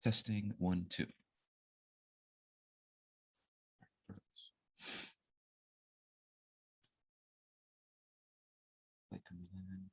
Testing 1, 2. Perfect. Light coming in.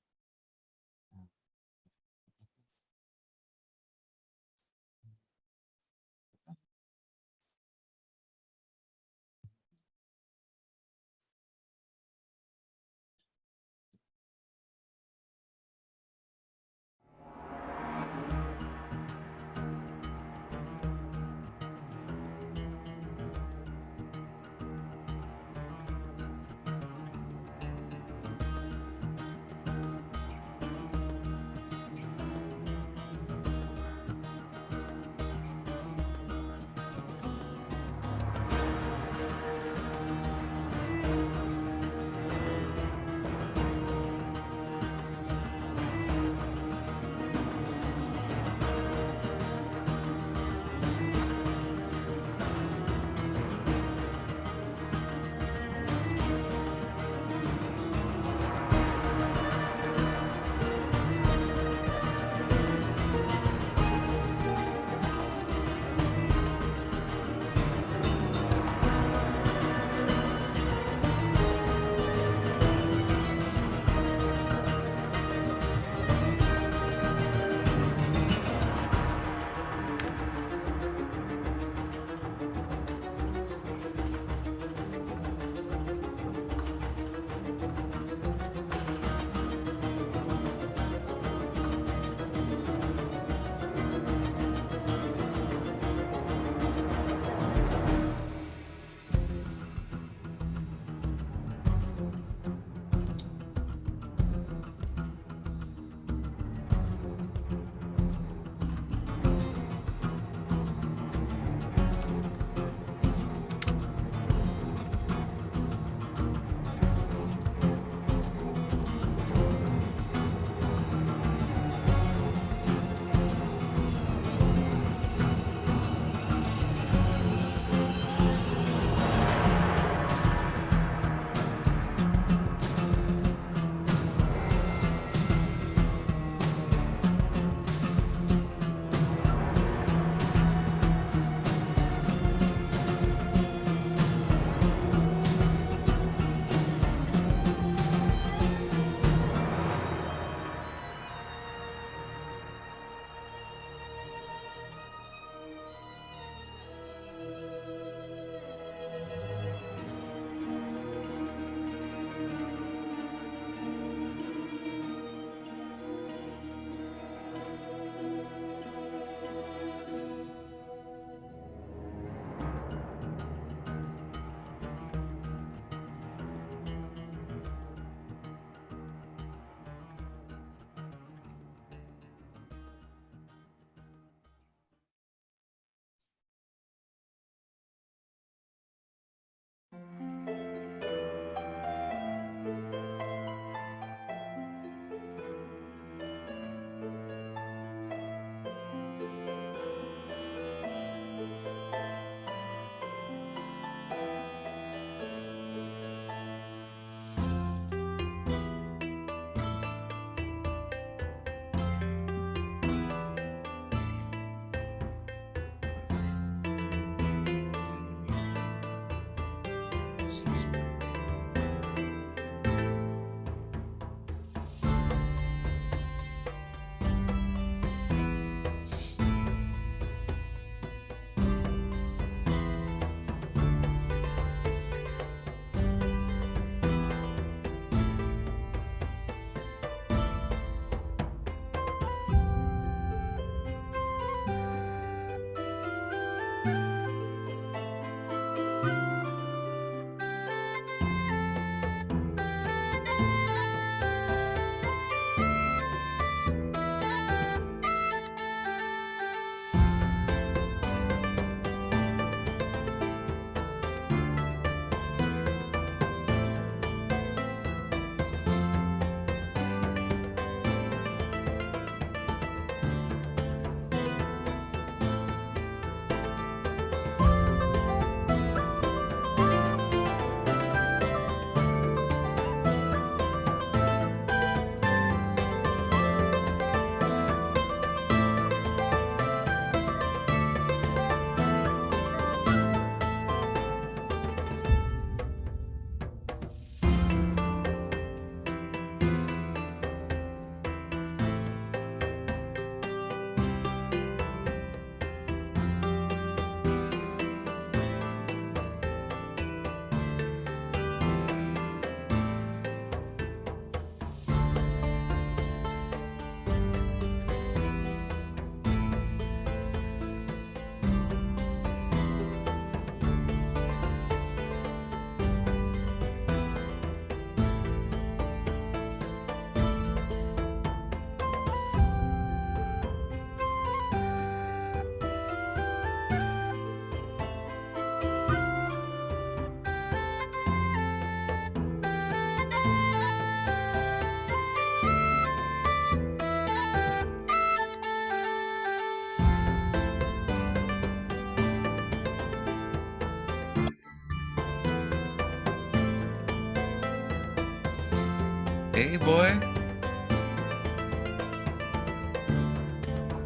Hey, boy.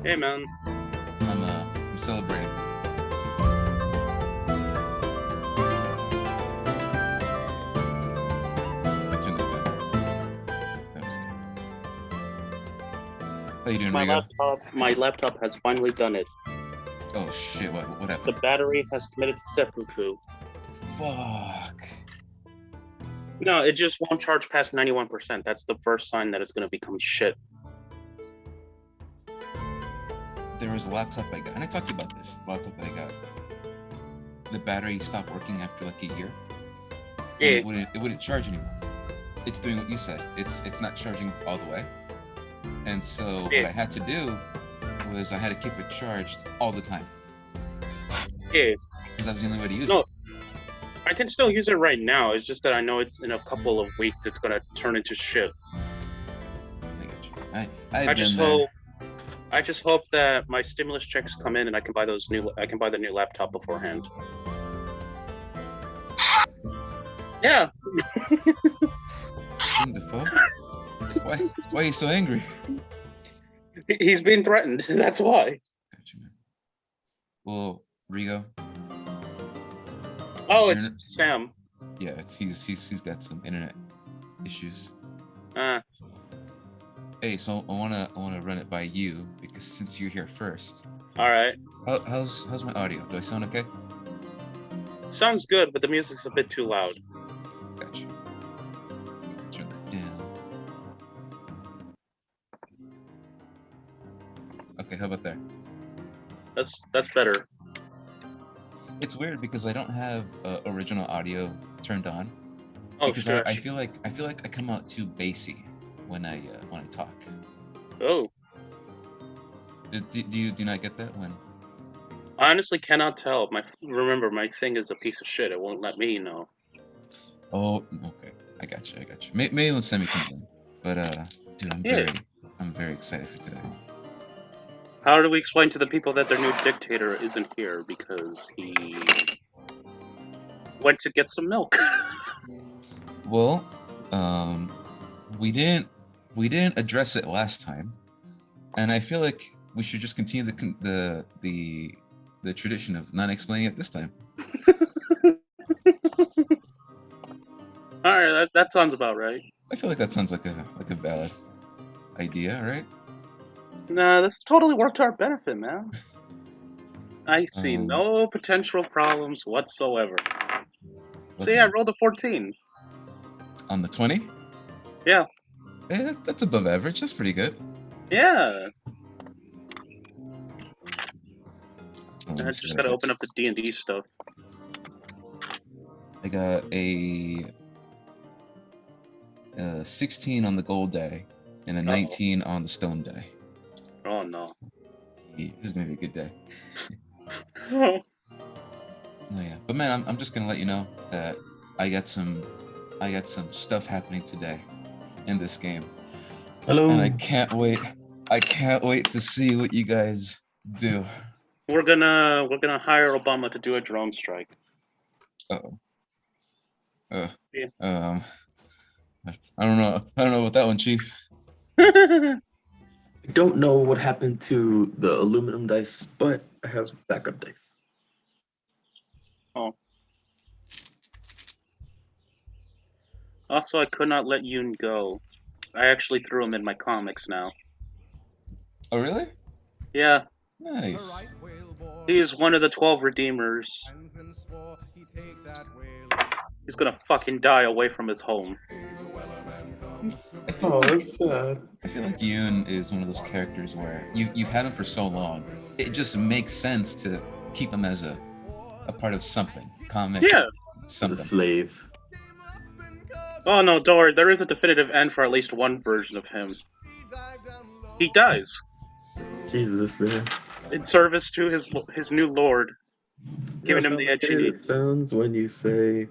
Hey, man. I'm celebrating. I turn this down. How you doing, Rigo? My laptop has finally done it. Oh shit! What The happened? battery has committed seppuku. Fuck. No, it just won't charge past 91%. That's the first sign that it's gonna become shit. There was a laptop I got, and I talked to you about this. The laptop that I got. The battery stopped working after like a year, and it wouldn't charge anymore. It's doing what you said. It's not charging all the way, and so what I had to do was I had to keep it charged all the time. Yeah. Because that was the only way to use it. No, I can still use it right now. It's just that I know it's in a couple of weeks it's gonna turn into shit. I got you. I just hope that my stimulus checks come in and I can buy the new laptop beforehand. Yeah. What the fuck? Why are you so angry? He's being threatened. That's why. Gotcha, man. Well, Rigo. Oh, it's Sam. Yeah, he's got some internet issues. Hey, so I wanna run it by you because since you're here first. All right. How's my audio? Do I sound okay? Sounds good, but the music's a bit too loud. Gotcha. Turn that down. Okay, how about that? That's better. It's weird because I don't have original audio turned on. Oh, because sure. I feel like I come out too bassy when I talk. Oh. Do you not get that when? I honestly cannot tell. Remember, my thing is a piece of shit. It won't let me know. Oh, okay. I got you. Maybe when Sammy comes in. But dude, I'm very excited for today. How do we explain to the people that their new dictator isn't here because he went to get some milk? Well, we didn't address it last time, and I feel like we should just continue the tradition of not explaining it this time. All right, that sounds about right. I feel like that sounds like a valid idea, right? Nah, this totally worked to our benefit, man. I see no potential problems whatsoever. See, I rolled a 14. On the 20? Yeah. That's above average. That's pretty good. Yeah. I just gotta open up the D&D stuff. I got a 16 on the gold die and a 19 on the stone die. Oh no. Yeah, this is gonna be a good day. Oh yeah, but man, I'm just gonna let you know that I got some stuff happening today in this game. Hello. And I can't wait to see what you guys do. We're gonna hire Obama to do a drone strike. Uh-oh. Yeah. I don't know about that one, Chief. I don't know what happened to the aluminum dice, but I have backup dice. Oh. Also, I could not let Yoon go. I actually threw him in my comics now. Oh, really? Yeah. Nice. He is one of the 12 Redeemers. He's gonna fucking die away from his home. That's sad. I feel like Yoon is one of those characters where you've had him for so long, it just makes sense to keep him as a part of something. Comic. Yeah. Something. As a slave. Oh no, don't worry. There is a definitive end for at least one version of him. He dies. Jesus, man. In service to his new lord, giving him the edge he needs. It sounds when you say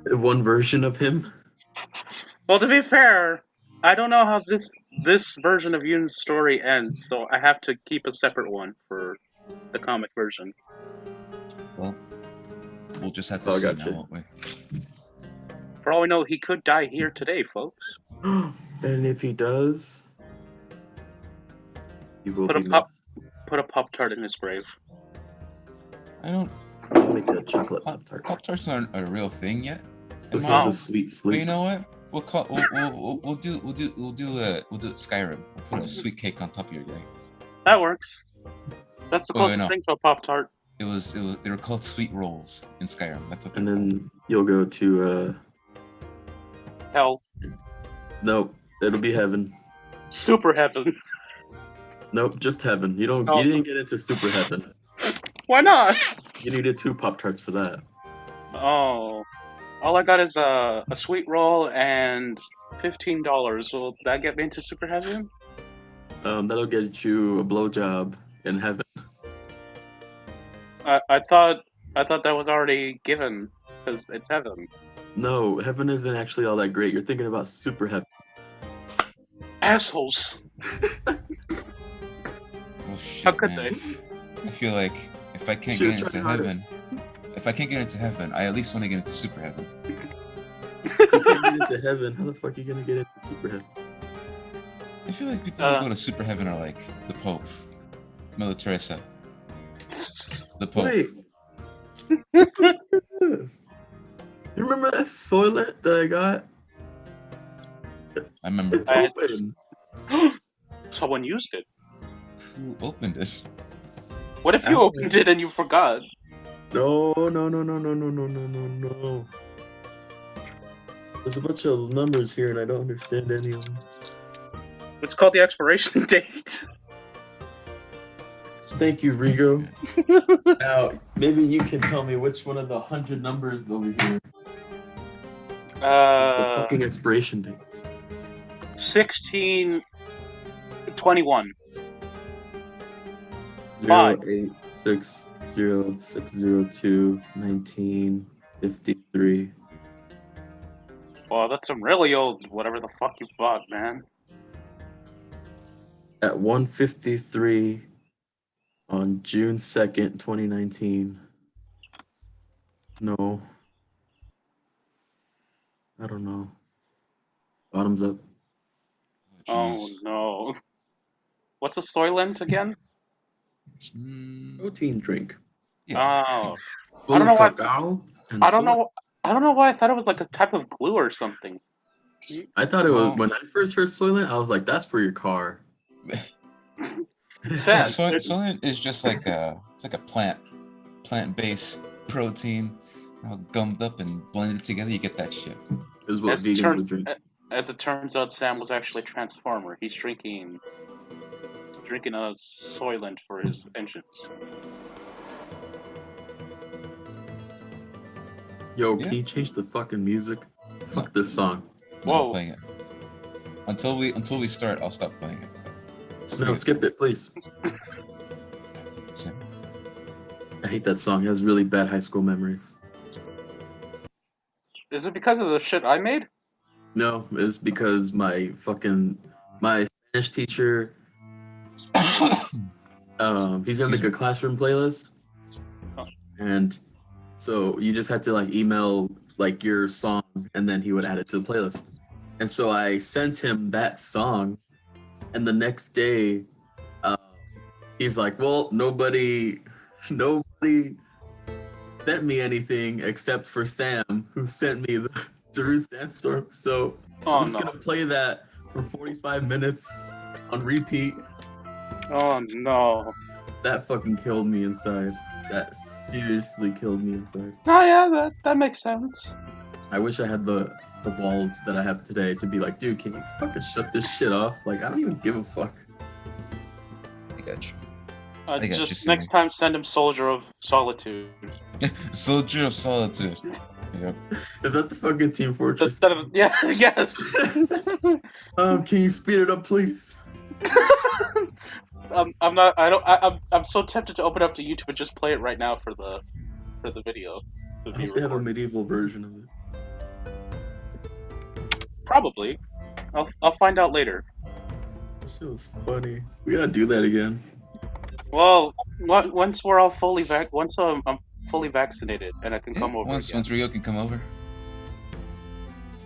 one version of him. Well, to be fair, I don't know how this version of Yoon's story ends, so I have to keep a separate one for the comic version. Well, we'll just have to see now, won't we? For all we know, he could die here today, folks. And if he does, he will Put be a missed. Put a Pop-Tart in his grave. I don't. I'll make a chocolate Pop-Tart. Pop-Tarts aren't a real thing yet. So in he has Marvel. a sweet But sleep. you know what? We'll do Skyrim. We'll put a sweet cake on top of your grave. That works. That's the Oh, closest no. thing to a Pop-Tart. They were called sweet rolls in Skyrim. That's what. And then you'll go to Hell. nope, it'll be heaven. Super heaven. Nope, just heaven. You Oh. didn't get into super heaven. Why not? You needed 2 Pop-Tarts for that. Oh. All I got is a sweet roll and $15. Will that get me into super heaven? That'll get you a blowjob in heaven. I thought that was already given because it's heaven. No, heaven isn't actually all that great. You're thinking about super heaven. Assholes. Oh shit, How could man. they? I feel like if I can't Should've get into tried harder. heaven, I at least want to get into super heaven. If you can't get into heaven, how the fuck are you gonna get into super heaven? I feel like people who go to super heaven are like the Pope, Mother Teresa, the Pope. Wait. Yes. You remember that Soylent that I got? I remember. It's open. Someone used it. Who opened it? What if you opened it and you forgot? No. There's a bunch of numbers here and I don't understand any of them. It's called the expiration date. Thank you, Rigo. Now, maybe you can tell me which one of the 100 numbers over here is the fucking expiration date. 1621. 08606021953. Well, that's some really old whatever the fuck you bought, man. At 1:53 on June 2nd, 2019. No. I don't know. Bottoms up. Oh no. What's a Soylent again? Protein drink. Yeah. Oh. Full I don't know of why. cacao and I don't soy. know. I don't know why I thought it was like a type of glue or something. I thought it was Well- when I first heard Soylent, I was like, that's for your car. Sad. Soylent is just like it's like a plant-based protein, all gummed up and blended together. You get that shit. Is what As it, vegans turns, would drink. as it turns out, Sam was actually a transformer. He's drinking a Soylent for his engines. Yo, Yeah. can you change the fucking music? Fuck this song. I'm Whoa. not playing it. Until we start, I'll stop playing it. No, skip it, please. I hate that song. It has really bad high school memories. Is it because of the shit I made? No, it's because my Spanish teacher, he's gonna make a classroom playlist, and so you just had to like email like your song, and then he would add it to the playlist. And so I sent him that song, and the next day, he's like, "Well, nobody sent me anything except for Sam, who sent me the Darude Sandstorm." So I'm just gonna play that for 45 minutes on repeat. Oh no. That fucking killed me inside. That seriously killed me inside. Oh yeah, that makes sense. I wish I had the balls that I have today to be like, dude, can you fucking shut this shit off? Like, I don't even give a fuck. I got you. Just Sam. next time, send him Soldier of Solitude. Soldier of Solitude. Yep. Is that the fucking Team Fortress? Instead of, yeah, yes. Can you speed it up, please? I'm so tempted to open up to YouTube and just play it right now for the video. I hope they have a medieval version of it. Probably. I'll find out later. That shit was funny. We gotta do that again. Well, once we're all once I'm fully vaccinated and I can come over Once again. Rio can come over.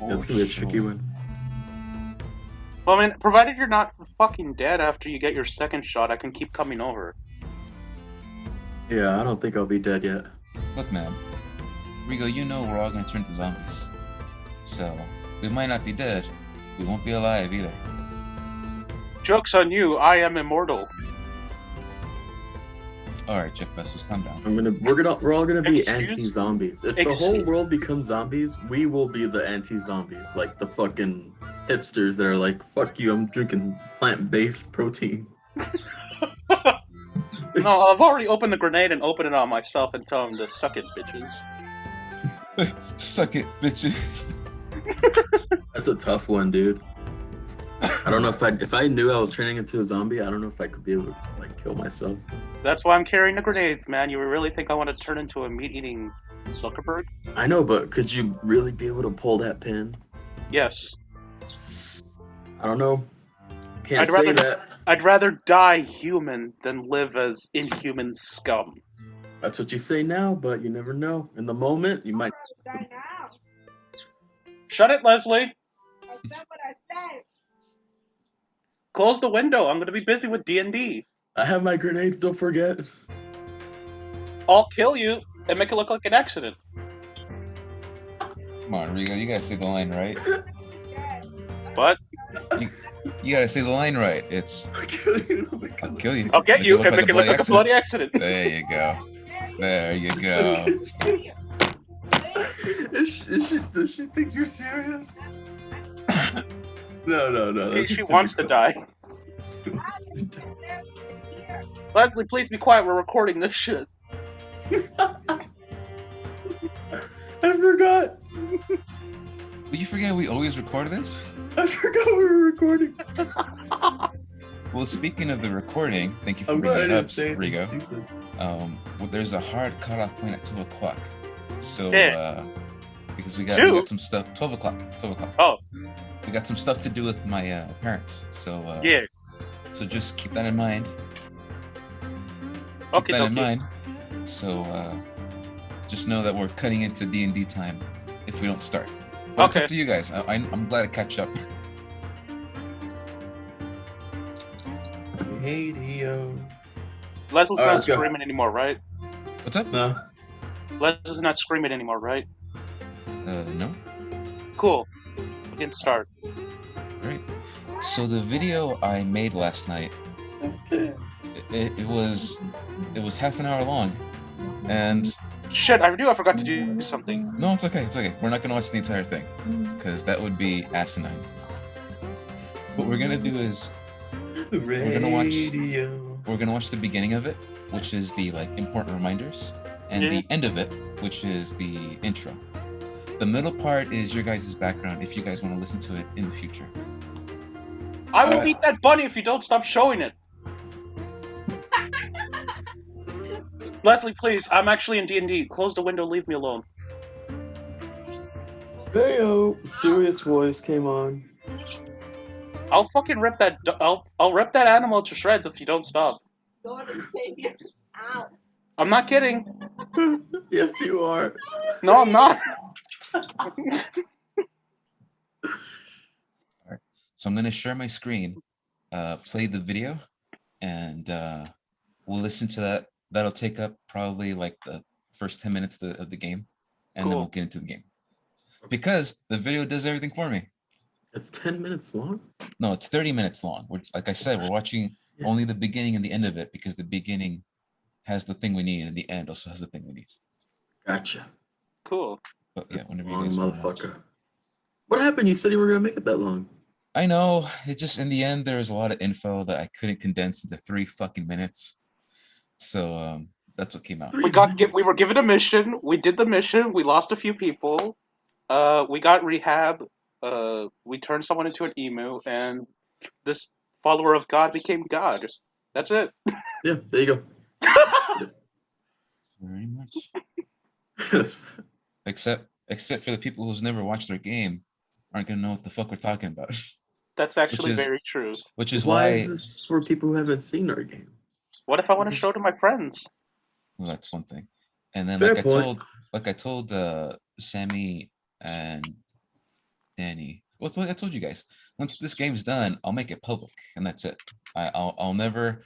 That's gonna be a tricky one. Well, I mean, provided you're not fucking dead after you get your second shot, I can keep coming over. Yeah, I don't think I'll be dead yet. Look, man. Rigo, you know we're all gonna turn to zombies. So, we might not be dead. We won't be alive either. Joke's on you, I am immortal. Alright, Jeff Bezos, calm down. We're all gonna be Excuse- anti-zombies. If the whole world becomes zombies, we will be the anti-zombies. Like the fucking hipsters that are like, fuck you, I'm drinking plant-based protein. No, I've already opened the grenade and opened it on myself and tell them to suck it, bitches. Suck it, bitches. That's a tough one, dude. I don't know if I knew I was turning into a zombie, I don't know if I could be able to like kill myself. That's why I'm carrying the grenades, man. You really think I want to turn into a meat-eating Zuckerberg? I know, but could you really be able to pull that pin? Yes. I don't know. Can't say that. I'd rather die human than live as inhuman scum. That's what you say now, but you never know. In the moment, you might. Die now. Shut it, Leslie. I said what I said. Close the window. I'm going to be busy with D&D. I have my grenades, don't forget. I'll kill you and make it look like an accident. Come on, Rigo, you gotta say the line right. Yes. What? You gotta say the line right. It's I'll kill you. Oh my I'll God. kill you. I'll get you and make it look like a bloody accident. accident. There you go. There you go. Does she think you're serious? No. that's She just wants to typical. die. Leslie, please be quiet. We're recording this shit. I forgot. Will you forget we always record this? I forgot we were recording. Well, speaking of the recording, thank you for I'm glad I bringing it up, didn't say anything Rigo. stupid. Well, there's a hard cutoff point at 2 o'clock. So, Yeah. because we got some stuff. 12 o'clock. 12 o'clock. Oh. We got some stuff to do with my parents. So, Yeah. So just keep that in mind. Keep Okay, that in mind. So, just know that we're cutting into D&D time if we don't start. But it's Okay. up to you guys. I'm glad to catch up. Radio. Leslie's All right, not let's go. screaming anymore, right? What's up? No. Leslie's not screaming anymore, right? No. Cool. We can start. Great. So the video I made last night, it was half an hour long, and Shit, I forgot to do something. no, it's okay. It's okay. We're not gonna watch the entire thing, because that would be asinine. What we're gonna do is we're gonna watch the beginning of it, which is the like important reminders, and the end of it, which is the intro. The middle part is your guys' background if you guys want to listen to it in the future. I will eat that bunny if you don't stop showing it. Leslie, please. I'm actually in D&D. Close the window. Leave me alone. Heyo, serious voice came on. I'll fucking rip that. I'll rip that animal to shreds if you don't stop. Ow. I'm not kidding. Yes, you are. No, I'm not. So I'm gonna share my screen, play the video, and we'll listen to that. That'll take up probably like the first 10 minutes of the game, and then we'll get into the game. Because the video does everything for me. It's 10 minutes long? No, it's 30 minutes long. Like I said, we're watching only the beginning and the end of it because the beginning has the thing we need and the end also has the thing we need. Gotcha. Cool. But yeah, whenever you Long guys want to watch. motherfucker. What happened? You said you were going to make it that long. I know. It just, in the end, there was a lot of info that I couldn't condense into 3 fucking minutes. So that's what came out. We were given a mission. We did the mission. We lost a few people. We got rehab. We turned someone into an emu, and this follower of God became God. That's it. Yeah, there you go. Very much. Except for the people who's never watched their game aren't gonna know what the fuck we're talking about. That's actually very true. Which is why is this for people who haven't seen our game? What if I want to show it to my friends? Well, that's one thing. And then Fair like point. I told Sammy and Danny. Well, I told you guys. Once this game's done, I'll make it public, and that's it. I'll never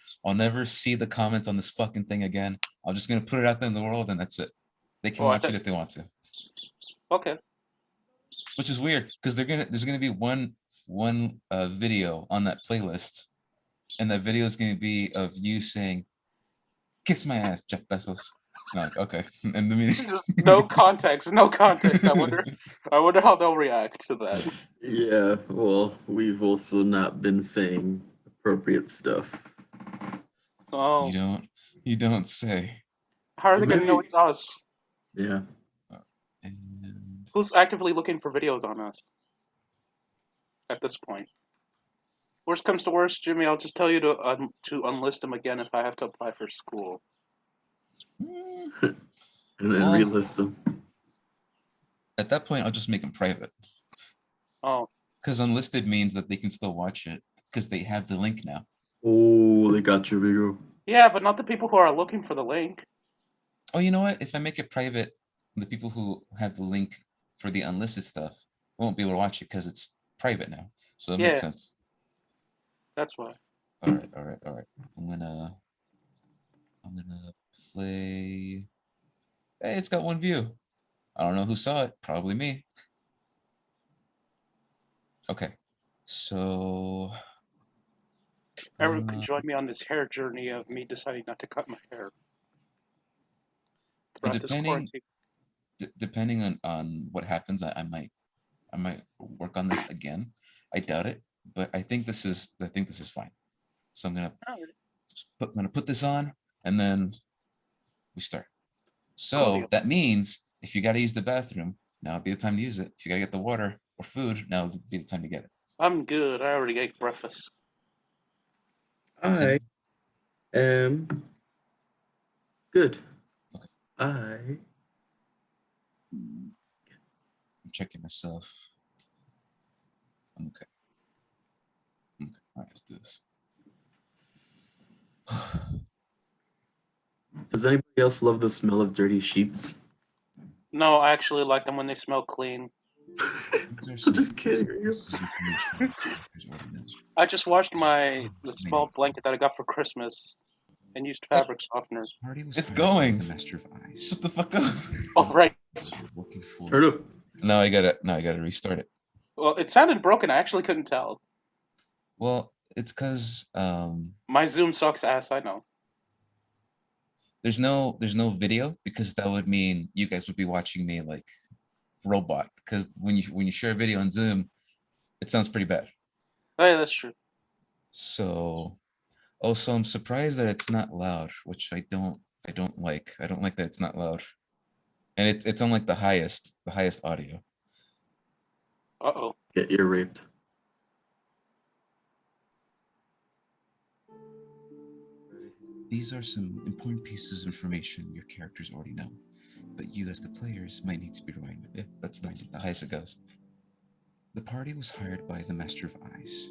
see the comments on this fucking thing again. I'm just gonna put it out there in the world, and that's it. They can Oh, watch it if they want to. Okay. Which is weird because there's gonna be one video on that playlist, and that video is gonna be of you saying, "Kiss my ass, Jeff Bezos." No, okay. And the meaning. Just no context. No context. I wonder how they'll react to that. Yeah, well, we've also not been saying appropriate stuff. Oh, You don't say. how are they gonna know Maybe- it's us? Yeah. And Who's actively looking for videos on us? At this point. Worst comes to worst, Jimmy, I'll just tell you to unlist them again if I have to apply for school. mm, And then Well- relist them. at that point, I'll just make them private. Oh, Because unlisted means that they can still watch it because they have the link now. Oh, they got your video. yeah, but not the people who are looking for the link. Oh, you know what? If I make it private, the people who have the link for the unlisted stuff won't be able to watch it because it's private now. So it makes Yeah. sense. That's why. All right. I'm gonna play. Hey, it's got one view. I don't know who saw it. Probably me. Okay. So Everyone can join me on this hair journey of me deciding not to cut my hair. Throughout this quarantine. depending on what happens, I might work on this again. I doubt it, but I think this is fine. So I'm gonna put this on, and then we start. So Coolio. that means if you got to use the bathroom, now would be the time to use it. If you got to get the water or food, now would be the time to get it. I'm good. I already ate breakfast. I am good. Okay. I I'm checking myself. I'm okay. Okay. All right, let's do this. Does anybody else love the smell of dirty sheets? No, I actually like them when they smell clean. I'm just kidding. I just washed the small blanket that I got for Christmas and used fabric softener. It's going. Shut the fuck up. Oh, right. Turn up. Now I gotta restart it. Well, it sounded broken. I actually couldn't tell. Well, it's because My Zoom sucks ass, I know. there's no video because that would mean you guys would be watching me like robot. Because when you share a video on Zoom, it sounds pretty bad. Oh, yeah, that's true. So also I'm surprised that it's not loud, which I don't like. I don't like that it's not loud. And it's on like the highest audio. Uh-oh. Get ear raped. These are some important pieces of information your characters already know, but you as the players might need to be reminded. Yeah, that's the highest it goes. The party was hired by the Master of Eyes,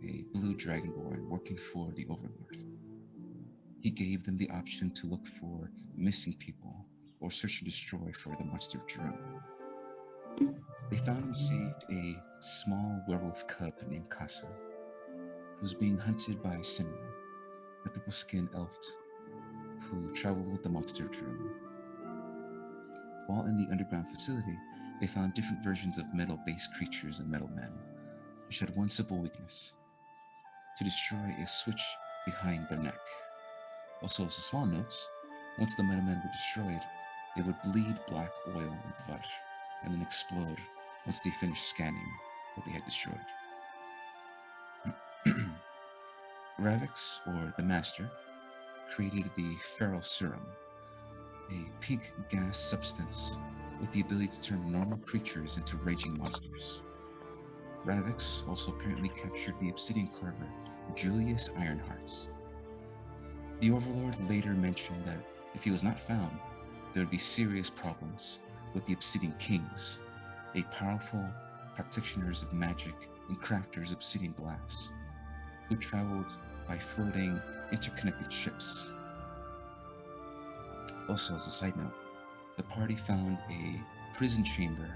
a blue dragonborn working for the Overlord. He gave them the option to look for missing people or search and destroy for the monster of Jerome. They found and saved a small werewolf cub named Casa, who was being hunted by Simon, the purple-skinned elf who traveled with the monster of Jerome. While in the underground facility, they found different versions of metal-based creatures and metal men, which had one simple weakness: to destroy a switch behind their neck. Also, as a small note, once the metal men were destroyed, they would bleed black oil and blood, and then explode once they finished scanning what they had destroyed. Ravix, or the Master, created the feral serum, a pink gas substance with the ability to turn normal creatures into raging monsters. Ravix also apparently captured the obsidian carver Julius Ironheart. The Overlord later mentioned that if he was not found, there would be serious problems with the Obsidian Kings, a powerful practitioners of magic and crafters of obsidian glass, who traveled by floating, interconnected ships. Also, as a side note, the party found a prison chamber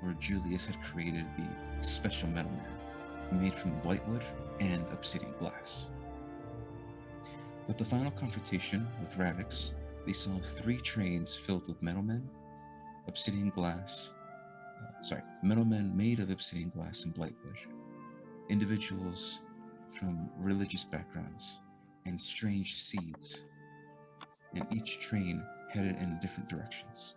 where Julius had created the special metal man, made from blightwood and obsidian glass. With the final confrontation with Ravix, they saw 3 trains filled with metalmen, metalmen made of obsidian glass and blightwood, individuals from religious backgrounds, and strange seeds, and each train headed in different directions.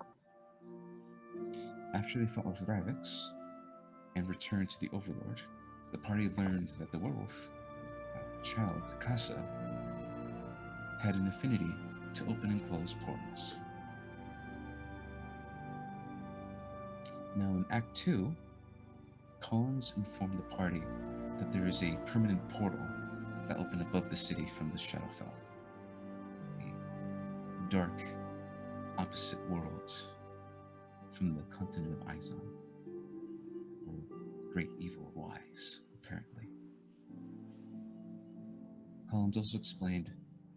After they fought with Ravix and returned to the Overlord, the party learned that the werewolf, child Takasa, had an affinity to open and close portals. Now in Act 2, Collins informed the party that there is a permanent portal that opened above the city from the Shadowfell. A dark, opposite world from the continent of Izon, where great evil lies, apparently. Collins also explained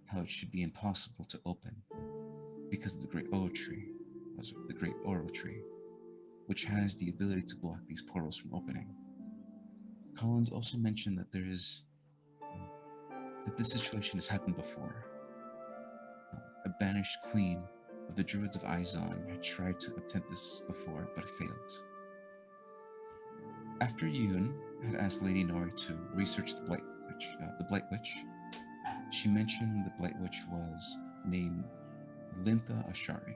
how it should be impossible to open because of the Great Oro Tree, which has the ability to block these portals from opening. Collins also mentioned that that this situation has happened before. A banished queen of the Druids of Izon had tried to attempt this before, but failed. After Yoon had asked Lady Nori to research the Blight Witch, she mentioned the Blight Witch was named Lintha Ashari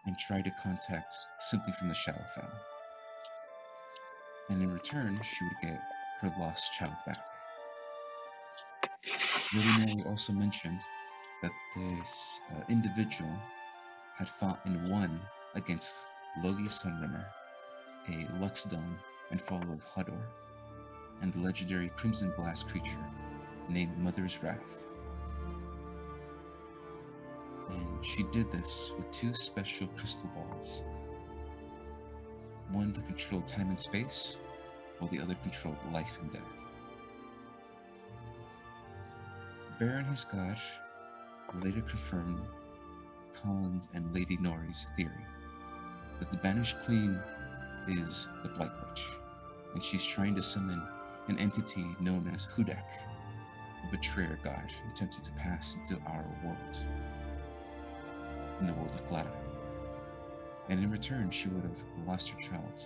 and tried to contact something from the Shadowfell. And in return, she would get her lost child back. Lady Nori also mentioned that this individual had fought and won against Logi Sunrunner, a Luxdom and follower of Hador, and the legendary Crimson Glass creature named Mother's Wrath. And she did this with 2 special crystal balls. One that controlled time and space, while the other controlled life and death. Baron Hisgard later confirmed Collins and Lady Nori's theory that the banished queen is the Blight Witch, and she's trying to summon an entity known as Hudak, a betrayer god attempting to pass into our world, in the world of Glada. And in return, she would have lost her child.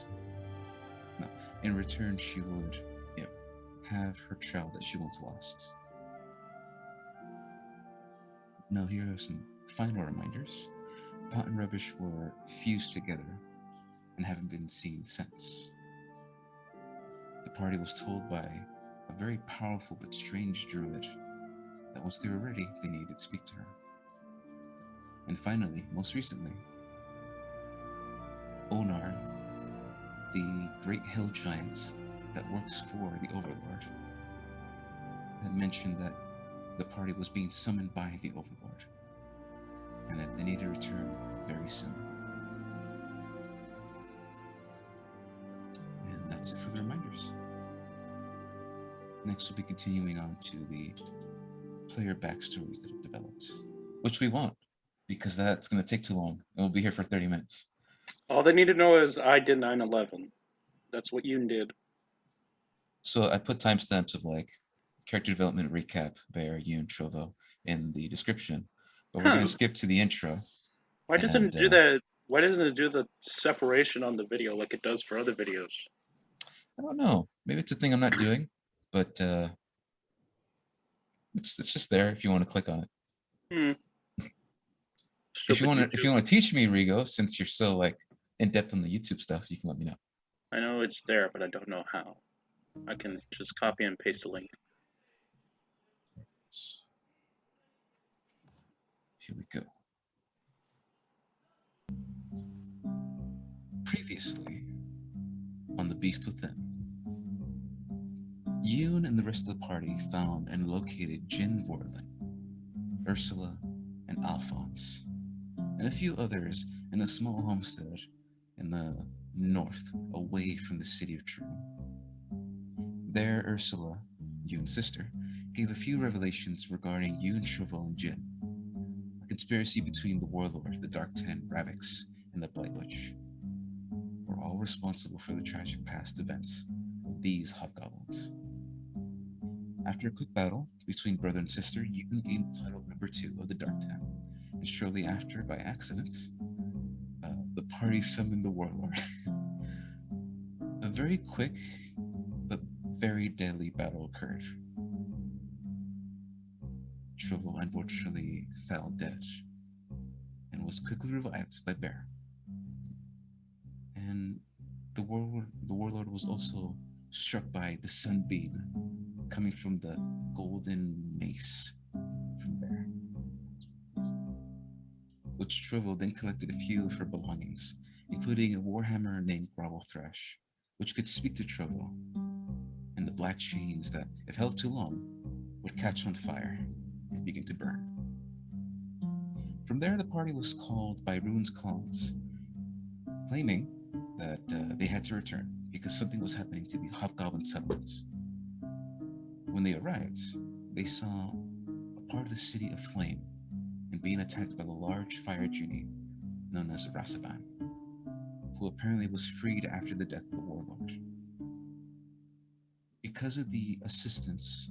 No, in return, she would have her child that she once lost. Now here are some final reminders. Pot and Rubbish were fused together and haven't been seen since. The party was told by a very powerful but strange druid that once they were ready, they needed to speak to her. And finally, most recently, Onar, the great hill giant that works for the Overlord, had mentioned that the party was being summoned by the Overlord, and that they need to return very soon. And that's it for the reminders. Next, we'll be continuing on to the player backstories that have developed, which we won't, because that's going to take too long, and we'll be here for 30 minutes. All they need to know is I did 9/11. That's what Yoon did. So I put timestamps of like character development recap by Yoon Trovo in the description, but we're going to skip to the intro. Why doesn't it do that? Why doesn't it do the separation on the video like it does for other videos? I don't know. Maybe it's a thing I'm not doing, but it's just there if you want to click on it. If you want to teach me, Rigo, since you're so like in depth on the YouTube stuff, you can let me know. I know it's there, but I don't know how. I can just copy and paste a link. Here we go. Previously on The Beast Within, Yoon and the rest of the party found and located Jin Vorlin, Ursula, and Alphonse, and a few others in a small homestead in the north, away from the city of True. There, Ursula, Yoon's sister, gave a few revelations regarding Yoon, Chauvel, and Jin, conspiracy between the Warlord, the Dark Ten, Ravix, and the Blight Witch, or were all responsible for the tragic past events of these hobgoblins. After a quick battle between brother and sister, Yun gained the title of number 2 of the Dark Town, and shortly after, by accident, the party summoned the Warlord. A very quick but very deadly battle occurred. Trovo unfortunately fell dead and was quickly revived by Bear. And the warlord was also struck by the sunbeam coming from the golden mace from Bear, which Trovo then collected a few of her belongings, including a warhammer named Grovel Thresh, which could speak to Trovo, and the black chains that, if held too long, would catch on fire and begin to burn. From there, the party was called by Rune's clones, claiming that they had to return because something was happening to the hobgoblin settlements. When they arrived, they saw a part of the city aflame and being attacked by the large fire genie known as Rasaban, who apparently was freed after the death of the warlord. Because of the assistance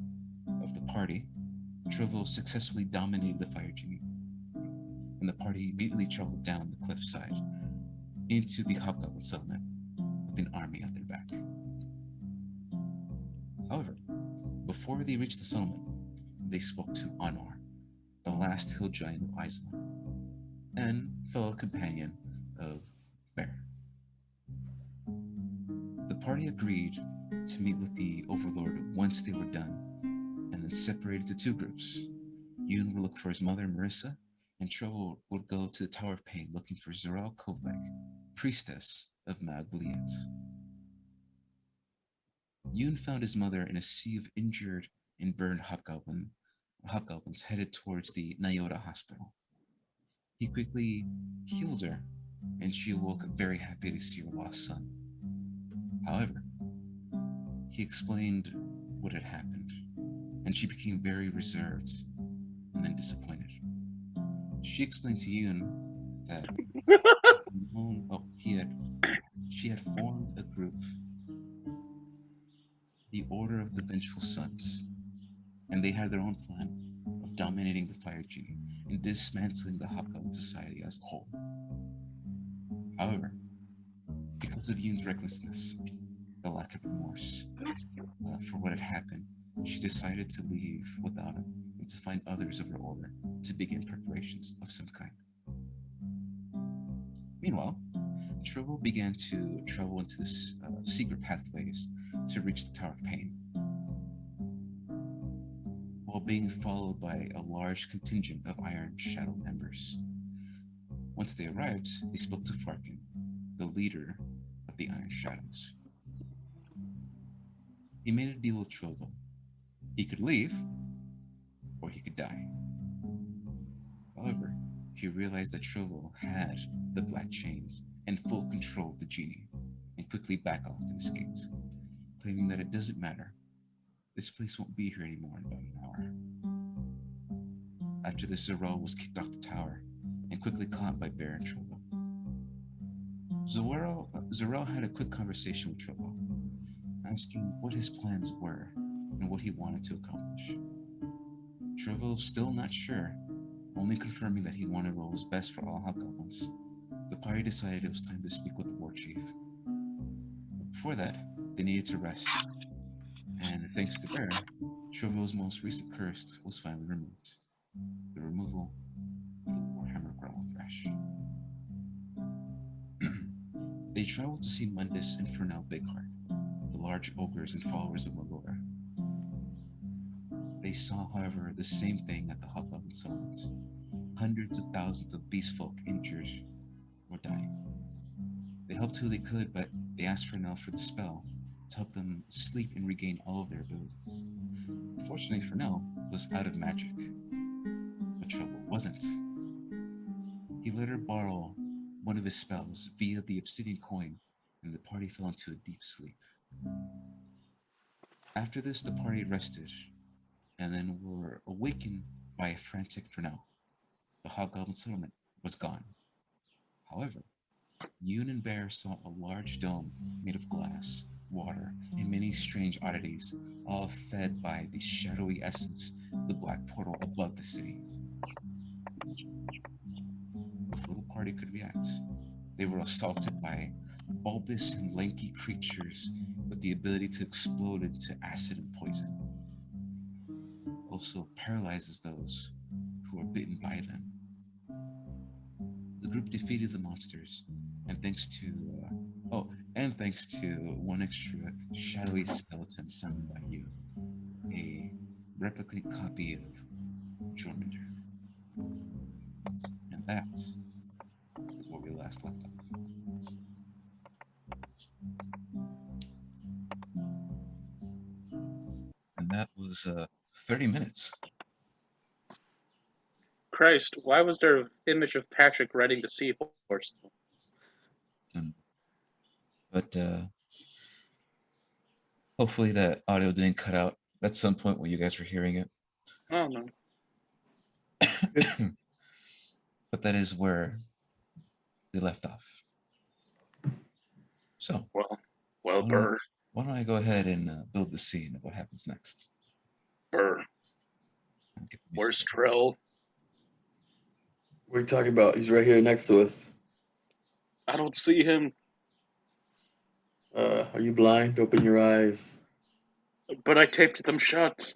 of the party, Trovo successfully dominated the fire genie, and the party immediately traveled down the cliffside into the hobgoblin settlement with an army at their back. However, before they reached the settlement, they spoke to Anor, the last hill giant of Iceland, and fellow companion of Bear. The party agreed to meet with the Overlord once they were done, and then separated to 2 groups. Yoon would look for his mother, Marissa, and Trovo would go to the Tower of Pain looking for Zoral Kovleg, priestess of Mag Bliet. Yoon found his mother in a sea of injured and burned hobgoblins headed towards the Nyota hospital. He quickly healed her, and she awoke very happy to see her lost son. However, he explained what had happened, and she became very reserved and then disappointed. She explained to Yoon that she had formed a group, the Order of the Vengeful Sons, and they had their own plan of dominating the Fire Genie and dismantling the Hobgoblin Society as a whole. However, because of Yoon's recklessness, the lack of remorse for what had happened, she decided to leave without him and to find others of her order to begin preparations of some kind. Meanwhile, Trovo began to travel into this secret pathways to reach the Tower of Pain, while being followed by a large contingent of Iron Shadow members. Once they arrived, they spoke to Farkin, the leader of the Iron Shadows. He made a deal with Trovo. He could leave, or he could die. However, he realized that Trovo had the black chains and full control of the genie, and quickly backed off and escaped, claiming that it doesn't matter. This place won't be here anymore in about an hour. After this, Zorel was kicked off the tower and quickly caught by Bear and Trovo. Zorel had a quick conversation with Trovo, asking what his plans were and what he wanted to accomplish. Trovo, still not sure, only confirming that he wanted what was best for all hobgoblins. The party decided it was time to speak with the war chief. But before that, they needed to rest, and thanks to Bear, Trovo's most recent curse was finally removed. The removal of the Warhammer Growl Thresh. They traveled to see Mundus and Fernell Bigheart, the large ogres and followers of Melora. They saw, however, the same thing at the Hobgoblin settlements. Hundreds of thousands of beast folk injured or dying. They helped who they could, but they asked Fernell for the spell to help them sleep and regain all of their abilities. Unfortunately, Fernell was out of magic, but Trovo wasn't. He let her borrow one of his spells via the obsidian coin, and the party fell into a deep sleep. After this, the party rested, and then were awakened by a frantic Fernell. The Hobgoblin settlement was gone. However, Yoon and Bear saw a large dome made of glass, water, and many strange oddities, all fed by the shadowy essence of the black portal above the city. Before the party could react, they were assaulted by bulbous and lanky creatures with the ability to explode into acid and poison. Also paralyzes those who are bitten by them. The group defeated the monsters, and thanks to one extra shadowy skeleton summoned by you, a replicate copy of Jormunder. And that is where we last left off. And that was 30 minutes. Christ, why was there an image of Patrick riding the seahorse? But hopefully that audio didn't cut out at some point when you guys were hearing it. I don't know. But that is where we left off. So, well, Burr. Why don't I go ahead and build the scene of what happens next? Burr. Where's Trill? What are you talking about? He's right here next to us. I don't see him. Are you blind? Open your eyes. But I taped them shut.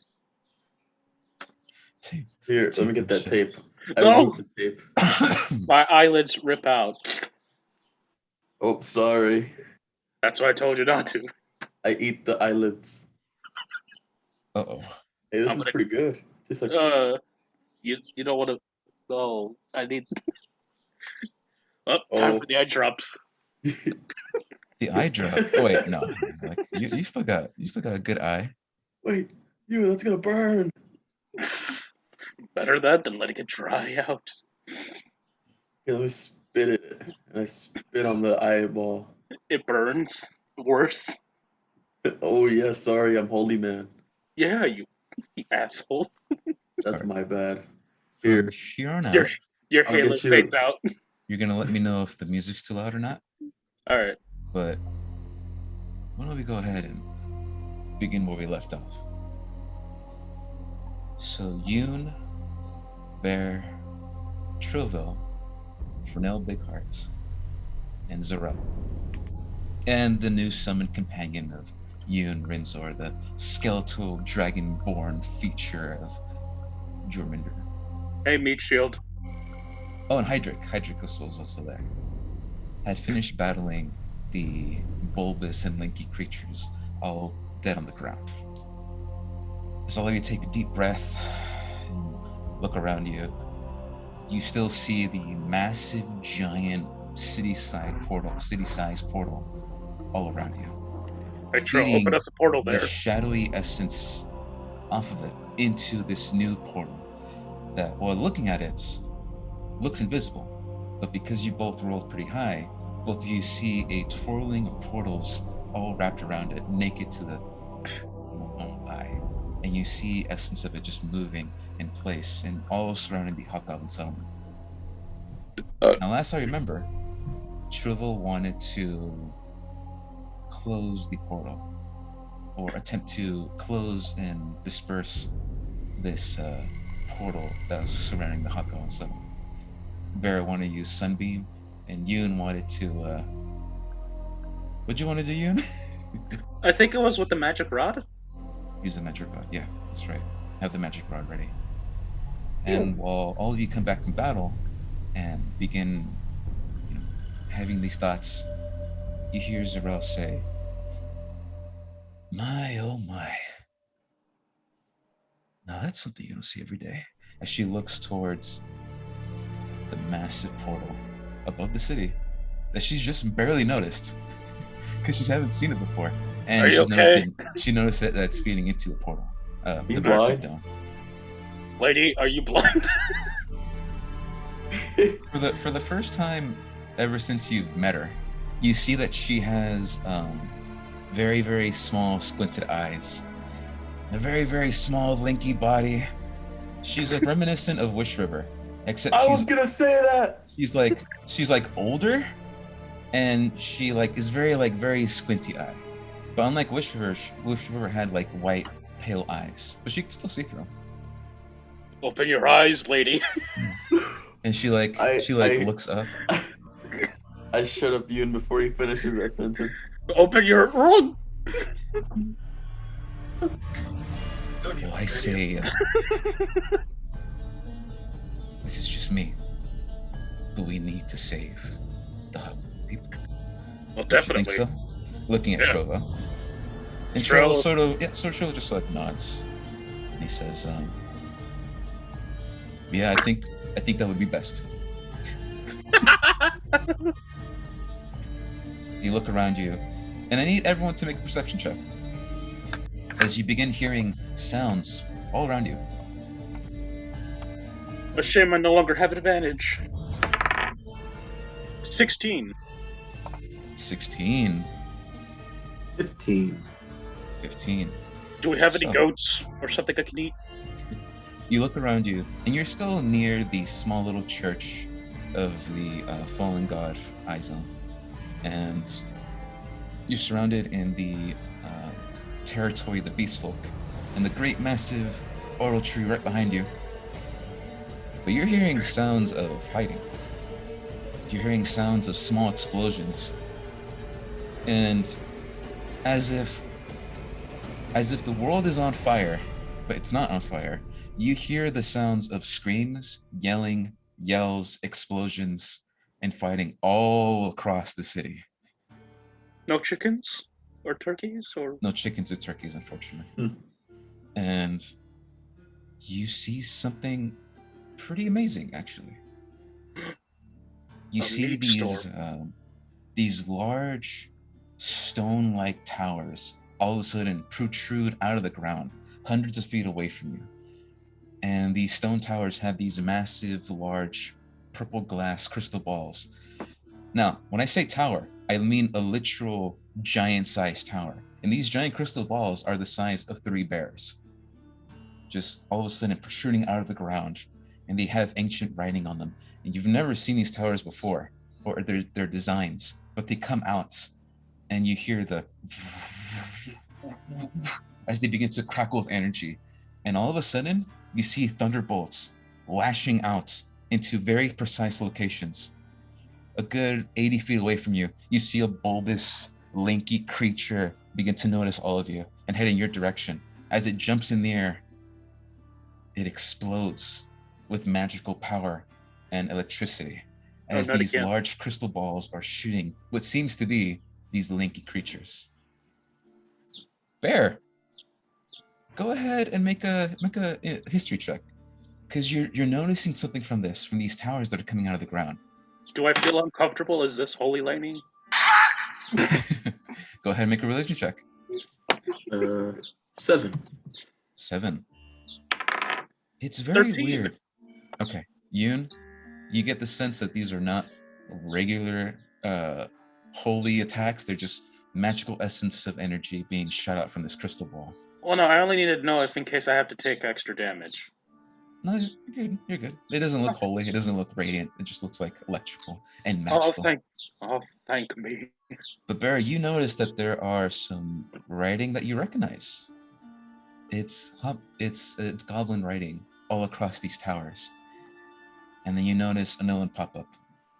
Tape. Here, let me get that tape. I No! want the tape. My eyelids rip out. Oh, sorry. That's why I told you not to. I eat the eyelids. Uh-oh. Hey, this is pretty good. Just like you don't want to. Oh, I need. Time for the eye drops. The eye drop. Oh, wait, no. Like you still got a good eye. Wait, that's gonna burn. Better that than letting it dry out. Here, let me spit it. And I spit on the eyeball. It burns. Worse. Oh yeah, sorry, I'm holy man. Yeah, you asshole. That's my bad. Here on out. Your halo fades out. You're gonna let me know if the music's too loud or not. All right. But why don't we go ahead and begin where we left off? So Yoon, Bear, Trillville, Fresnel Bigheart, and Zarel, and the new summoned companion of Yoon, Rinzor, the skeletal dragonborn feature of Jormunder. Hey, Meat Shield. Oh, and Hydric. Hydric was also there. Had finished battling the bulbous and lanky creatures, all dead on the ground. As all of you take a deep breath and look around you, you still see the massive, giant city-sized portal all around you. Hey, Trill, open us a portal there. The shadowy essence off of it into this new portal that, while looking at it, looks invisible. But because you both rolled pretty high, both of you see a twirling of portals all wrapped around it, naked to the own eye. And you see essence of it just moving in place and all surrounding the Hobgoblin settlement. Now, last I remember, Trivel wanted to close the portal, or attempt to close and disperse this portal that was surrounding the Hobgoblin settlement. Bear wanted to use Sunbeam, and Yoon wanted to. What'd you want to do, Yoon? I think it was with the magic rod. Use the magic rod. Yeah, that's right. Have the magic rod ready. And while all of you come back from battle and begin, having these thoughts, you hear Zarel say, "My, oh my. Now that's something you don't see every day." As she looks towards the massive portal above the city that she's just barely noticed because she hasn't seen it before. And she noticed that that's feeding into the portal. The massive dome. Lady, are you blind? For the first time ever since you've met her, you see that she has very, very small squinted eyes, a very, very small lanky body. She's like reminiscent of Wish River, except I was gonna say that. She's like older, and she like is very squinty eye. But unlike Wishriver had like white, pale eyes, but she could still see through them. Open your eyes, lady. And she looks up. I shut up Yoon before he finishes that sentence. Open your. Well, I say, this is just me, but we need to save the hub people. Well, Don't you think definitely. so? Looking at Yeah. Shova. And Shrill. Shova just like nods. And he says, yeah, I think that would be best. You look around you, and I need everyone to make a perception check. As you begin hearing sounds all around you. A shame I no longer have advantage. 16. 16. 15. 15. Do we have any So- goats or something I can eat? You look around you, and you're still near the small little church of the fallen god Izon, and you're surrounded in the territory of the beast folk, and the great massive oral tree right behind you. But you're hearing sounds of fighting. You're hearing sounds of small explosions, and as if the world is on fire, but it's not on fire. You hear the sounds of screams, yelling, yells, explosions, and fighting all across the city. No chickens? Or turkeys? Or No chickens or turkeys, unfortunately. Hmm. And you see something pretty amazing, actually. You A see meat store. these large stone-like towers all of a sudden protrude out of the ground, hundreds of feet away from you. And these stone towers have these massive, large, purple glass crystal balls. Now, when I say tower, I mean a literal giant-sized tower. And these giant crystal balls are the size of 3 bears. Just all of a sudden protruding out of the ground. And they have ancient writing on them. And you've never seen these towers before, or their designs. But they come out, and you hear the as they begin to crackle with energy. And all of a sudden, you see thunderbolts lashing out into very precise locations. A good 80 feet away from you, you see a bulbous, lanky creature begin to notice all of you and head in your direction. As it jumps in the air, it explodes with magical power and electricity as not these again. large crystal balls are shooting what seems to be these lanky creatures. Bear, go ahead and make a history check, because you're noticing something from these towers that are coming out of the ground. do I feel uncomfortable? Is this holy lightning? Go ahead and make a religion check. 7. 7. It's very 13. weird. Okay, Yoon, you get the sense that these are not regular holy attacks. They're just magical essence of energy being shot out from this crystal ball. Well, no, I only needed to know if in case I have to take extra damage. No, you're good. You're good. It doesn't look holy. It doesn't look radiant. It just looks like electrical and magical. Thank me. But Bear, you notice that there are some writing that you recognize. It's goblin writing all across these towers. And then you notice another one pop up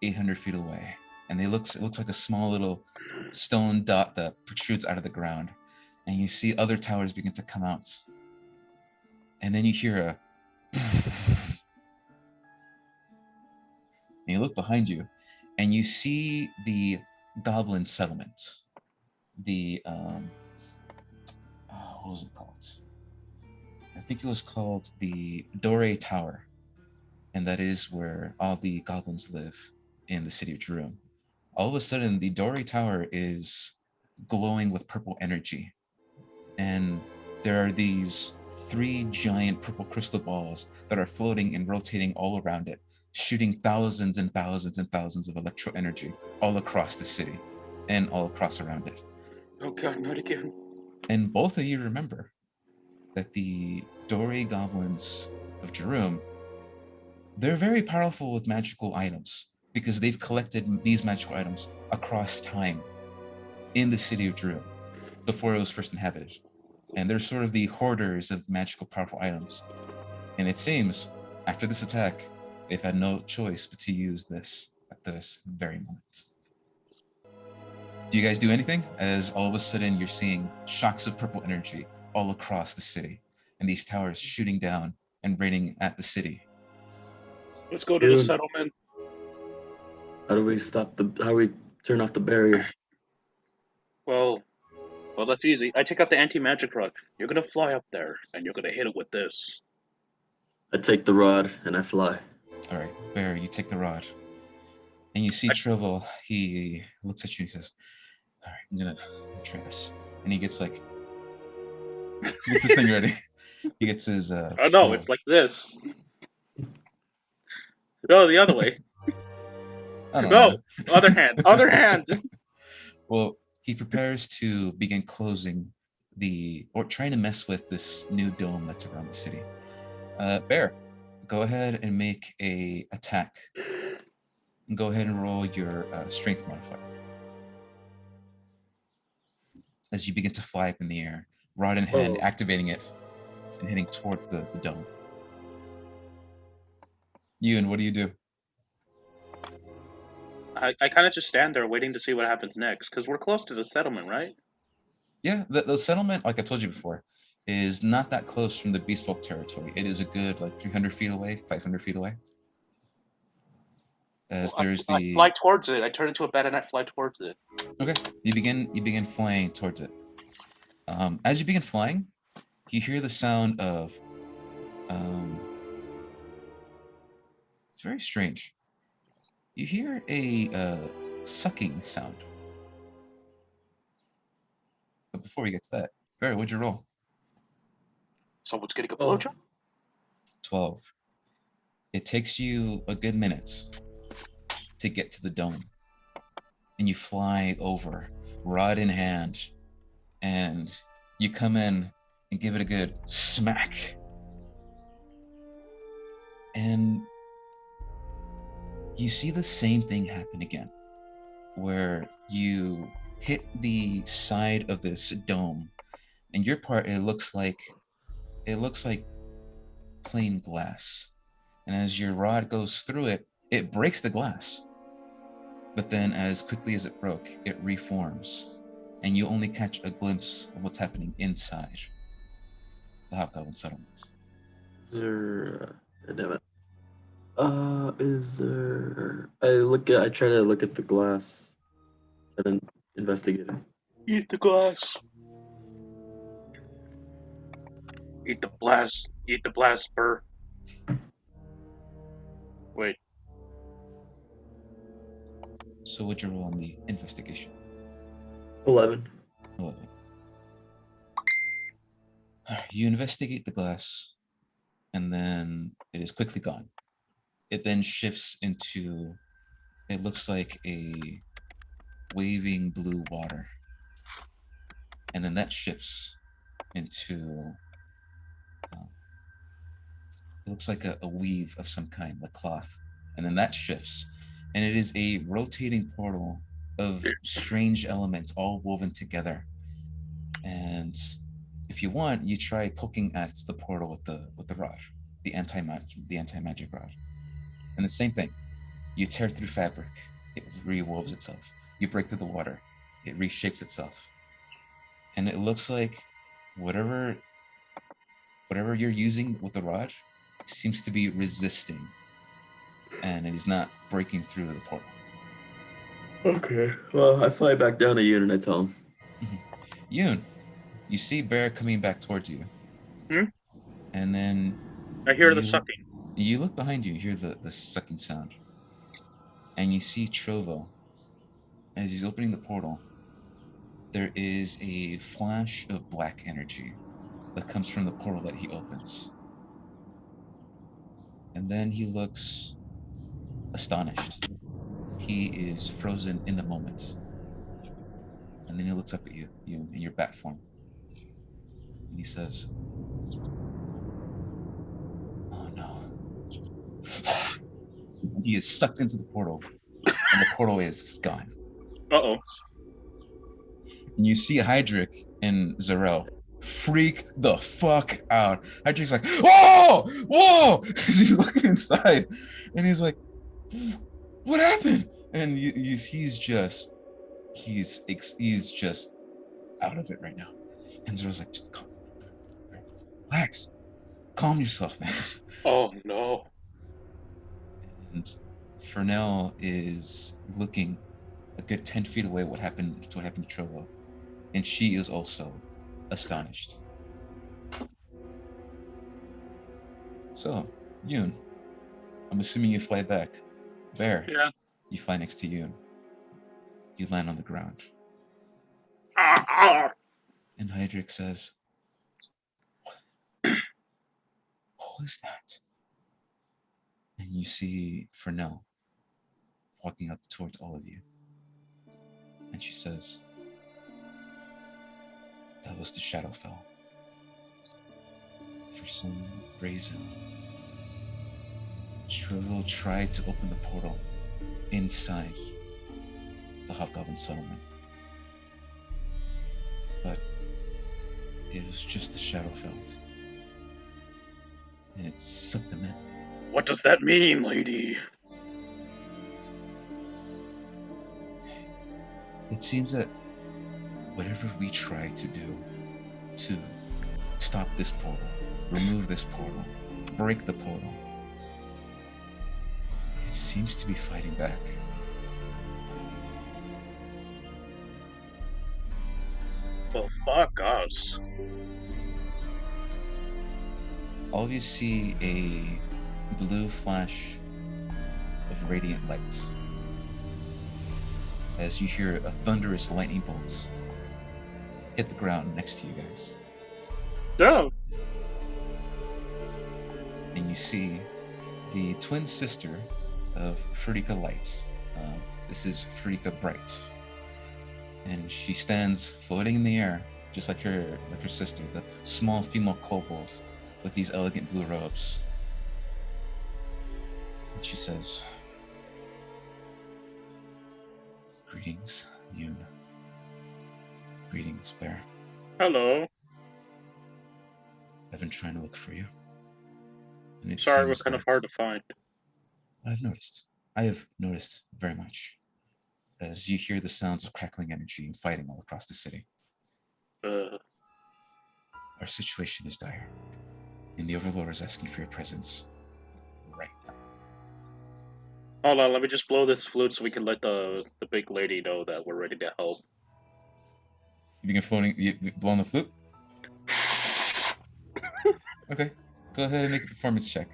800 feet away. And it looks like a small little stone dot that protrudes out of the ground. And you see other towers begin to come out. And then you hear a and you look behind you, and you see the goblin settlement. The what was it called? I think it was called the Dore Tower, and that is where all the goblins live in the city of Jerusalem. All of a sudden, the Dore Tower is glowing with purple energy, and there are these 3 giant purple crystal balls that are floating and rotating all around it, shooting thousands and thousands and thousands of electro energy all across the city and all across around it. Oh god, not again. And both of you remember that the Dore goblins of Jerusalem, they're very powerful with magical items. because they've collected these magical items across time in the city of Drew before it was first inhabited. And they're sort of the hoarders of magical, powerful items. And it seems, after this attack, they've had no choice but to use this at this very moment. Do you guys do anything? As all of a sudden you're seeing shocks of purple energy all across the city, and these towers shooting down and raining at the city. Let's go to the settlement. How do we turn off the barrier? Well, that's easy. I take out the anti-magic rod. You're gonna fly up there, and you're gonna hit it with this. I take the rod and I fly. All right, Bear, you take the rod. And you see Trivel, he looks at you and he says, all right, I'm gonna try this. And he gets his thing ready. He gets his Oh no, it's like this. No, the other way. No, other hand. Well, he prepares to begin closing or trying to mess with this new dome that's around the city. Bear, go ahead and make a attack. Go ahead and roll your strength modifier. As you begin to fly up in the air, rod in hand, activating it and heading towards the dome. Ewan, what do you do? I kind of just stand there waiting to see what happens next, because we're close to the settlement, right? Yeah, the settlement, like I told you before, is not that close from the Beast Folk territory. It is a good 300 feet away, 500 feet away. I fly towards it. I turn into a bat and I fly towards it. Okay, you begin flying towards it. As you begin flying, you hear the sound of. It's very strange. You hear a sucking sound. But before we get to that, Barry, what'd you roll? Someone's getting a blowjob? 12. It takes you a good minute to get to the dome. And you fly over, rod in hand, and you come in and give it a good smack. And you see the same thing happen again, where you hit the side of this dome, and your part, it looks like plain glass. And as your rod goes through it, it breaks the glass. But then as quickly as it broke, it reforms. And you only catch a glimpse of what's happening inside the Hobgoblin settlement. Is there... damn it. Is there... I try to look at the glass and investigate it. Eat the glass. Eat the blast. Eat the blast, Burr. Wait. So what'd you roll on the investigation? 11. You investigate the glass, and then it is quickly gone. It then shifts into, it looks like a waving blue water. And then that shifts into, it looks like a weave of some kind, like cloth. And then that shifts, and it is a rotating portal of strange elements all woven together. And if you want, you try poking at the portal with the rod, the anti-magic rod. And the same thing. You tear through fabric, it rewoves itself. You break through the water, it reshapes itself. And it looks like whatever you're using with the rod seems to be resisting, and it is not breaking through the portal. Okay. Well, I fly back down to Yoon and I tell him. Yoon, you see Bear coming back towards you. And then I hear the sucking. You look behind you, hear the sucking sound. And you see Trovo. As he's opening the portal, there is a flash of black energy that comes from the portal that he opens. And then he looks astonished. He is frozen in the moment. And then he looks up at you in your bat form. And he says, "Oh no." He is sucked into the portal, and the portal is gone. Uh-oh. And you see Hydric and Zarel freak the fuck out. Hydric's like, whoa, whoa! He's looking inside, and he's like, what happened? And he's just out of it right now. And Zarel's like, relax, calm yourself, man. Oh no. And Fernell is looking a good 10 feet away what happened to Trovo. And she is also astonished. So, Yoon, I'm assuming you fly back. Bear, Yeah. you fly next to Yoon. You land on the ground. And Hydric says, what is that? And you see Fernell walking up towards all of you. And she says, that was the Shadowfell. For some reason, Trovo tried to open the portal inside the Hobgoblin settlement. But it was just the Shadowfell. And it sucked him in. What does that mean, lady? It seems that whatever we try to do to stop this portal, remove this portal, break the portal, it seems to be fighting back. Well, fuck us. All of you see a blue flash of radiant light as you hear a thunderous lightning bolt hit the ground next to you guys. Yeah. And you see the twin sister of Frederica Light. This is Frederica Bright. And she stands floating in the air, just like her sister, the small female kobold with these elegant blue robes. And she says, greetings, Yoon. Greetings, Bear. Hello. I've been trying to look for you. And Sorry, we're kind of hard to find. I have noticed very much as you hear the sounds of crackling energy and fighting all across the city. Our situation is dire, and the Overlord is asking for your presence right now. Hold on, let me just blow this flute so we can let the big lady know that we're ready to help. You begin floating, you blowing the flute? Okay, go ahead and make a performance check.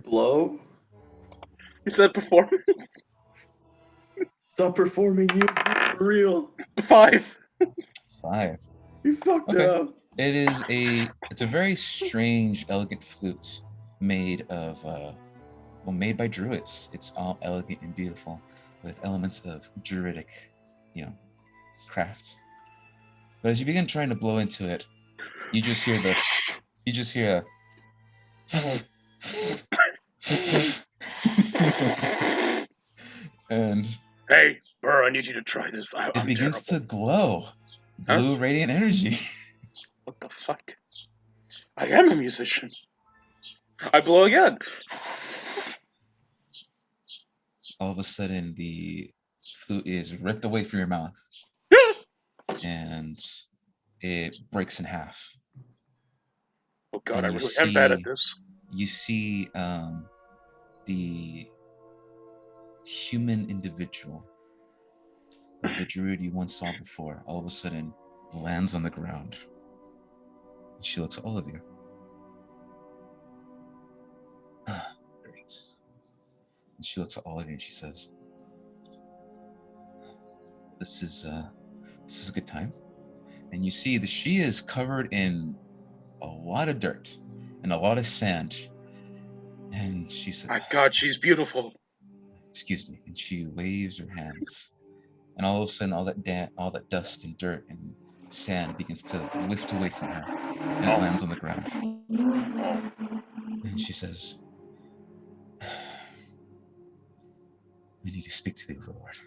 Blow? You said performance? Stop performing, you for real. 5. 5. You fucked Okay. up. It's a very strange, elegant flute made of, made by druids. It's all elegant and beautiful with elements of druidic, craft. But as you begin trying to blow into it, you just hear and Hey, Burr, I need you to try this. it begins to glow. Blue radiant energy. What the fuck? I am a musician. I blow again. All of a sudden, the flute is ripped away from your mouth. And it breaks in half. Oh god, I really am bad at this. You see the human individual of the druid you once saw before all of a sudden lands on the ground. And she looks at all of you. Great. And she looks at all of you and she says, This is a good time. And you see that she is covered in a lot of dirt and a lot of sand. And she said, My god, she's beautiful. Excuse me. And she waves her hands. And all of a sudden, all that dust and dirt and sand begins to whift away from her. And it lands on the ground. And she says, I need to speak to the Overlord.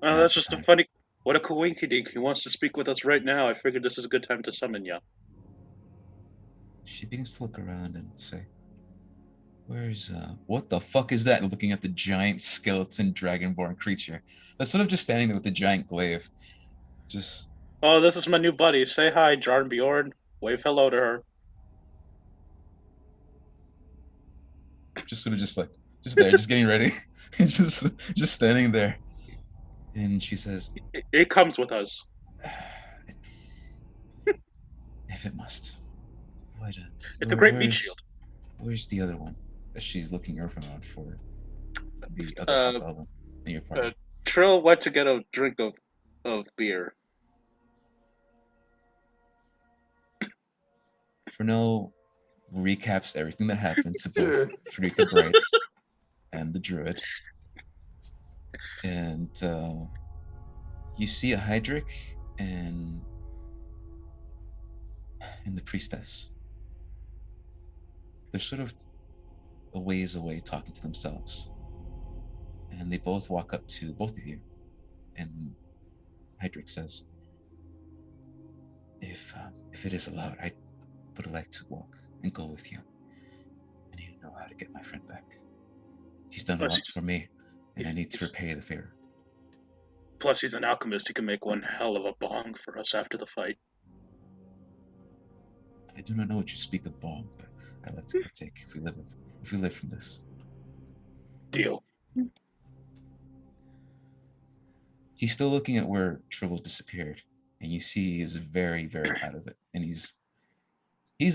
Oh, Now's that's the just a time. funny. What a coinkydink. He wants to speak with us right now. I figured this is a good time to summon you. She begins to look around and say, "Where's what the fuck is that?" Looking at the giant skeleton dragonborn creature that's sort of just standing there with the giant glaive. Just Oh, this is my new buddy. Say hi, Jarn Bjorn. Wave hello to her. sort of just like just there, just getting ready. just standing there. And she says, It comes with us. "If it must. What It's a great meat where's shield. where's the other one?" As she's looking around for the other Uh, hobgoblin in your party. Trill went to get a drink of beer. Fernell recaps everything that happened to both Frederica Bright and the druid. And you see a Hydric and the priestess. They're sort of a ways away talking to themselves. And they both walk up to both of you. And Hydric says, if it is allowed, I would like to walk and go with you. I need to know how to get my friend back. He's done a lot for me, and I need to repay the favor. Plus, he's an alchemist. He can make one hell of a bong for us after the fight. I do not know what you speak of bong, but I'd like to partake if we live from this. Deal. He's still looking at where Tribble disappeared, and you see he's very, very out of it. And he's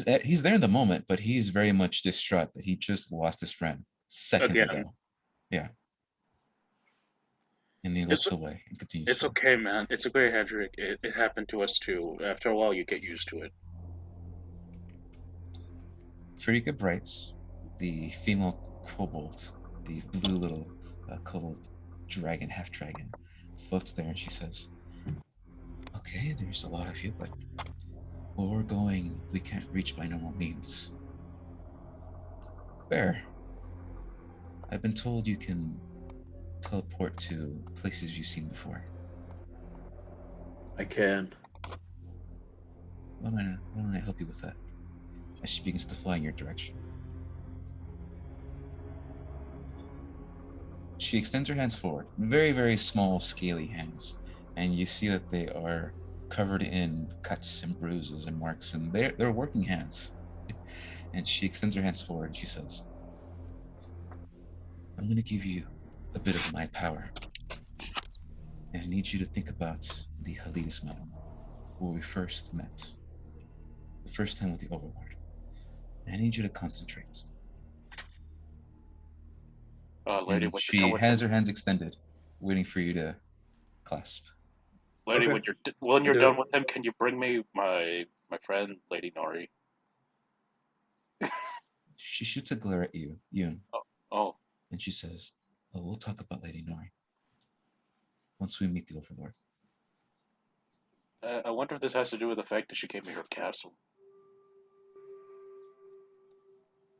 there in the moment, but he's very much distraught that he just lost his friend seconds ago. Yeah. And he looks away and continues. It's okay, man. It's okay, Hedrick. It happened to us too. After a while, you get used to it. Frederica Brights, the female kobold, the blue little kobold dragon, half dragon, floats there and she says, "Okay, there's a lot of you, but where we're going, we can't reach by normal means. Bear, I've been told you can teleport to places you've seen before." I can. Why don't I help you with that? As she begins to fly in your direction. She extends her hands forward, very, very small, scaly hands, and you see that they are covered in cuts and bruises and marks, and they're working hands. And she extends her hands forward and she says, "I'm going to give you a bit of my power. And I need you to think about the Halides Mountain, where we first met. The first time with the Overlord. And I need you to concentrate." Lady, and she has her hands extended, waiting for you to clasp. Lady, okay. when you're done with him, can you bring me my friend, Lady Nori? She shoots a glare at you, Yoon. Oh. And she says, "Oh, we'll talk about Lady Nori once we meet the Overlord." I wonder if this has to do with the fact that she came to your castle.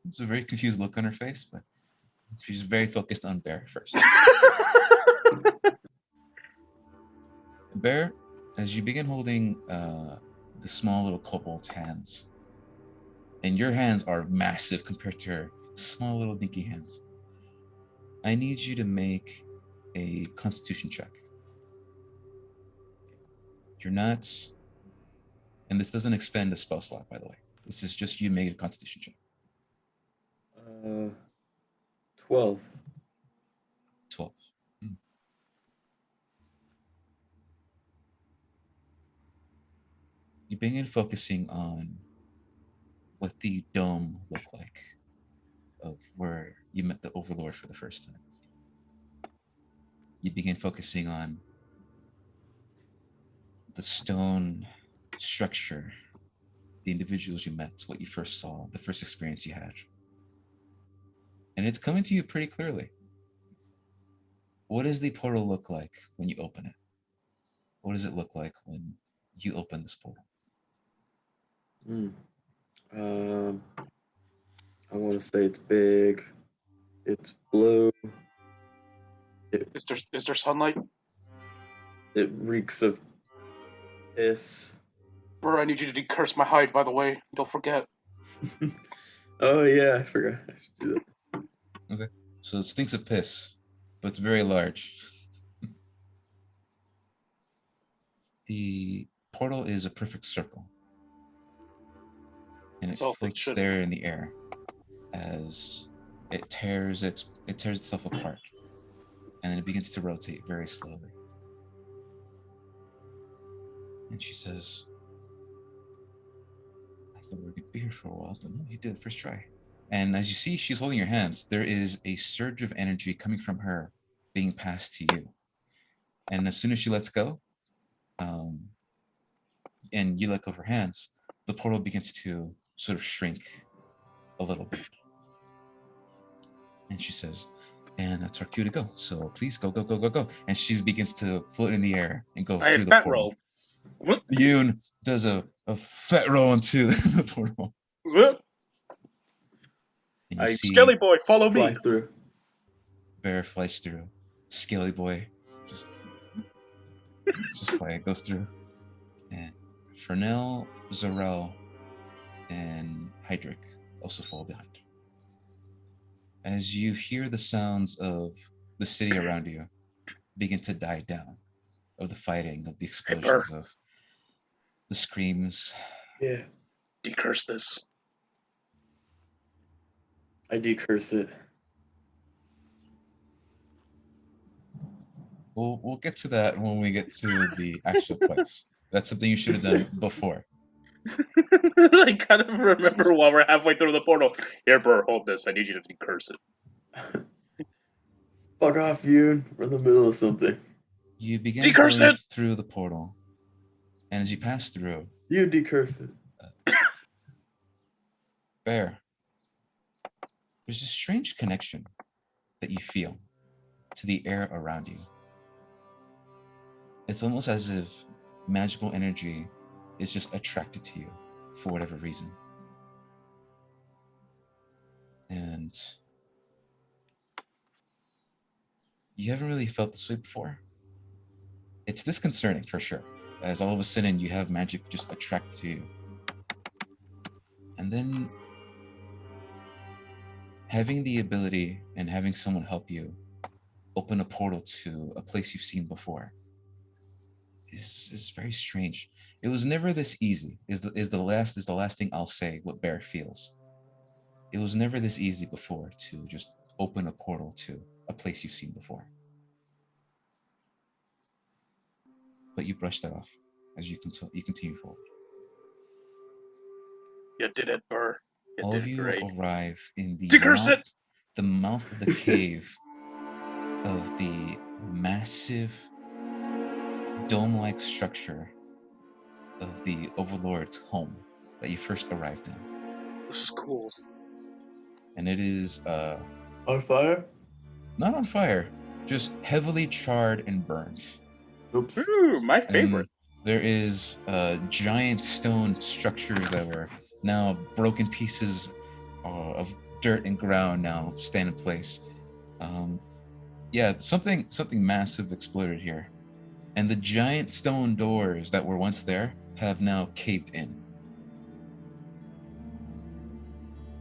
It's a very confused look on her face, but she's very focused on Bear first. Bear, as you begin holding the small little kobold's hands, and your hands are massive compared to her small little dinky hands, I need you to make a Constitution check. You're not, and this doesn't expend a spell slot, by the way. This is just you make a Constitution check. 12. 12. You begin focusing on what the dome looked like of where you met the Overlord for the first time. You begin focusing on the stone structure, the individuals you met, what you first saw, the first experience you had. And it's coming to you pretty clearly. What does the portal look like when you open it? What does it look like when you open this portal? I want to say it's big. It's blue. Is there sunlight? It reeks of piss. Bro, I need you to decurse my hide, by the way. Don't forget. Oh yeah, I forgot. I should do that. Okay. So it stinks of piss, but it's very large. The portal is a perfect circle. And it floats there in the air as it tears itself apart. And then it begins to rotate very slowly. And she says, I thought we were going to be here for a while, but no, you did, first try. And as you see, she's holding your hands. There is a surge of energy coming from her being passed to you. And as soon as she lets go, and you let go of her hands, the portal begins to sort of shrink a little bit. And she says, and that's our cue to go. So please go, go, go, go, go. And she begins to float in the air and go through the portal. Yoon does a fat roll into the portal. And you see Skelly boy, follow me. Through. Bear flies through. Skelly boy just goes through. And Fernell, Zarel, and Hydric also fall behind. As you hear the sounds of the city around you begin to die down, of the fighting, of the explosions, of the screams. Yeah. Decurse this. I decurse it. We'll get to that when we get to the actual place. That's something you should have done before. I kind of remember while we're halfway through the portal. Here, bro, hold this. I need you to decurse it. Fuck off, you. We're in the middle of something. You begin going through the portal, and as you pass through, you decurse it. Bear, there's a strange connection that you feel to the air around you. It's almost as if magical energy is just attracted to you for whatever reason. And you haven't really felt this way before. It's disconcerting for sure, as all of a sudden you have magic just attract to you. And then having the ability and having someone help you open a portal to a place you've seen before is very strange. It was never this easy. Is the last thing I'll say what Bear feels. It was never this easy before to just open a portal to a place you've seen before. But you brush that off as you continue forward. You did it, Burr. All of you arrive in the mouth of the cave of the massive dome-like structure of the Overlord's home that you first arrived in. This is cool. And it is on fire? Not on fire, just heavily charred and burned. Oops. Ooh, my favorite. And there is giant stone structures that were now broken pieces of dirt and ground now stand in place. Something massive exploded here. And the giant stone doors that were once there have now caved in.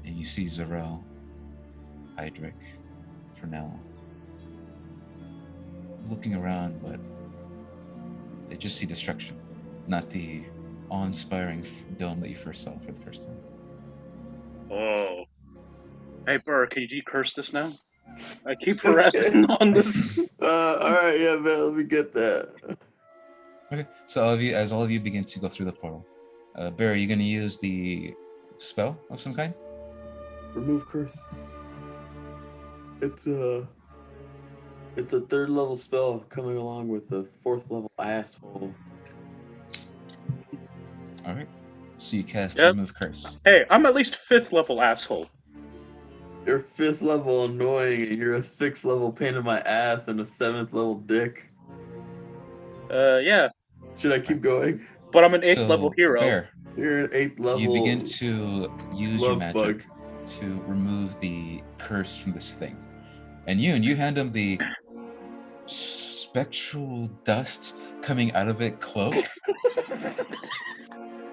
And you see Zarel, Hydric, Fernell looking around, but they just see destruction, not the awe-inspiring dome that you first saw for the first time. Oh. Hey, Burr, can you decurse this now? I keep harassing on this. Alright, yeah, man, let me get that. Okay, so all of you begin to go through the portal. Barry, are you going to use the spell of some kind? Remove curse. It's a 3rd level spell coming along with a 4th level asshole. All right. So you cast Remove Curse. Hey, I'm at least 5th level asshole. You're 5th level annoying, and you're a 6th level pain in my ass and a 7th level dick. Yeah. Should I keep going? But I'm an 8th level hero. Bear, you're an 8th level. So you begin to use your magic bug to remove the curse from this thing. And you hand him the spectral dust coming out of it cloak.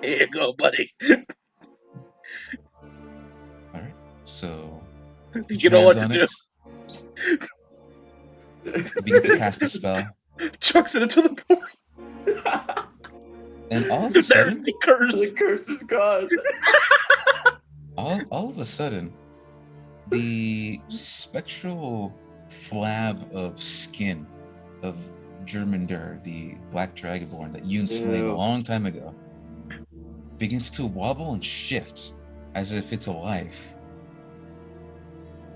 Here you go, buddy. All right, so put You your know hands what to on do. it. You begin to cast the spell, Chucks it into the pool. and all of a There's sudden, the curse. The curse is gone. all of a sudden, the spectral flab of skin of Germander, the black dragonborn that Yoon slayed a Ew. long time ago, begins to wobble and shift as if it's alive.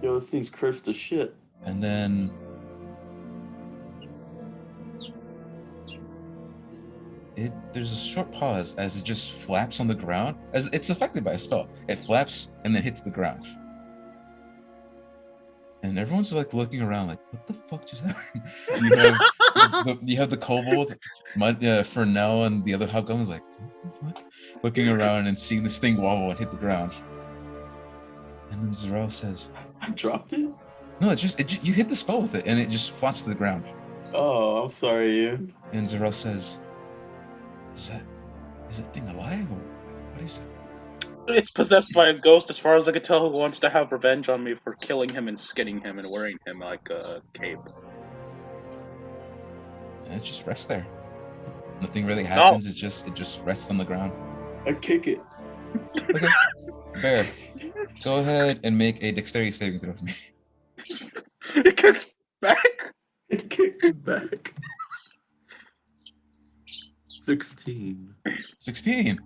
Yo, this thing's cursed to shit. And then there's a short pause as it just flaps on the ground, as it's affected by a spell. It flaps and then hits the ground. And everyone's like looking around like, what the fuck just happened? You have the kobold, Fernell, and the other hobgoblins like, what the fuck? Looking around and seeing this thing wobble and hit the ground. And then Zarel says, I dropped it? no, you hit the spell with it and it just flops to the ground. Oh, I'm sorry, Yoon. And Zarel says, is that thing alive or what is it? It's possessed by a ghost, as far as I could tell, who wants to have revenge on me for killing him and skinning him and wearing him like a cape. And it just rests there. Nothing really happens. It just rests on the ground. I kick it. Okay. Bear, go ahead and make a dexterity saving throw for me. It kicks back? It kicked it back. 16. 16.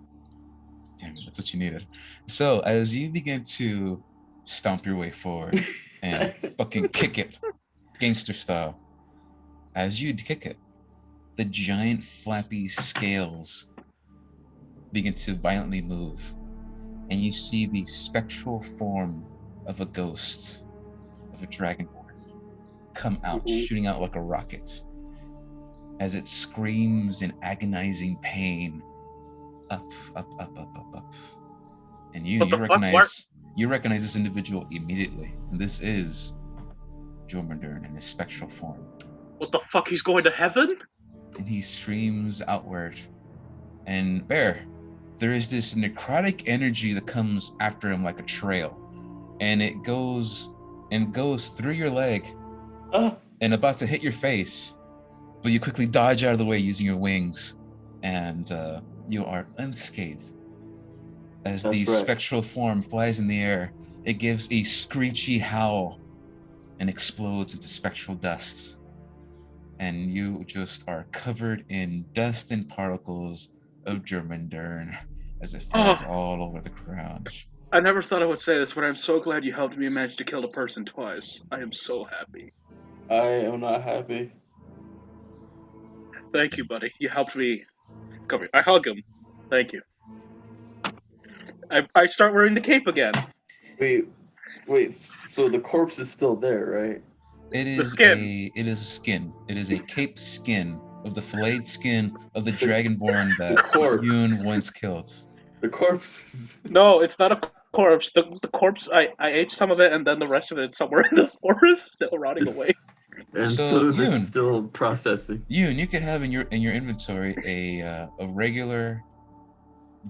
Damn it, that's what you needed. So as you begin to stomp your way forward and fucking kick it, gangster style, as you kick it, the giant flappy scales begin to violently move, and you see the spectral form of a ghost, of a dragonborn, come out, shooting out like a rocket, as it screams in agonizing pain, up, up, up, up, up, up. And you recognize this individual immediately, and this is Jormungandr in his spectral form. What the fuck, he's going to heaven? And he streams outward. And Bear, there is this necrotic energy that comes after him like a trail. And it goes through your leg and about to hit your face. But you quickly dodge out of the way using your wings. And you are unscathed. As the spectral form flies in the air, it gives a screechy howl and explodes into spectral dust. And you just are covered in dust and particles of Jormungandr as it flies all over the ground. I never thought I would say this, but I'm so glad you helped me manage to kill a person twice. I am so happy. I am not happy. Thank you, buddy. You helped me. Come here. I hug him. Thank you. I start wearing the cape again. Wait. So the corpse is still there, right? It is a skin. It is a cape skin of the filleted skin of the dragonborn that Yoon once killed. The corpse. No, it's not a corpse. The corpse, I ate some of it, and then the rest of it is somewhere in the forest, still rotting away. And so Yoon, it's still processing. Yoon, you could have in your inventory a regular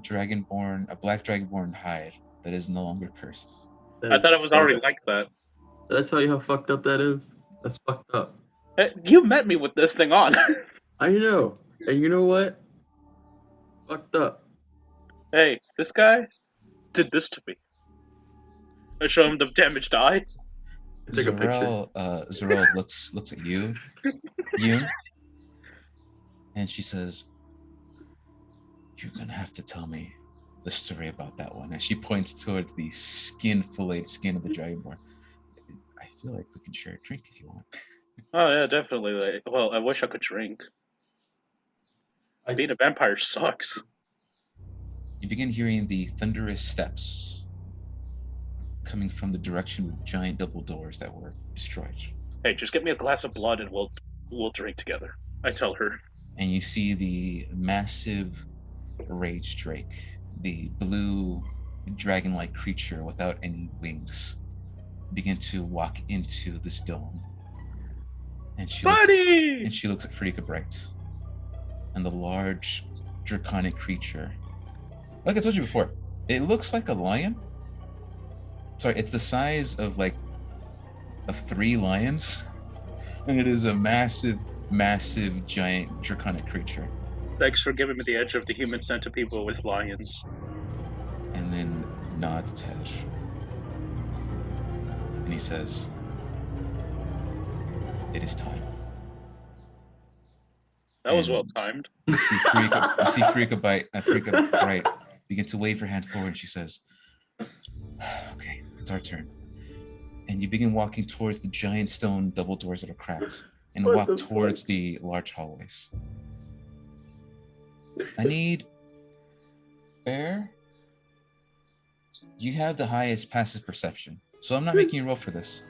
dragonborn, a black dragonborn hide that is no longer cursed. I thought it was already like that. Did I tell you how fucked up that is? That's fucked up. You met me with this thing on. I know. And you know what? Fucked up. Hey, this guy did this to me. I show him the damaged eye. Take a picture. Zarel looks at you, and she says, "You're gonna have to tell me the story about that one." And she points towards the filleted skin of the dragonborn. I feel like we can share a drink if you want. Oh yeah, definitely. Well, I wish I could drink. Being a vampire sucks. You begin hearing the thunderous steps coming from the direction of the giant double doors that were destroyed. Hey, just get me a glass of blood and we'll drink together. I tell her. And you see the massive rage drake, the blue dragon-like creature without any wings, begin to walk into this dome. And she Buddy! looks at Frika Bright. And the large draconic creature. Like I told you before, it looks like a lion. Sorry, it's the size of 3 lions. And it is a massive, massive, giant draconic creature. Thanks for giving me the edge of the human centipede with lions. And then nods his head. And he says, "It is time." That was And well timed. You see Frika Bright begin to wave her hand forward, and she says, "Okay, it's our turn." And you begin walking towards the giant stone double doors that are cracked, and walk towards the large hallways. I need Bear. You have the highest passive perception, so I'm not making you roll for this.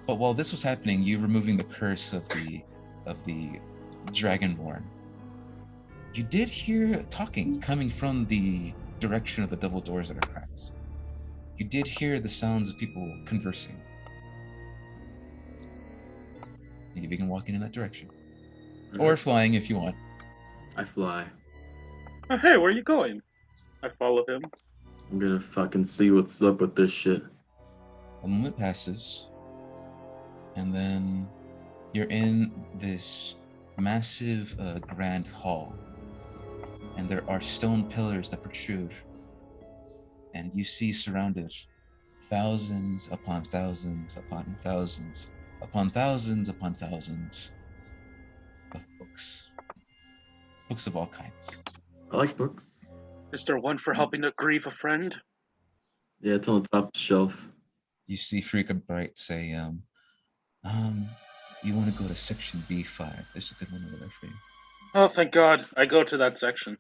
But while this was happening, you removing the curse of the Dragonborn. You did hear talking coming from the direction of the double doors that are cracked. You did hear the sounds of people conversing. And you begin walking in that direction. Or flying if you want. I fly. Oh, hey, where are you going? I follow him. I'm gonna fucking see what's up with this shit. A moment passes, and then you're in this massive grand hall, and there are stone pillars that protrude, and you see surrounded thousands upon thousands upon thousands upon thousands upon thousands of books. Books of all kinds. I like books. Is there one for helping to grieve a friend? Yeah, it's on the top of the shelf. You see Frika Bright say, you want to go to section B5. There's a good one over there for you. Oh, thank God. I go to that section.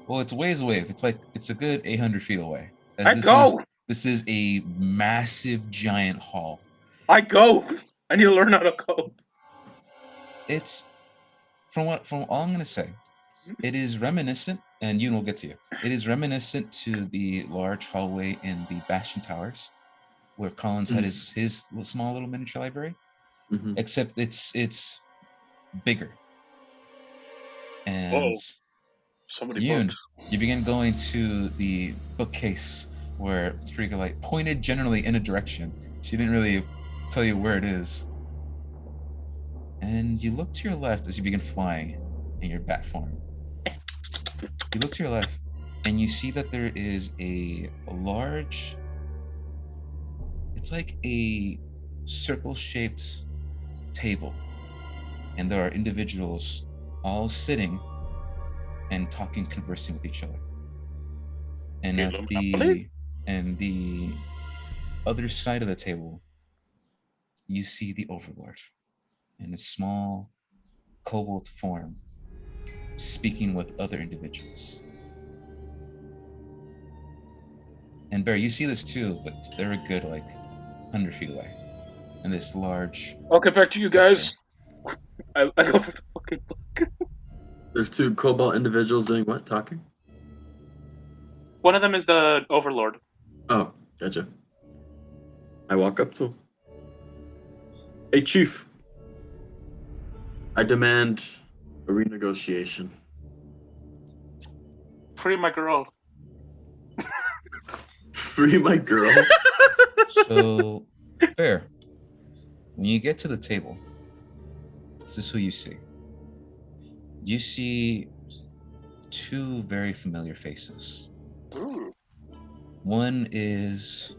Well, it's ways away. It's a good 800 feet away. This is a massive, giant hall. I go! I need to learn how to cope. It's, from all I'm going to say, it is reminiscent, and Yoon will get to you. It is reminiscent to the large hallway in the Bastion Towers, where Collins had his small little miniature library, except it's bigger. And so many Yoon, books. you begin going to the bookcase where Frika pointed generally in a direction. She didn't really tell you where it is. And you look to your left as you begin flying in your bat form. You look to your left, and you see that there is a large... It's like a circle-shaped table. And there are individuals all sitting and talking, conversing with each other. And the other side of the table, you see the Overlord in a small kobold form, speaking with other individuals. And Bear, you see this too, but they're a good 100 feet away. And this large... I'll get back to you guys. I go for the fucking book. There's 2 cobalt individuals doing what? Talking? One of them is the Overlord. Oh, gotcha. I walk up to him. Hey, Chief. I demand a renegotiation. Free my girl. Free my girl? So, Bear, when you get to the table, this is who you see. You see 2 very familiar faces. Ooh. One is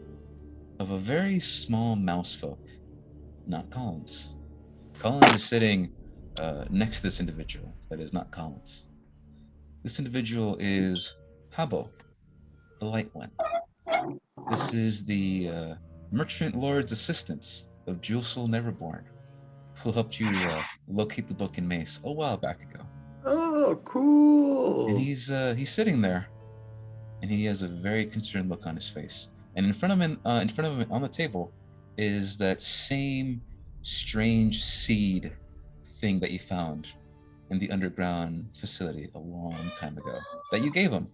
of a very small mouse folk, not Collins. Collins is sitting next to this individual, but is not Collins. This individual is Habo, the Light One. This is the Merchant Lord's assistant of Julesel Neverborn, who helped you locate the book in Mace a while back ago. Oh, cool. And he's sitting there, and he has a very concerned look on his face. And in front of him on the table is that same strange seed thing that you found in the underground facility a long time ago that you gave him.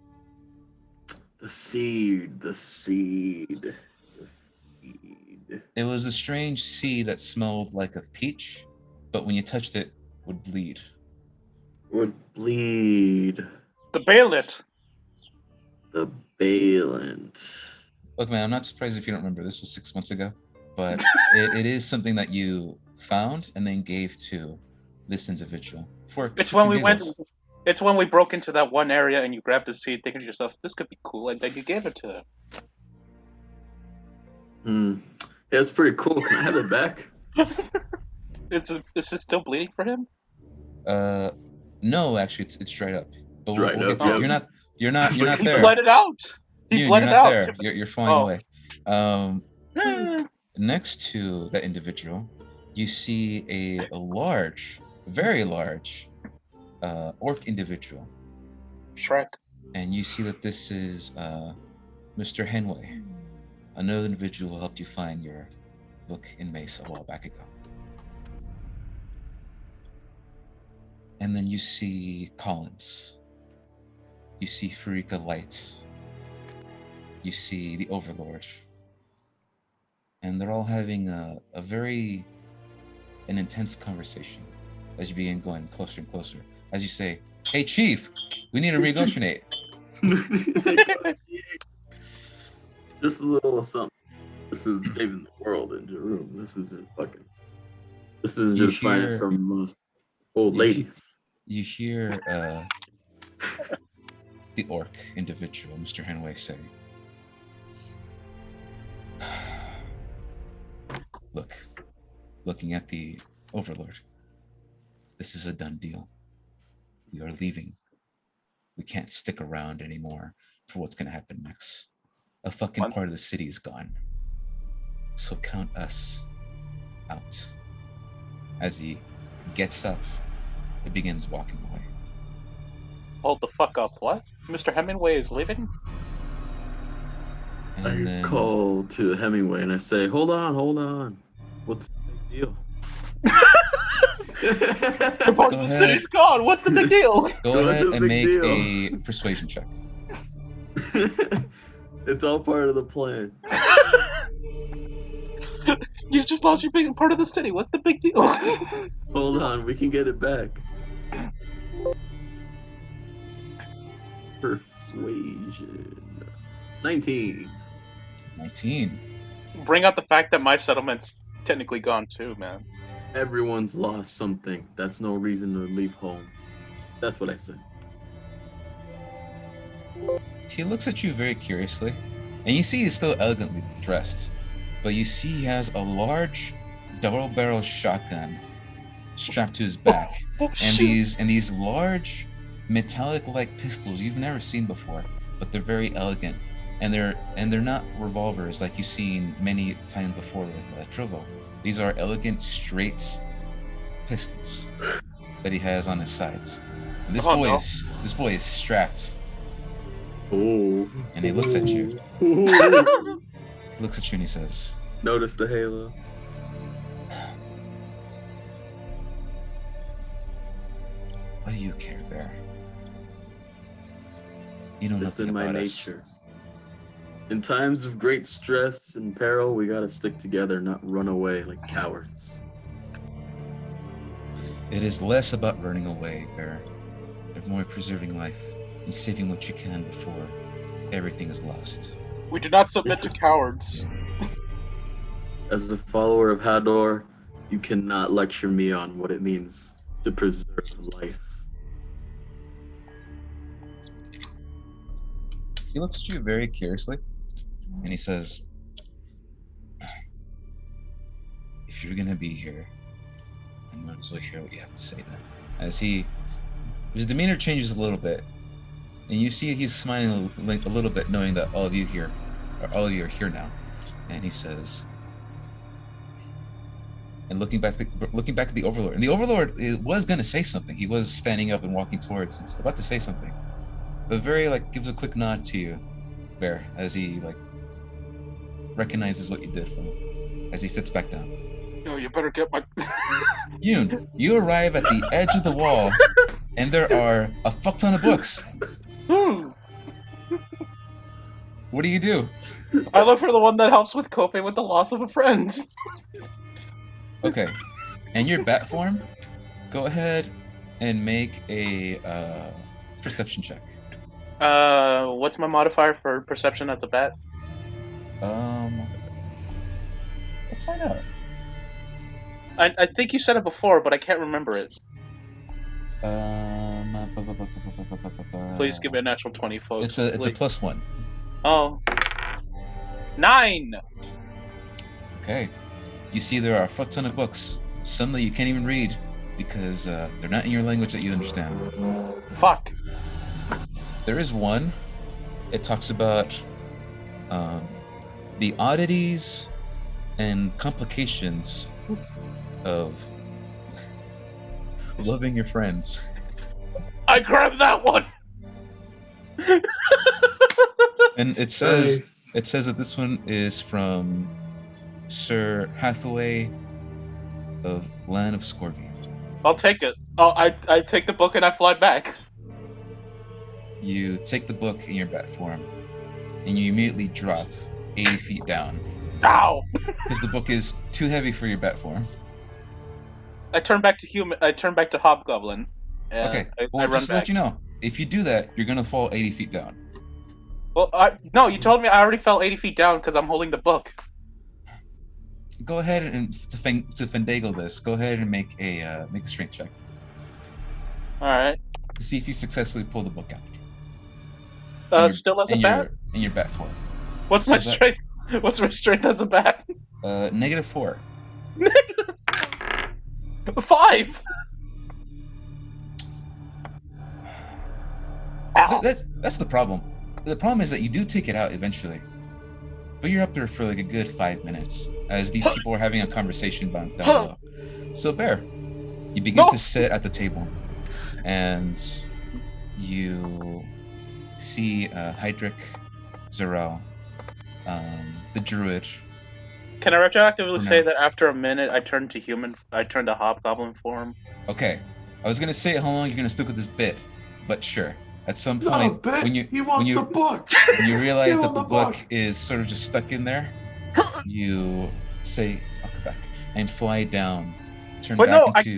The seed. It was a strange seed that smelled like a peach, but when you touched it, would bleed. Would bleed. The Baelit. The Balent. Look, man, I'm not surprised if you don't remember. This was 6 months ago, but it is something that you found and then gave to this individual for It's shits when and we went. giggles. It's when we broke into that one area and you grabbed the seed, thinking to yourself, "This could be cool," and then you gave it to him. Yeah, it's pretty cool. Can I have it back? Is it still bleeding for him? No, actually, it's dried up. But Dried we'll up, get to it. yeah. You're not He there. bled it out. He Yoon, bled you're it not out. there. You're flying Oh. away. Next to that individual, you see a large, very large, orc individual, Shrek. and you see that this is Mr. Henway, another individual who helped you find your book in Mesa a while back ago. And then you see Collins. You see Farika Light. You see the Overlord. And they're all having an intense conversation as you begin going closer and closer. As you say, "Hey, Chief, we need to negotiate." Just a little something. This is saving the world in Jerome. This isn't just finding some old ladies. You hear the orc individual, Mr. Henway, say, looking at the Overlord, this is a done deal. We are leaving. We can't stick around anymore for what's going to happen next. A fucking part of the city is gone. So count us out. As he gets up, he begins walking away. Hold the fuck up. What? Mr. Hemingway is leaving? And I call to Hemingway and I say, hold on. What's the big deal? The part of the city's gone. What's the big deal? Go ahead and make a persuasion check. It's all part of the plan. You just lost your big part of the city. What's the big deal? Hold on, we can get it back. Persuasion. 19. Bring out the fact that my settlement's technically gone too, man. Everyone's lost something. That's no reason to leave home. That's what I said. He looks at you very curiously, and you see he's still elegantly dressed, but you see he has a large double-barrel shotgun strapped to his back, and these large metallic-like pistols you've never seen before, but they're very elegant, and they're not revolvers like you've seen many times before, like Trovo. These are elegant, straight pistols that he has on his sides. And this boy is strapped. Oh. And he looks at you. He looks at you and he says, "Notice the halo." "What do you care, Bear? You know It's nothing in my about nature. us." In times of great stress and peril, we gotta stick together, not run away like cowards. It is less about running away, Bear, and more preserving life and saving what you can before everything is lost. We do not submit to cowards. As a follower of Hador, you cannot lecture me on what it means to preserve life. He looks at you very curiously, and he says, "If you're gonna be here, I might as well hear what you have to say then." As his demeanor changes a little bit, and you see he's smiling a little bit, knowing that all of you are here now. And he says, and looking back at the Overlord, and the Overlord was gonna say something. He was standing up and walking towards, and about to say something, but very gives a quick nod to you, Bear, as he recognizes what you did for him, as he sits back down. No, you better get my. Yoon, you arrive at the edge of the wall, and there are a fuck ton of books. What do you do? I look for the one that helps with coping with the loss of a friend. Okay, And your bat form, go ahead and make a perception check. What's my modifier for perception as a bat? Let's find out. I think you said it before, but I can't remember it. Please give me a natural 20, folks. It's a +1. Oh. 9! Okay. You see there are a fuck ton of books. Some that you can't even read because they're not in your language that you understand. Fuck. There is one. It talks about the oddities and complications of loving your friends. I grabbed that one! And it says that this one is from Sir Hathaway of Land of Scorvy. I'll take it. Oh, I take the book and I fly back. You take the book in your bat form, and you immediately drop 80 feet down. Ow! Because the book is too heavy for your bat form. I turn back to human. I turn back to Hobgoblin. Okay. I Well, run just to back. let you know, if you do that, you're gonna fall 80 feet down. Well, no, you told me I already fell 80 feet down because I'm holding the book. Go ahead and to finagle this. Go ahead and make a strength check All right. to see if you successfully pull the book out. Still as a bat. In your bat form. What's my strength? What's my strength as a bat? -4. 5. Ow. That's the problem. The problem is that you do take it out eventually, but you're up there for like a good 5 minutes as these people are having a conversation down below. So Bear, you begin to sit at the table, and you see Hydric, Zarel, the druid. Can I retroactively say that after a minute I turned to human? I turned to Hobgoblin form. Okay, I was gonna say how long you're gonna stick with this bit, but sure. At some point, when you realize that the book is sort of just stuck in there, you say, "I'll come back," and fly down.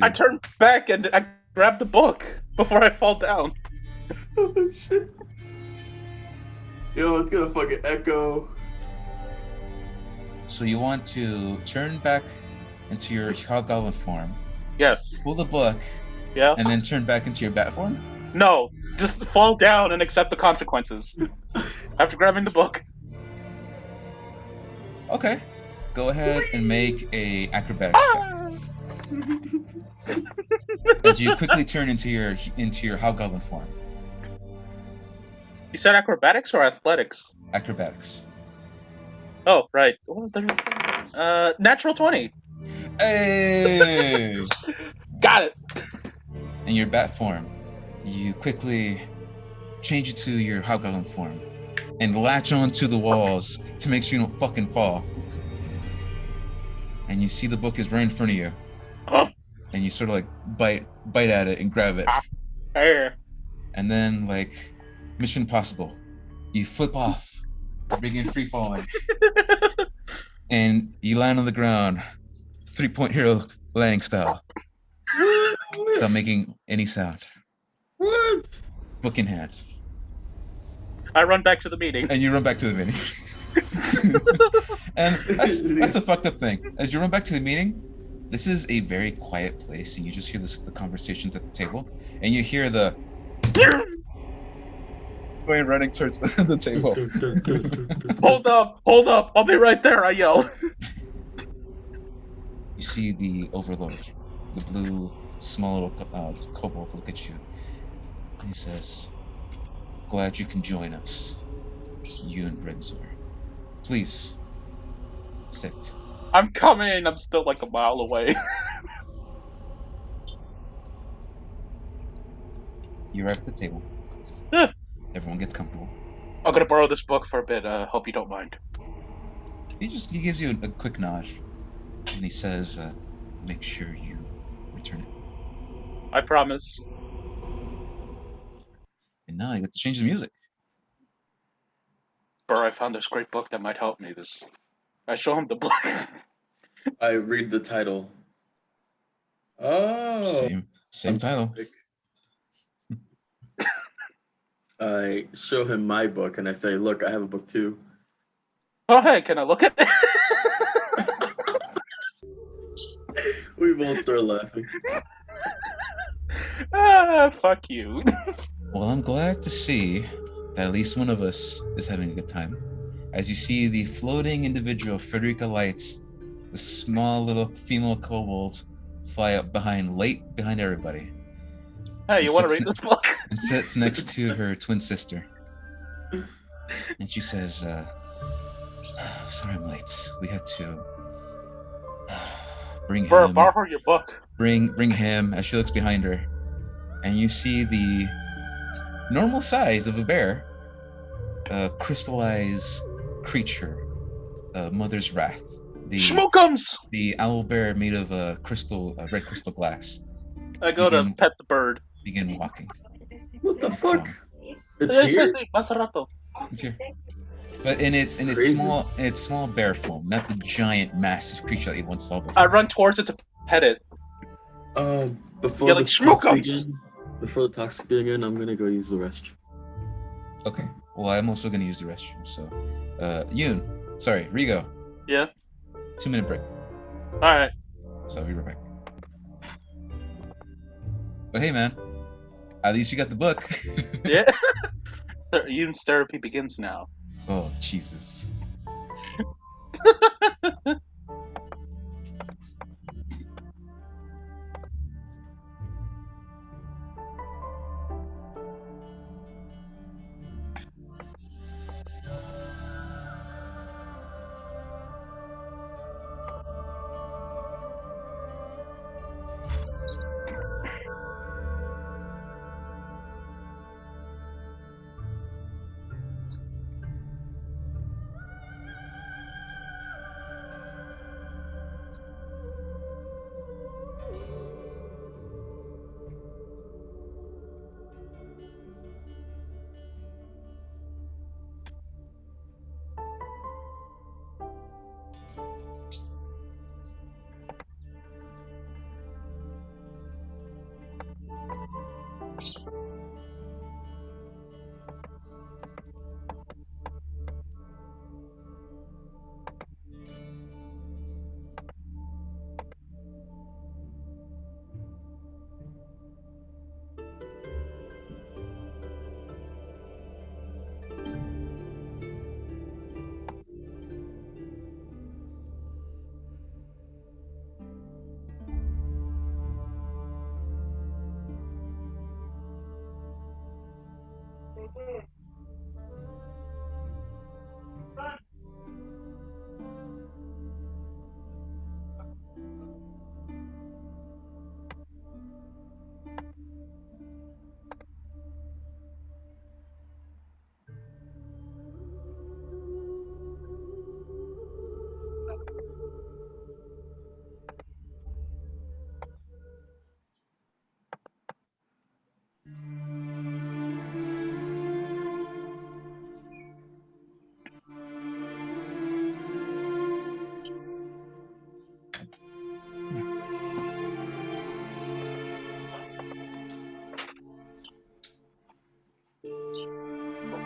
I turn back and I grab the book before I fall down. Oh shit! Yo, it's gonna fucking echo. So you want to turn back into your Hobgoblin form. Yes. Pull the book. Yeah. And then turn back into your bat form? No, just fall down and accept the consequences. After grabbing the book. Okay. Go ahead and make a acrobatics check. As you quickly turn into your Hobgoblin form. You said acrobatics or athletics? Acrobatics. Oh, right. Natural 20. Hey! Got it. In your bat form, you quickly change it to your Hobgoblin form and latch onto the walls to make sure you don't fucking fall. And you see the book is right in front of you. Huh? And you sort of like bite at it and grab it. And then, like, Mission Impossible, you flip off, begin free falling. And you land on the ground, 3-point hero landing style. Without making any sound. What? Book in hand. I run back to the meeting. And you run back to the meeting. And that's the fucked up thing. As you run back to the meeting, this is a very quiet place, and you just hear the conversations at the table, and you hear the going running towards the table. Hold up! I'll be right there! I yell. You see the Overlord, the blue, small little kobold look at you, and he says, "Glad you can join us, you and Brenzor. Please, sit." I'm coming! I'm still like a mile away. You arrive at the table. Everyone gets comfortable. I'm gonna borrow this book for a bit. Hope you don't mind. He gives you a quick nod, and he says, "Make sure you return it." I promise. And now you get to change the music. Burr, I found this great book that might help me. I show him the book. I read the title. Oh. Same title. I show him my book and I say, "Look, I have a book too." Oh, hey, can I look at it? We both start laughing. Fuck you. Well, I'm glad to see that at least one of us is having a good time. As you see the floating individual, Frederica Lights, the small little female kobold, fly up behind everybody. Hey, you want to sits read this book? And sits next to her twin sister. And she says, sorry I'm late. We had to bring him. Borrow your book. Bring him, as she looks behind her. And you see the normal size of a bear, crystallized creature, Mother's Wrath. Schmookums! The owl bear made of red crystal glass. I go to pet the bird. Begin walking. What the fuck? It's Sí, here? sí, hace rato. It's here. But in its small bear form, not the giant, massive creature that you once saw before. I run towards it to pet it. Before the talks begin, I'm gonna go use the restroom. Okay. Well, I'm also gonna use the restroom. So, Rigo. Yeah. 2-minute break. All right. So I'll be right back. But hey, man, at least you got the book. Yeah. Yoon's therapy begins now. Oh, Jesus.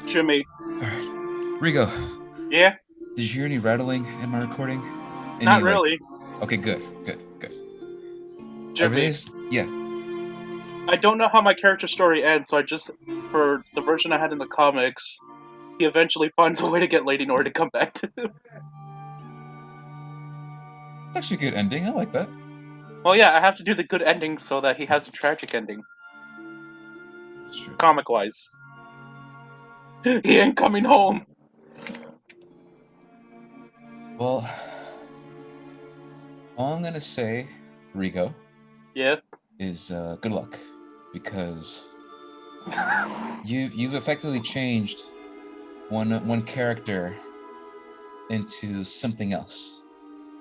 Jimmy. All right, Rigo. Yeah. Did you hear any rattling in my recording? Not really. Okay, good. Jimmy. Yeah. I don't know how my character story ends, so for the version I had in the comics, he eventually finds a way to get Lady Nora to come back to him. It's actually a good ending. I like that. Well, yeah, I have to do the good ending so that he has a tragic ending. That's true. Comic-wise. He ain't coming home. Well, all I'm gonna say, Rigo, is good luck, because you've effectively changed one character into something else,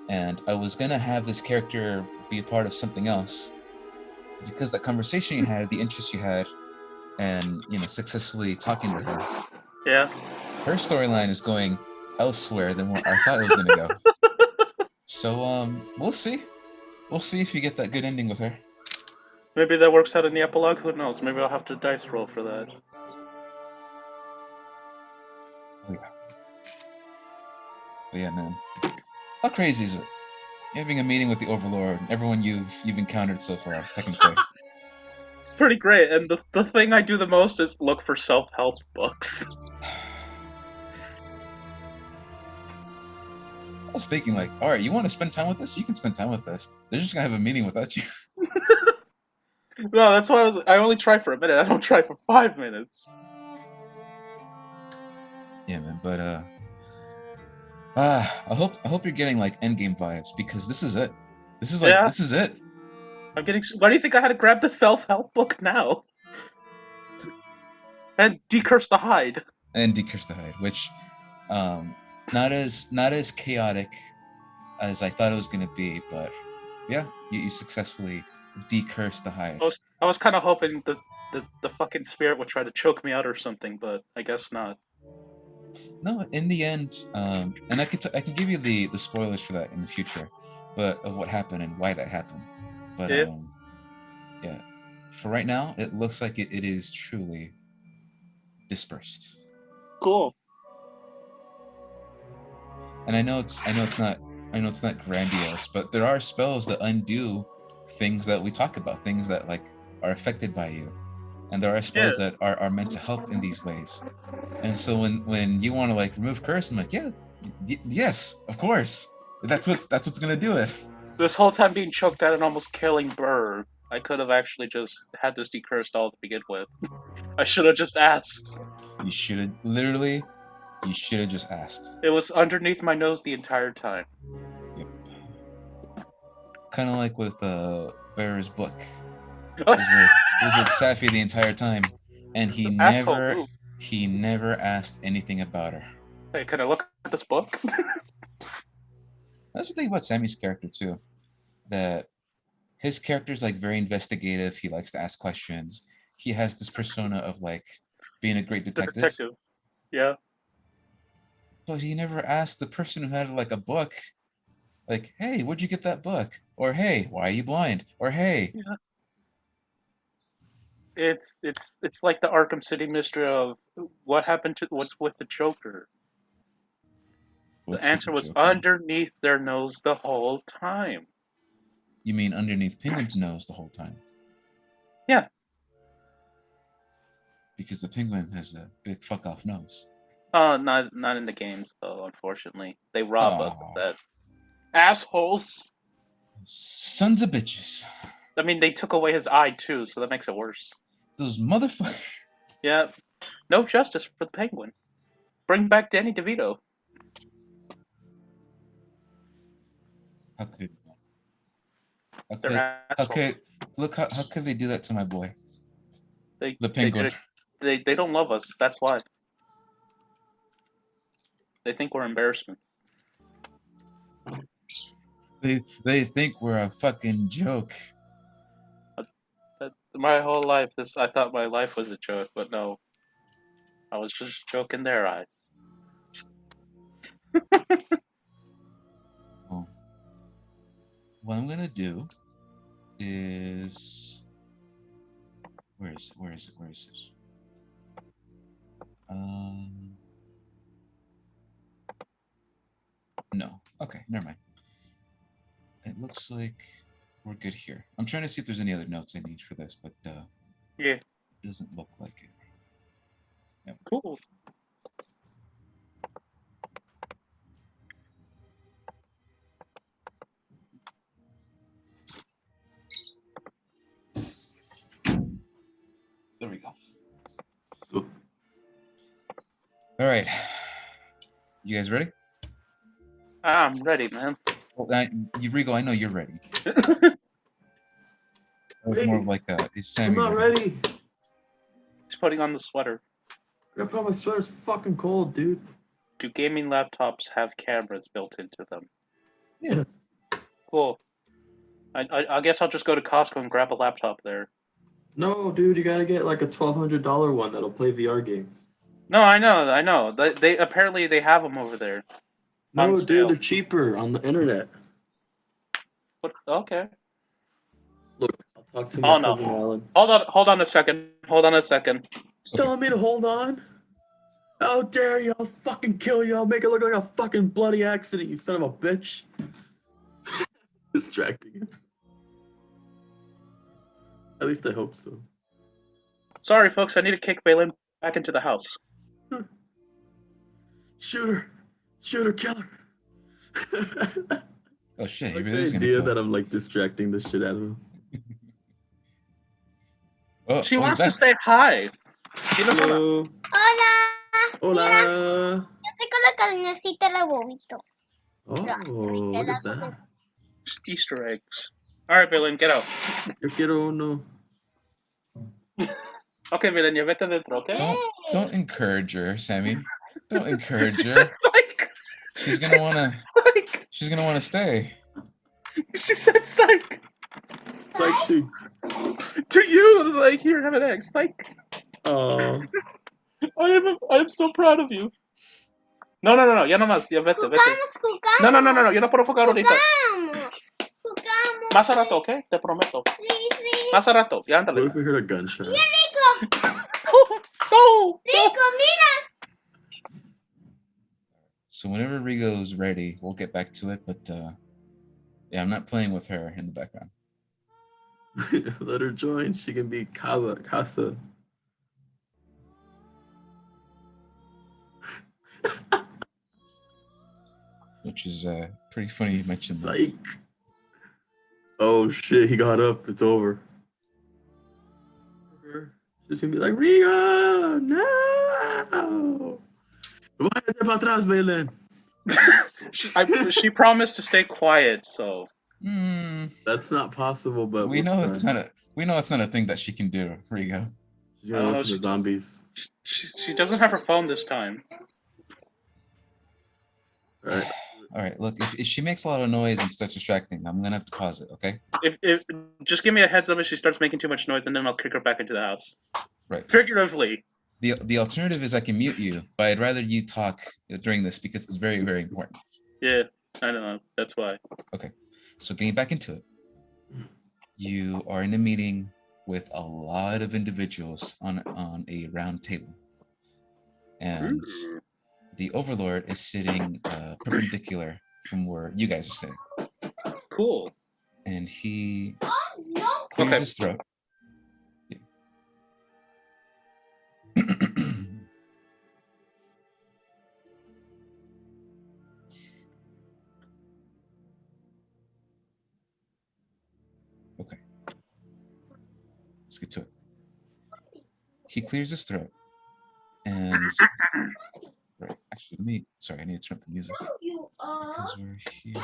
and I was gonna have this character be a part of something else, because that conversation you had, the interest you had, and successfully talking with her. Yeah. Her storyline is going elsewhere than where I thought it was gonna go. So we'll see. We'll see if you get that good ending with her. Maybe that works out in the epilogue. Who knows? Maybe I'll have to dice roll for that. Oh yeah. But yeah, man. How crazy is it? You're having a meeting with the Overlord, and everyone you've encountered so far, technically. It's pretty great, and the thing I do the most is look for self-help books. I was thinking, like, all right, you want to spend time with us? You can spend time with us. They're just gonna have a meeting without you. No, that's why I only try for a minute. I don't try for 5 minutes. Yeah, man. But I hope you're getting like endgame vibes, because this is it. This is Yeah. this is it. I'm getting. Why do you think I had to grab the self-help book now? And decurse the hide. And Decurse the Hide, which not as chaotic as I thought it was gonna be, but yeah, you successfully decurse the Hide. I was kind of hoping that the fucking spirit would try to choke me out or something, but I guess not. No, in the end, and I can give you the spoilers for that in the future, but of what happened and why that happened. But Yeah. yeah, for right now, it looks like it is truly dispersed. Cool. And I know it's not grandiose, but there are spells that undo things that we talk about, things that like are affected by you, and there are spells that are meant to help in these ways. And so when you want to like remove curse, I'm like, yeah, yes, of course, that's what's gonna do it. This whole time being choked out and almost killing Burr, I could have actually just had this decursed all to begin with. I should have just asked. You should have literally. You should have just asked. It was underneath my nose the entire time. Yep. Kind of like with Bear's book. It was with Safi the entire time, and he never asked anything about her. Hey, can I look at this book? That's the thing about Sammy's character too, that his character's like very investigative. He likes to ask questions. He has this persona of like being a great detective. Yeah. But he never asked the person who had like a book, like, "Hey, where'd you get that book?" Or, "Hey, why are you blind?" Or, "Hey." Yeah. It's like the Arkham City mystery of what's with the Joker. The answer was underneath their nose the whole time. You mean underneath Penguin's nose the whole time? Yeah. Because the Penguin has a big fuck off nose. Not in the games though, unfortunately. They rob us of that. Assholes. Sons of bitches. I mean, they took away his eye too, so that makes it worse. Those motherfuckers. Yeah. No justice for the Penguin. Bring back Danny DeVito. How could they do that to my boy? The Penguin. They don't love us. That's why. They think we're embarrassments. They think we're a fucking joke. My whole life, I thought my life was a joke, but no. I was just joking their eyes. Well, what I'm gonna do is where is this? No. Okay, never mind. It looks like we're good here. I'm trying to see if there's any other notes I need for this, but yeah, it doesn't look like it. Yep. Cool. There we go. All right. You guys ready? I'm ready, man. Well, Rigo, I know you're ready. That was more of like is Sammy I'm not ready. He's putting on the sweater. Grandpa, my sweater's fucking cold, dude. Do gaming laptops have cameras built into them? Yeah. Cool. I guess I'll just go to Costco and grab a laptop there. No, dude, you gotta get like a $1,200 one that'll play VR games. No, I know. They apparently they have them over there. No, dude, they're cheaper on the internet. What? Okay. Look, I'll talk to Oh, my no. cousin Alan. Hold on a second. Hold on a second. Telling me to hold on? How dare you? I'll fucking kill you. I'll make it look like a fucking bloody accident, you son of a bitch. Distracting him. At least I hope so. Sorry, folks. I need to kick Balin back into the house. Shoot her. Shoot her, kill her. Oh shit! He Like really the is gonna idea kill. that I'm like distracting the shit out of him. Oh, She he's wants to back. say hi. She doesn't wanna. Hello. Hola. Hola. Yo estoy con la carnecita de bobito. Oh, look at that. Just Easter eggs. All right, Balin, get out. Yo quiero uno. Okay, Balin, ya vete dentro, okay? Don't encourage her, Sammy. Don't encourage She her. said psych. She's gonna wanna. Psych. She's gonna wanna stay. She said psych. Psych too. To you, it's like, here, have an egg. Psych. Oh. I am so proud of you. No, ya nomás, ya vete. No, yo no puedo enfocar ahorita. Jugamos. Más a rato, ¿ok? Te prometo. Please. Más a rato, ya ándale. What if we heard a gunshot? Rico. No. Rico, mira. So whenever Rigo's ready, we'll get back to it. But yeah, I'm not playing with her in the background. Let her join. She can be Casa. Which is pretty funny you mentioned that. Psych. Oh shit, he got up. It's over. She's gonna be like, Rigo, no! Váyase para atrás, Balin. She promised to stay quiet, so. That's not possible, but we know it's not a. We know it's not a thing that she can do, Rigo. She's gonna listen to zombies. She doesn't have her phone this time. All right. Look, if she makes a lot of noise and starts distracting, I'm gonna have to pause it. Okay. If just give me a heads up if she starts making too much noise, and then I'll kick her back into the house. Right. Figuratively. The alternative is I can mute you, but I'd rather you talk during this because it's very, very important. Yeah, I know. That's why. Okay. So getting back into it, you are in a meeting with a lot of individuals on a round table, and the Overlord is sitting perpendicular from where you guys are sitting. Cool. And he clears his throat. Yeah. Okay. Let's get to it. He clears his throat. And right, actually, I need to turn up the music. Because we're here.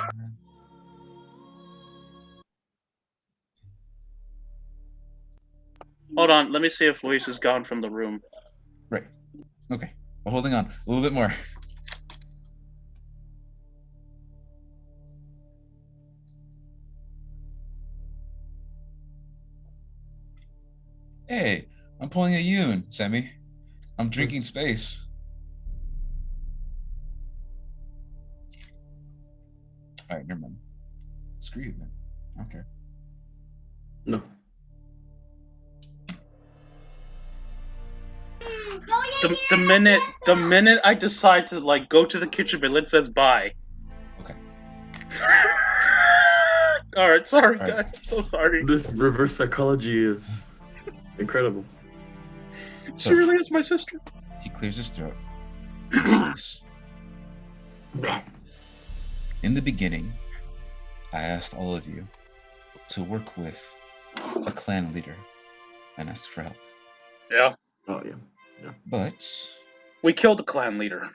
Hold on, let me see if Luis is gone from the room. Right. Okay. Well, holding on a little bit more. Hey, I'm pulling a Yoon, Sammy. I'm drinking space. All right, never mind. Screw you then. I don't care. No. The minute I decide to like go to the kitchen, Balin says bye. Okay. All right, sorry All right. guys, I'm so sorry. This reverse psychology is incredible. She really is my sister. He clears his throat. He says, in the beginning, I asked all of you to work with a clan leader and ask for help. Yeah. Oh yeah. But we killed the clan leader.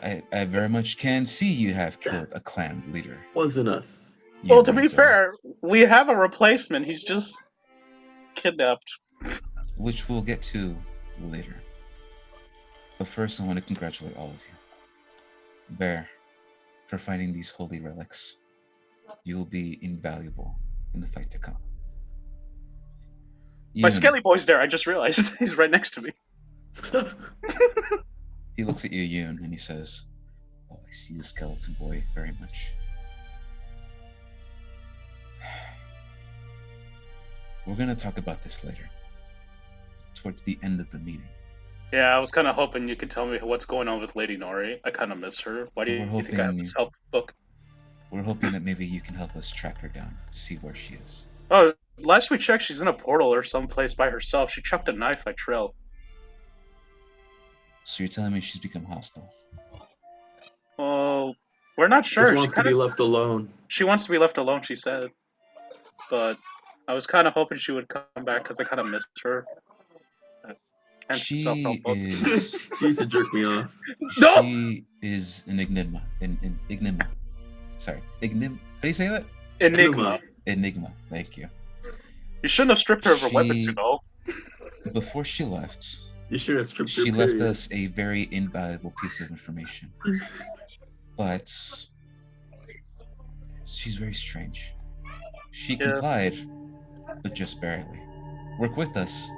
I very much can see you have killed a clan leader. Wasn't us. Well, to be fair, we have a replacement. He's just kidnapped. Which we'll get to later. But first, I want to congratulate all of you. Bear, for finding these holy relics. You will be invaluable in the fight to come. My Skelly boy's there, I just realized. He's right next to me. He looks at you, Yoon, and he says, oh, I see the skeleton boy very much. We're gonna talk about this later, towards the end of the meeting. Yeah, I was kind of hoping you could tell me what's going on with Lady Nori. I kind of miss her. Why do We're you think I have this help book? We're hoping that maybe you can help us track her down to see where she is. Oh, last we checked, she's in a portal or someplace by herself. She chucked a knife at Trill. So you're telling me she's become hostile? Oh, we're not sure. Just wants to be left alone. She wants to be left alone, she said. But I was kind of hoping she would come back because I kind of missed her. She is. She used to jerk me off. No! She is an enigma. Enigma. Sorry. How do you say that? Enigma. Enigma. Thank you. You shouldn't have stripped her of her weapons, you know. Before she left, you should have stripped her. She left us a very invaluable piece of information. But she's very strange. She complied, but just barely. Work with us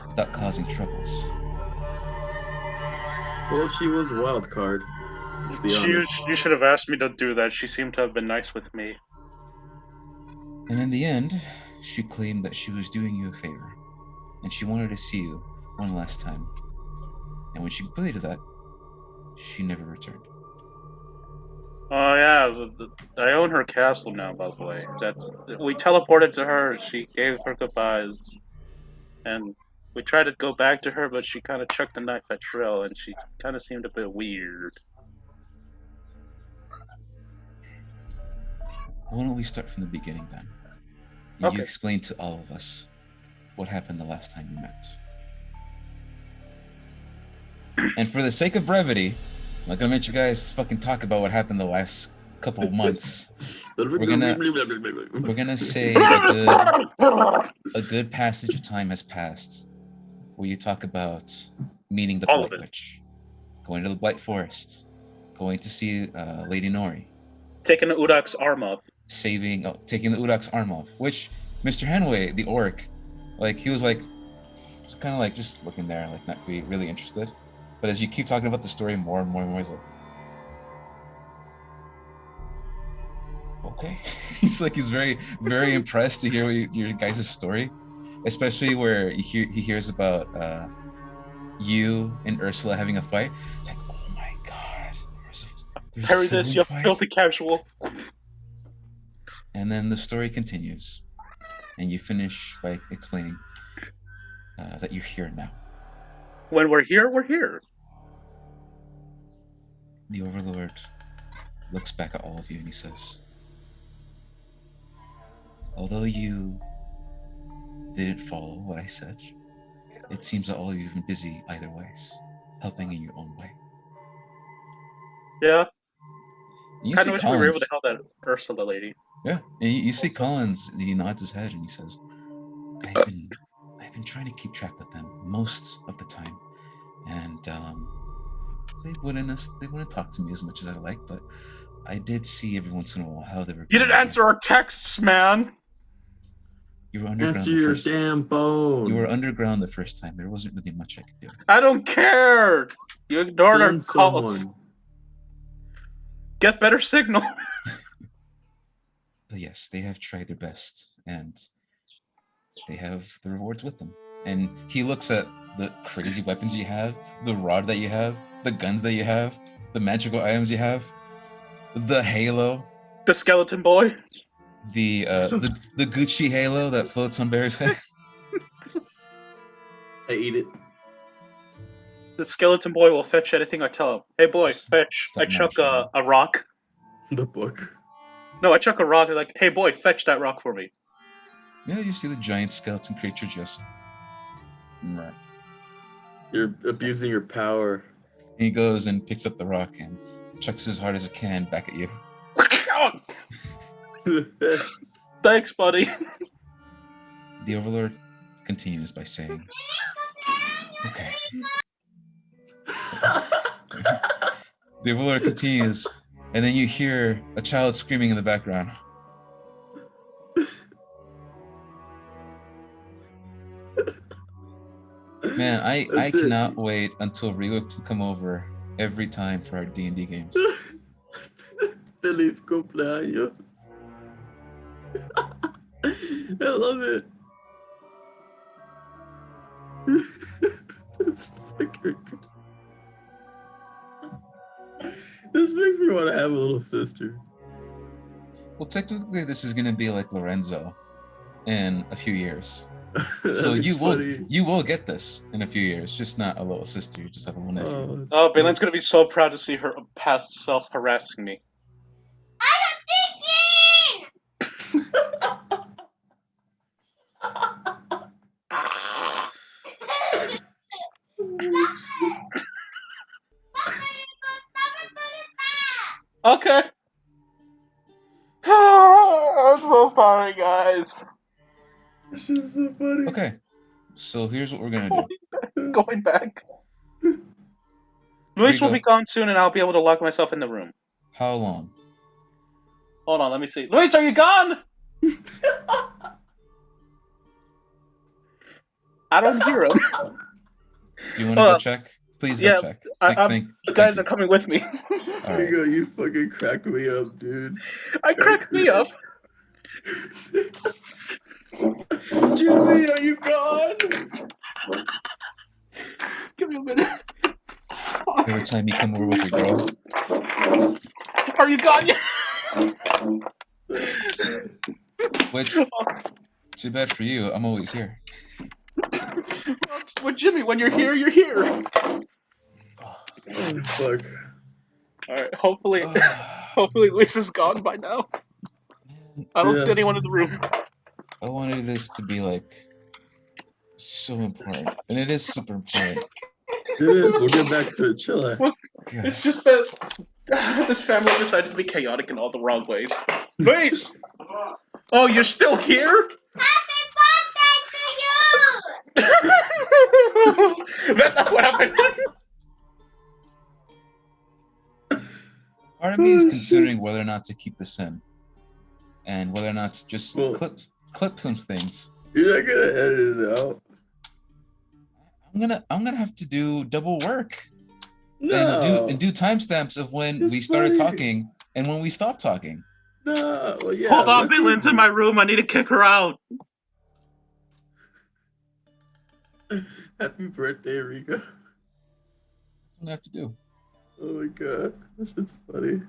without causing troubles. Well, she was a wild card. To be honest. You should have asked me to do that. She seemed to have been nice with me. And in the end, she claimed that she was doing you a favor, and she wanted to see you one last time. And when she completed that, she never returned. Oh yeah, I own her castle now. By the way, we teleported to her. She gave her goodbyes, and we tried to go back to her, but she kind of chucked the knife at Trill, and she kind of seemed a bit weird. Why don't we start from the beginning then? Okay. You explained to all of us what happened the last time we met. And for the sake of brevity, I'm not gonna make you guys fucking talk about what happened the last couple of months. We're gonna say a good passage of time has passed, where you talk about meeting the Blight Witch, going to the Blight Forest, going to see Lady Nori, taking the Udak's arm off, taking the Udak's arm off. Which Mr. Hanway, the orc, he was kind of like just looking there, like not really interested. But as you keep talking about the story more and more and more, he's like, okay. he's very, very impressed to hear your guys' story, especially where he hears about you and Ursula having a fight. It's like, oh my god, Parry this, you filthy casual. And then the story continues, and you finish by explaining that you're here now. When we're here, we're here. The Overlord looks back at all of you and he says, although you didn't follow what I said, it seems that all of you have been busy either ways, helping in your own way. Yeah. You kind of wish we were able to help that Ursula lady. Yeah, and you see Collins, he nods his head and he says, I've been trying to keep track with them most of the time, and they wouldn't talk to me as much as I like, but I did see every once in a while how they were. You didn't answer our texts, man. You were underground. Answer your damn phone. You were underground the first time. There wasn't really much I could do. I don't care. You ignored our calls. Get better signal. But yes, they have tried their best, and they have the rewards with them. And he looks at the crazy weapons you have, the rod that you have, the guns that you have, the magical items you have, the halo, the skeleton boy, the Gucci halo that floats on Bear's head. I eat it. The skeleton boy will fetch anything I tell him. Hey boy, fetch. I chuck a rock. The book. No, I chuck a rock. Like, hey boy, fetch that rock for me. Yeah, you see the giant skeleton creature just. Right. You're abusing your power. And he goes and picks up the rock and chucks as hard as it can back at you. Thanks, buddy. The Overlord continues by saying, okay. The Overlord continues, and then you hear a child screaming in the background. Man, I cannot wait until Riwa can come over every time for our D&D games. Feliz cumpleaños. I love it. That's fucking... This makes me want to have a little sister. Well, technically, this is gonna be like Lorenzo in a few years. So That'd be funny. you will get this in a few years. Just not a little sister. You just have a little nephew. Oh, that's Oh, cute. Baylan's gonna be so proud to see her past self harassing me. Okay. I'm so sorry, guys. This shit is so funny. Okay, so here's what we're gonna do. Going back. Luis will Rigo. be gone soon, and I'll be able to lock myself in the room. How long? Hold on, let me see. Luis, are you gone? I don't hear him. Do you want to go check? Please go Yeah, check. you guys are coming with me. All There you right. go. You fucking crack me up, dude. I cracked me up. Jimmy, are you gone? Give me a minute. Every time you come over with your girl, Are you gone yet? which too bad for you. I'm always here. Well, Jimmy, when you're here, you're here. Oh, fuck. Alright, hopefully Luis is gone by now. I don't see anyone in the room. I wanted this to be like so important, and it is super important. It is. We'll get back to it. Chill out. God. It's just that this family decides to be chaotic in all the wrong ways. Luis! Oh, you're still here? That's not what happened. Part of me is considering whether or not to keep this in, and whether or not to just clip some things. You're not gonna edit it out. I'm gonna have to do double work No. and do timestamps of when It's we started funny. talking and when we stopped talking. No. Well, yeah. Hold on, let's Baylan's in my room. I need to kick her out. Happy birthday, Rico. That's what I have to do. Oh my god. This shit's funny.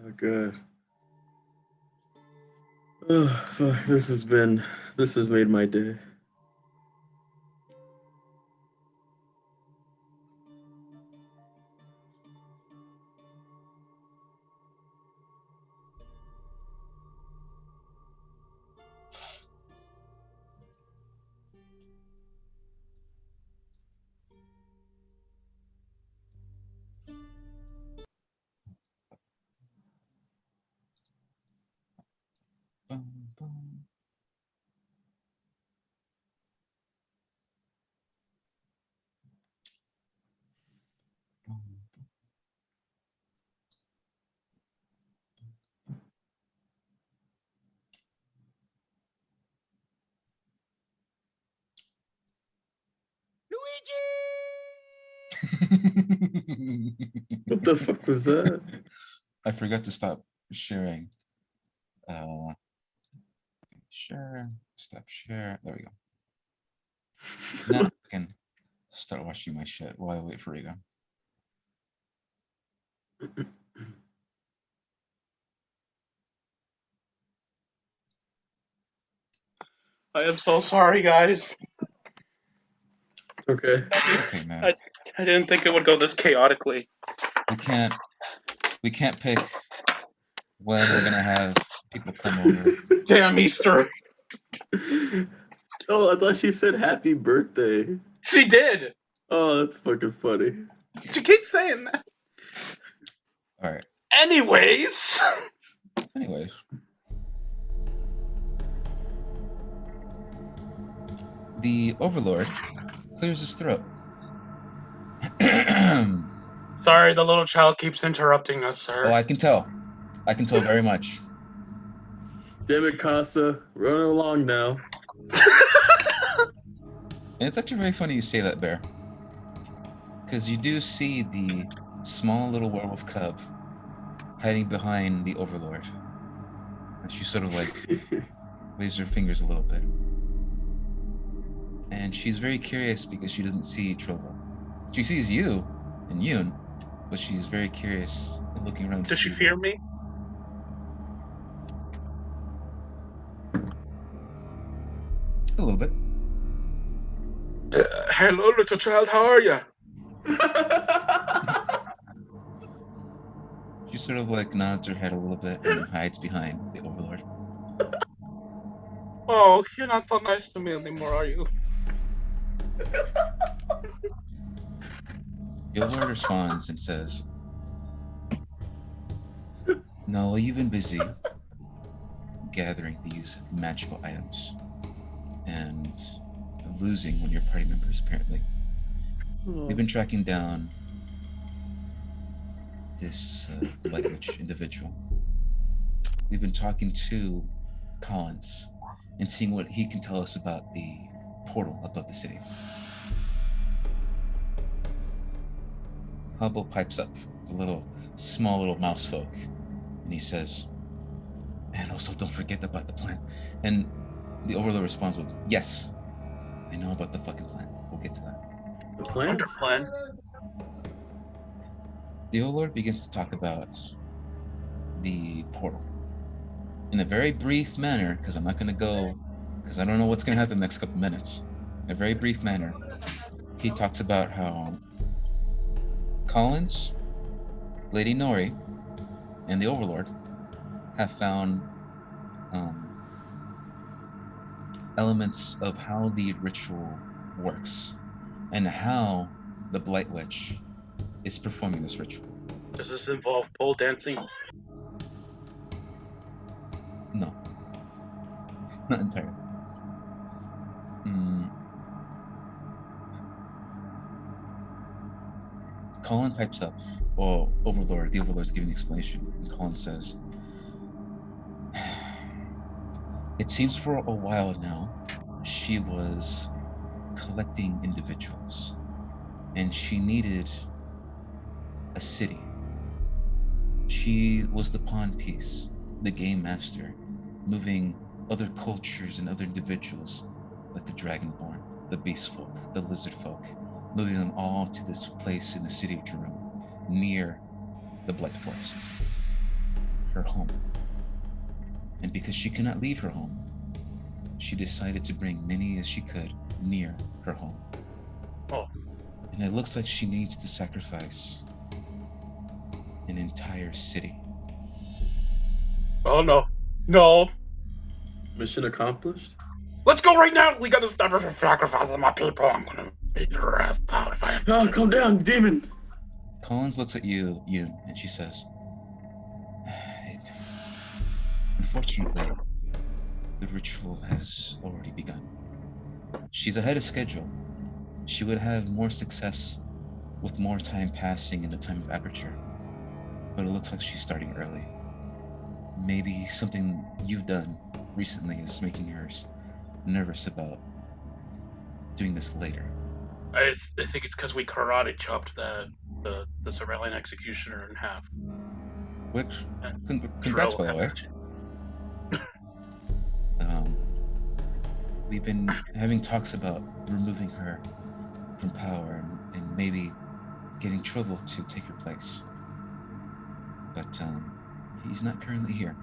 Oh god. Oh fuck. This has made my day. What the fuck was that? I forgot to stop sharing. Share, stop share. There we go. Now I can start watching my shit while I wait for Rigo. I am so sorry, guys. Okay. Okay, man. I didn't think it would go this chaotically. We can't pick when we're gonna have people come over. Damn Easter. Oh, I thought she said happy birthday. She did. Oh, that's fucking funny. She keeps saying that. All right. Anyways. The Overlord clears his throat. Sorry, the little child keeps interrupting us, sir. Oh, I can tell. I can tell very much. Damn it, Casa. Running along now. And it's actually very funny you say that, Bear. Because you do see the small little werewolf cub hiding behind the Overlord. And she's sort of like waves her fingers a little bit. And she's very curious because she doesn't see Trovo. She sees you and Yoon, but she's very curious and looking around. Does she fear me? A little bit. Hello, little child. How are you? She sort of like nods her head a little bit and hides behind the Overlord. Oh, you're not so nice to me anymore, are you? The Overlord responds and says, "No, you've been busy gathering these magical items and losing one of your party members, apparently. We've been tracking down this Light Witch individual. We've been talking to Collins and seeing what he can tell us about the portal above the city." Hubble pipes up, a small little mouse folk, and he says, "And also don't forget about the plan." And the Overlord responds with, "Yes, I know about the fucking plan. We'll get to that." The plant? Under plan. The Overlord begins to talk about the portal in a very brief manner, because I'm not going to go, because I don't know what's going to happen in the next couple minutes. In a very brief manner, he talks about how Collins, Lady Nori, and the Overlord have found elements of how the ritual works and how the Blight Witch is performing this ritual. Does this involve pole dancing? No, not entirely. Colin pipes up. Oh, Overlord. The Overlord's giving the explanation. And Colin says, "It seems for a while now, she was collecting individuals, and she needed a city. She was the pawn piece, the game master, moving other cultures and other individuals, like the Dragonborn, the Beast Folk, the Lizard Folk, moving them all to this place in the city of Jerome, near the Blight Forest, her home. And because she could not leave her home, she decided to bring many as she could near her home. Oh. And it looks like she needs to sacrifice an entire city." Oh no. No. Mission accomplished? Let's go right now. We gotta stop her from sacrificing my people. I'm gonna beat her ass out if I have Oh, to. calm down, demon! Collins looks at you, Yoon, and she says, "Unfortunately, the ritual has already begun. She's ahead of schedule. She would have more success with more time passing in the time of aperture, but it looks like she's starting early. Maybe something you've done recently is making her nervous about doing this later." I think it's because we karate chopped the Cerulean Executioner in half. Which, And congrats, by the Drell way. has to- We've been having talks about removing her from power and maybe getting Trouble to take her place. But he's not currently here.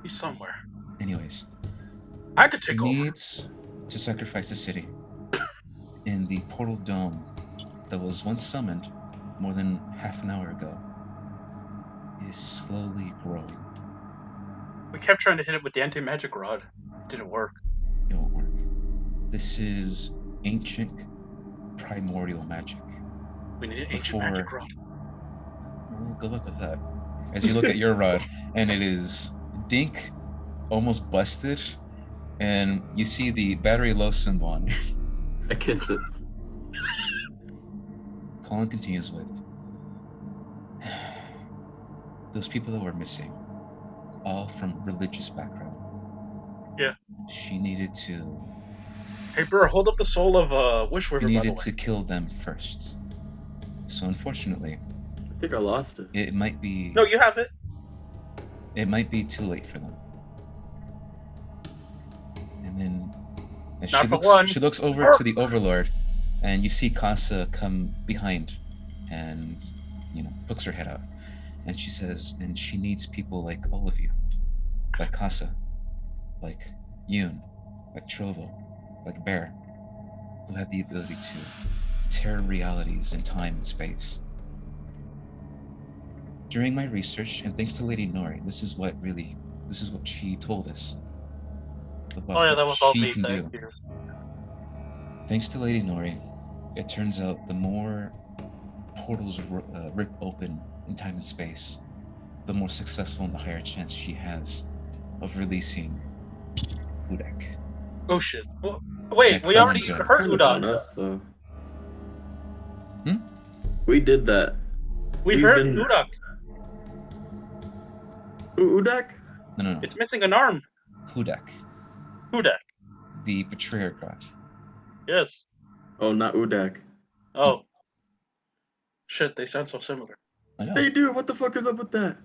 He's somewhere. Anyways, I could take over. needs to sacrifice the city in the portal dome that was once summoned more than half an hour ago is slowly growing. We kept trying to hit it with the anti-magic rod. It didn't work. It won't work. This is ancient primordial magic. We need an ancient magic rod. Well, good luck with that. As you look at your rod, and it is dink, almost busted, and you see the battery low symbol on it. I kiss it. Colin continues with, "Those people that were missing, all from religious background. Yeah. She needed to... Hey, bro, hold up the soul of Wish River, She by the needed way. to kill them first. So unfortunately, I think I lost it. it might be... No, you have it. It might be too late for them. And Not for one. she looks over to the Overlord, and you see Casa come behind, and pokes her head out, and she says, and she needs people like all of you, like Casa, like Yoon, like Trovo, like Bear, who have the ability to tear realities in time and space. During my research, and thanks to Lady Nori, this is what she told us about that what was all she me. can do. Thank you. Thanks to Lady Nori, it turns out the more portals rip open in time and space, the more successful and the higher chance she has of releasing Udak. Oh shit. Wait, we already Kind heard Kind of on Udak. us, though. Hmm? We did that. We heard Udak. Udak? No. It's missing an arm. Hudak, Udak. the betrayer god. Yes. Oh, not Udak. Oh. Shit, they sound so similar. I know. They do. What the fuck is up with that?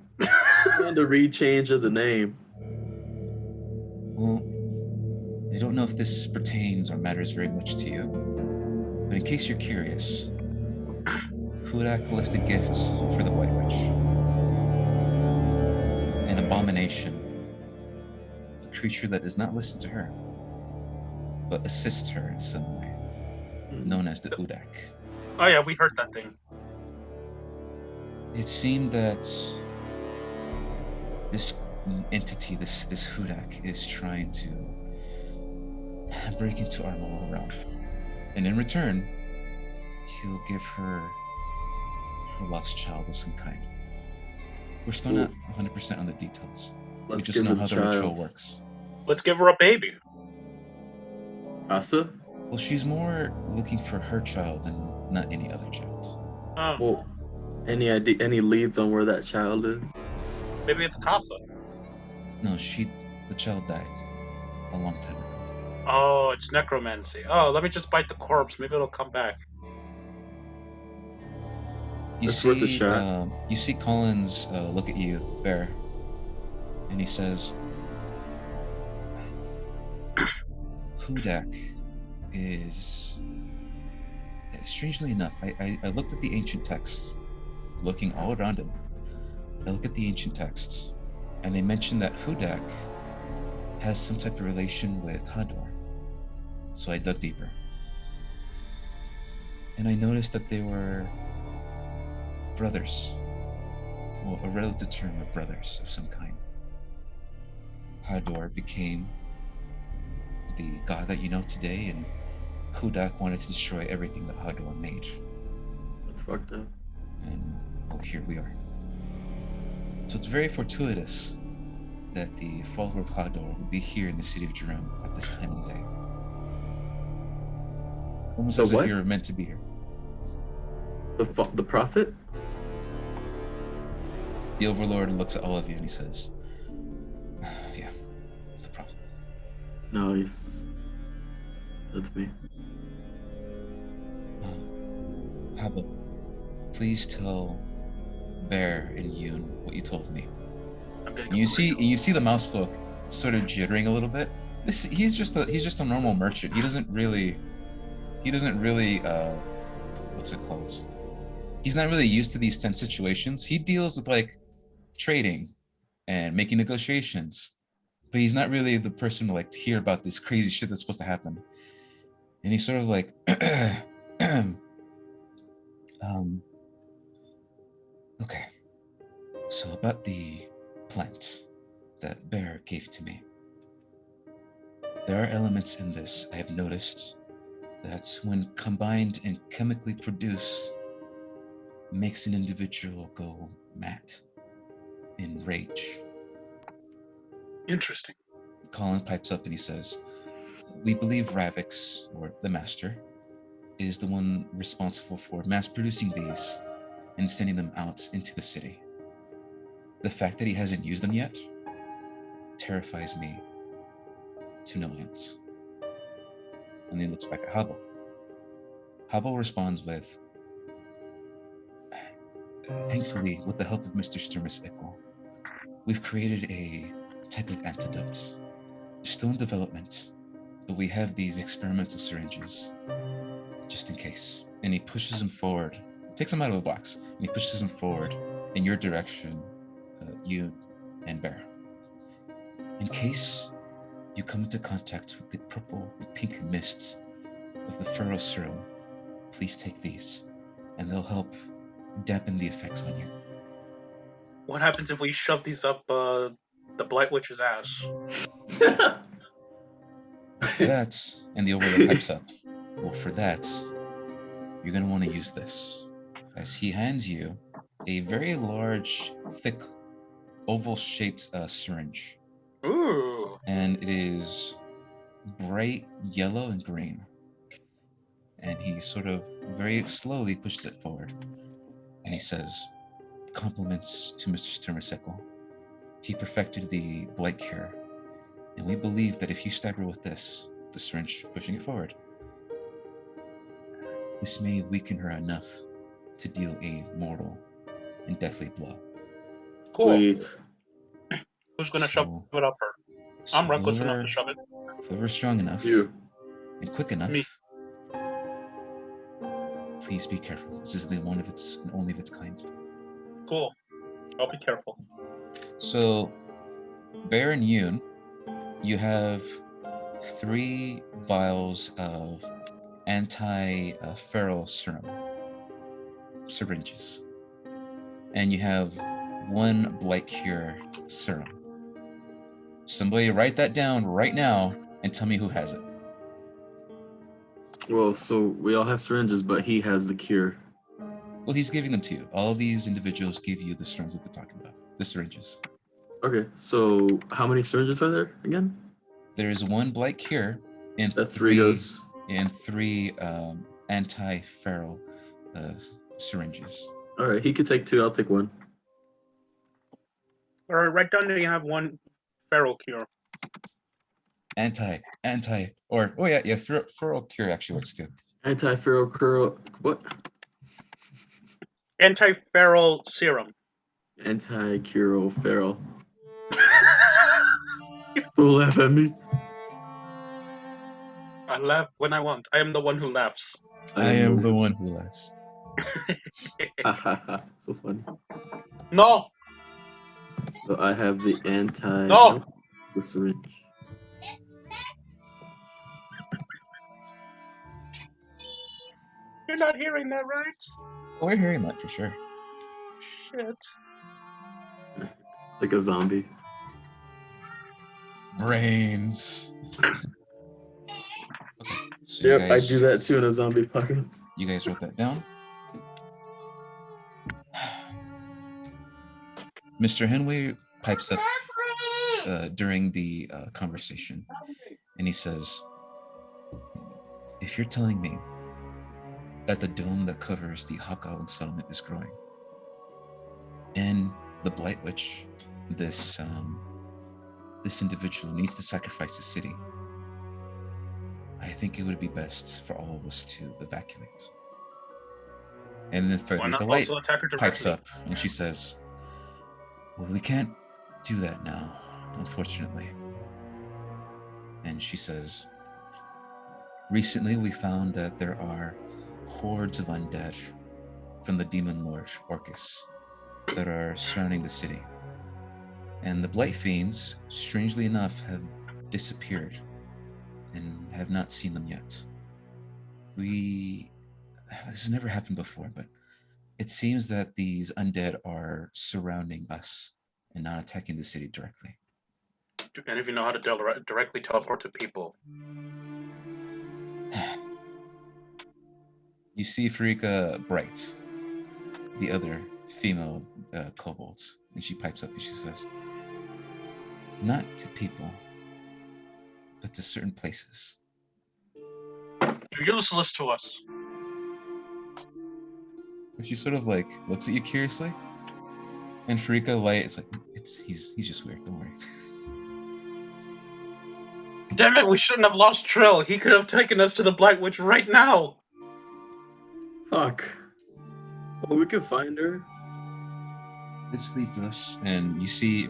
And the rechange of the name. Well, I don't know if this pertains or matters very much to you, but in case you're curious, Hudak collected gifts for the White Witch. An abomination. A creature that does not listen to her, but assists her in some way, known as the Udak. Oh yeah, we heard that thing. It seemed that this entity, this Hudak, is trying to break into our mortal realm. And in return, he'll give her lost child of some kind. We're still not 100% on the details. We Let's just give know her how the the ritual child. works. Let's give her a baby. Asa? Well, she's more looking for her child and not any other child. Oh, Well, any idea, any leads on where that child is? maybe it's Casa. No, the child died a long time ago. Oh, it's necromancy. Oh, let me just bite the corpse. Maybe it'll come back. It's worth a shot. You see Collins look at you, Bear, and he says, Hudak is... Strangely enough, I looked at the ancient texts, looking all around him. I look at the ancient texts, and they mention that Hudak has some type of relation with Hador. So I dug deeper. And I noticed that they were brothers. Well, a relative term of brothers of some kind. Hador became the god that you know today, and Hudak wanted to destroy everything that Hador made. That's fucked up. And well, here we are. So it's very fortuitous that the follower of Hador would be here in the city of Jerome at this time of day. Almost as if you were meant to be here. The prophet? The Overlord looks at all of you and he says, yeah, the prophet. Nice. That's me. Haba, please tell Bear and Yoon what you told me. You see the mouse folk sort of jittering a little bit. He's just a normal merchant. He doesn't really what's it called? He's not really used to these tense situations. He deals with like trading and making negotiations, but he's not really the person to like to hear about this crazy shit that's supposed to happen. And he's sort of like okay, so about the plant that Bear gave to me. There are elements in this I have noticed that when combined and chemically produced makes an individual go mad in rage. Interesting. Colin pipes up and he says, we believe Ravix, or the master, is the one responsible for mass producing these and sending them out into the city. The fact that he hasn't used them yet terrifies me to no ends. And he looks back at Hubble. Hubble responds with, thankfully, with the help of Mr. Sturmus Ickle, we've created a type of antidote. Still in development, but we have these experimental syringes, just in case. And he pushes them forward, takes them out of a box, and he pushes them forward in your direction, you and Bear. In case you come into contact with the purple and pink mists of the Pharaoh serum, please take these, and they'll help dampen the effects on you. What happens if we shove these up the Blight Witch's ass? For that, and the Overlord pipes up. Well, for that, you're going to want to use this. As he hands you a very large, thick, oval-shaped syringe. Ooh. And it is bright yellow and green. And he sort of very slowly pushes it forward. And he says, compliments to Mr. Sturmasickle. He perfected the blight cure. And we believe that if you stab her with this, the syringe pushing it forward, this may weaken her enough to deal a mortal and deathly blow. Cool. Sweet. Who's gonna shove it up her? I'm reckless enough to shove it. Whoever's strong enough You. and quick enough. Me. Please be careful. This is the one of its and only of its kind. Cool. I'll be careful. So, Bear and Yoon, you have 3 vials of anti-feral serum syringes, and you have 1 blight cure serum. Somebody write that down right now and tell me who has it. Well, so we all have syringes, but he has the cure. Well, he's giving them to you. All of these individuals give you the syringes that they're talking about. The syringes. Okay, so how many syringes are there again? There is 1 blight cure and That's 3 doses. And 3 anti-feral syringes. All right, he could take 2. I'll take 1. All right, right down there you have 1 feral cure. Feral cure actually works too. Anti-feral cure. What? Anti-feral serum. Anti-cure feral. Don't laugh at me. I laugh when I want. I am the one who laughs. I am the one who laughs. So funny. No. So I have the anti. No. The syringe. You're not hearing that, right? Oh, we're hearing that for sure. Shit. Like a zombie. Brains. Okay, so Yep, I do that too in a zombie apocalypse. You guys wrote that down. Mr. Henway pipes up during the conversation, and he says, if you're telling me that the dome that covers the Hakawan settlement is growing, and the Blight Witch, this individual needs to sacrifice the city, I think it would be best for all of us to evacuate. And then Frederica Light pipes up, and she says, well, we can't do that now, unfortunately. And she says, recently we found that there are hordes of undead from the demon lord Orcus that are surrounding the city. And the Blight Fiends, strangely enough, have disappeared and have not seen them yet. This has never happened before, but it seems that these undead are surrounding us and not attacking the city directly. Do any of you know how to directly teleport to people? You see Farika Bright, the other female kobold, and she pipes up and she says, not to people, but to certain places. You're useless to us. And she sort of like looks at you curiously, and Farika Light, it's like, he's just weird, don't worry. Damn it, we shouldn't have lost Trill. He could have taken us to the Blight Witch right now. Fuck. Well, we can find her. This leads us, and you see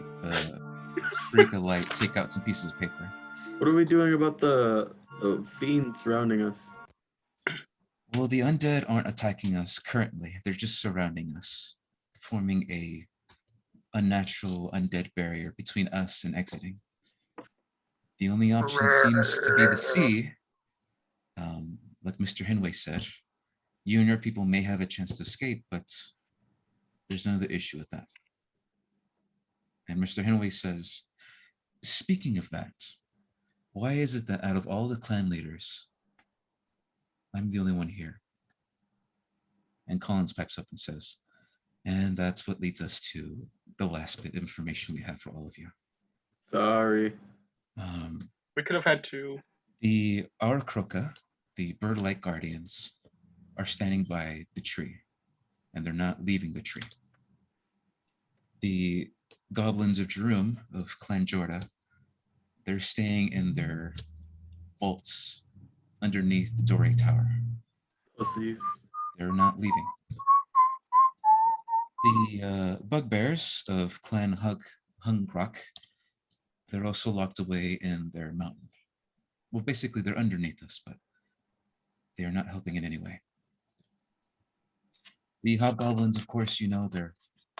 Farika Light take out some pieces of paper. What are we doing about the of fiends surrounding us. Well, the undead aren't attacking us currently. They're just surrounding us, forming a unnatural undead barrier between us and exiting. The only option seems to be the sea. Like Mr. Henway said, you and your people may have a chance to escape, but there's another issue with that. And Mr. Henway says, speaking of that, why is it that out of all the clan leaders, I'm the only one here? And Collins pipes up and says, and that's what leads us to the last bit of information we have for all of you. Sorry. We could have had two. The Arakroka, the bird-like guardians, are standing by the tree, and they're not leaving the tree. The goblins of Jerum, of Clan Jorda, they're staying in their vaults underneath the Dore Tower. Pussies. They're not leaving. The bugbears of Clan Hungrak, they're also locked away in their mountain. Well, basically, they're underneath us, but they are not helping in any way. The hobgoblins, of course, you know, they're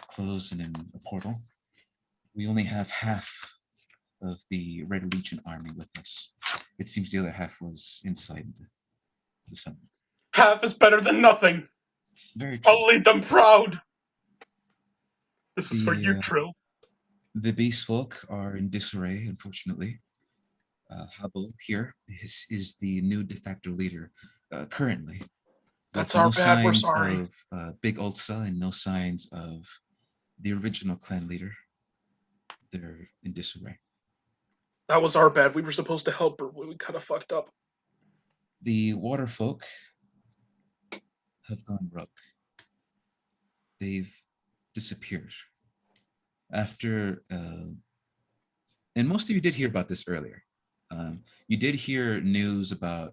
closed and in a portal. We only have half of the Red Legion army with us. It seems the other half was inside the summit. Half is better than nothing. Very true. I'll lead them proud. This is for you, Trill. The beast folk are in disarray, unfortunately. Hubble here is the new de facto leader currently. That's with our no bad, we're signs sorry. of Big Ulsa and no signs of the original clan leader. They're in disarray. That was our bad. We were supposed to help her. We kind of fucked up. The water folk have gone rogue. They've disappeared. After, and most of you did hear about this earlier. You did hear news about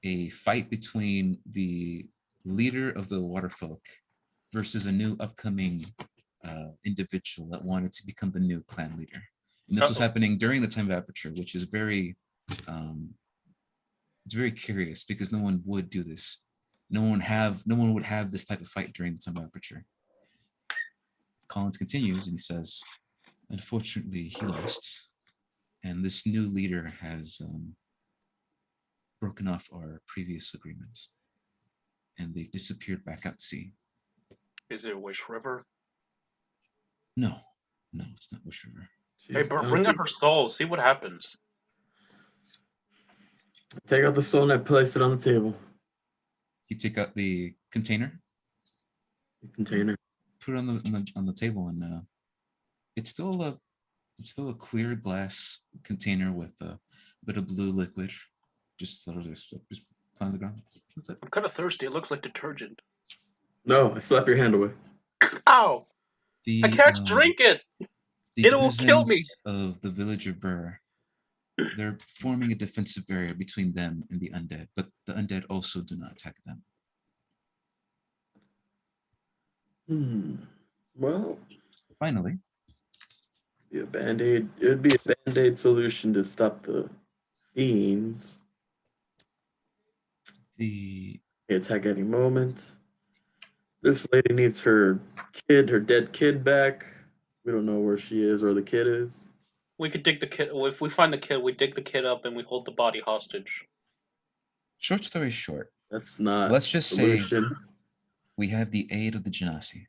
a fight between the leader of the water folk versus a new upcoming individual that wanted to become the new clan leader. And this was happening during the time of Aperture, which is very, it's very curious because no one would do this. No one would have this type of fight during the time of Aperture. Collins continues and he says, unfortunately, he lost. And this new leader has broken off our previous agreements. And they disappeared back out to sea. Is it Wish River? No, it's not Wish River. Hey, bring up her soul. See what happens. Take out the soul and I place it on the table. You take out the container. Put it on the table, and it's still a clear glass container with a bit of blue liquid. Just put on the ground. That's it. I'm kind of thirsty. It looks like detergent. No, I slap your hand away. Ow! I can't drink it. The It will kill me. of the village of Burr, they're forming a defensive barrier between them and the undead, but the undead also do not attack them. Well, finally, be a band-aid. It would be a band-aid solution to stop the fiends. The attack any moment. This lady needs her dead kid back. We don't know where she is or the kid is. We could dig the kid. If we find the kid, we dig the kid up and we hold the body hostage. Short story short. That's not. Let's just solution. say we have the aid of the Genasi.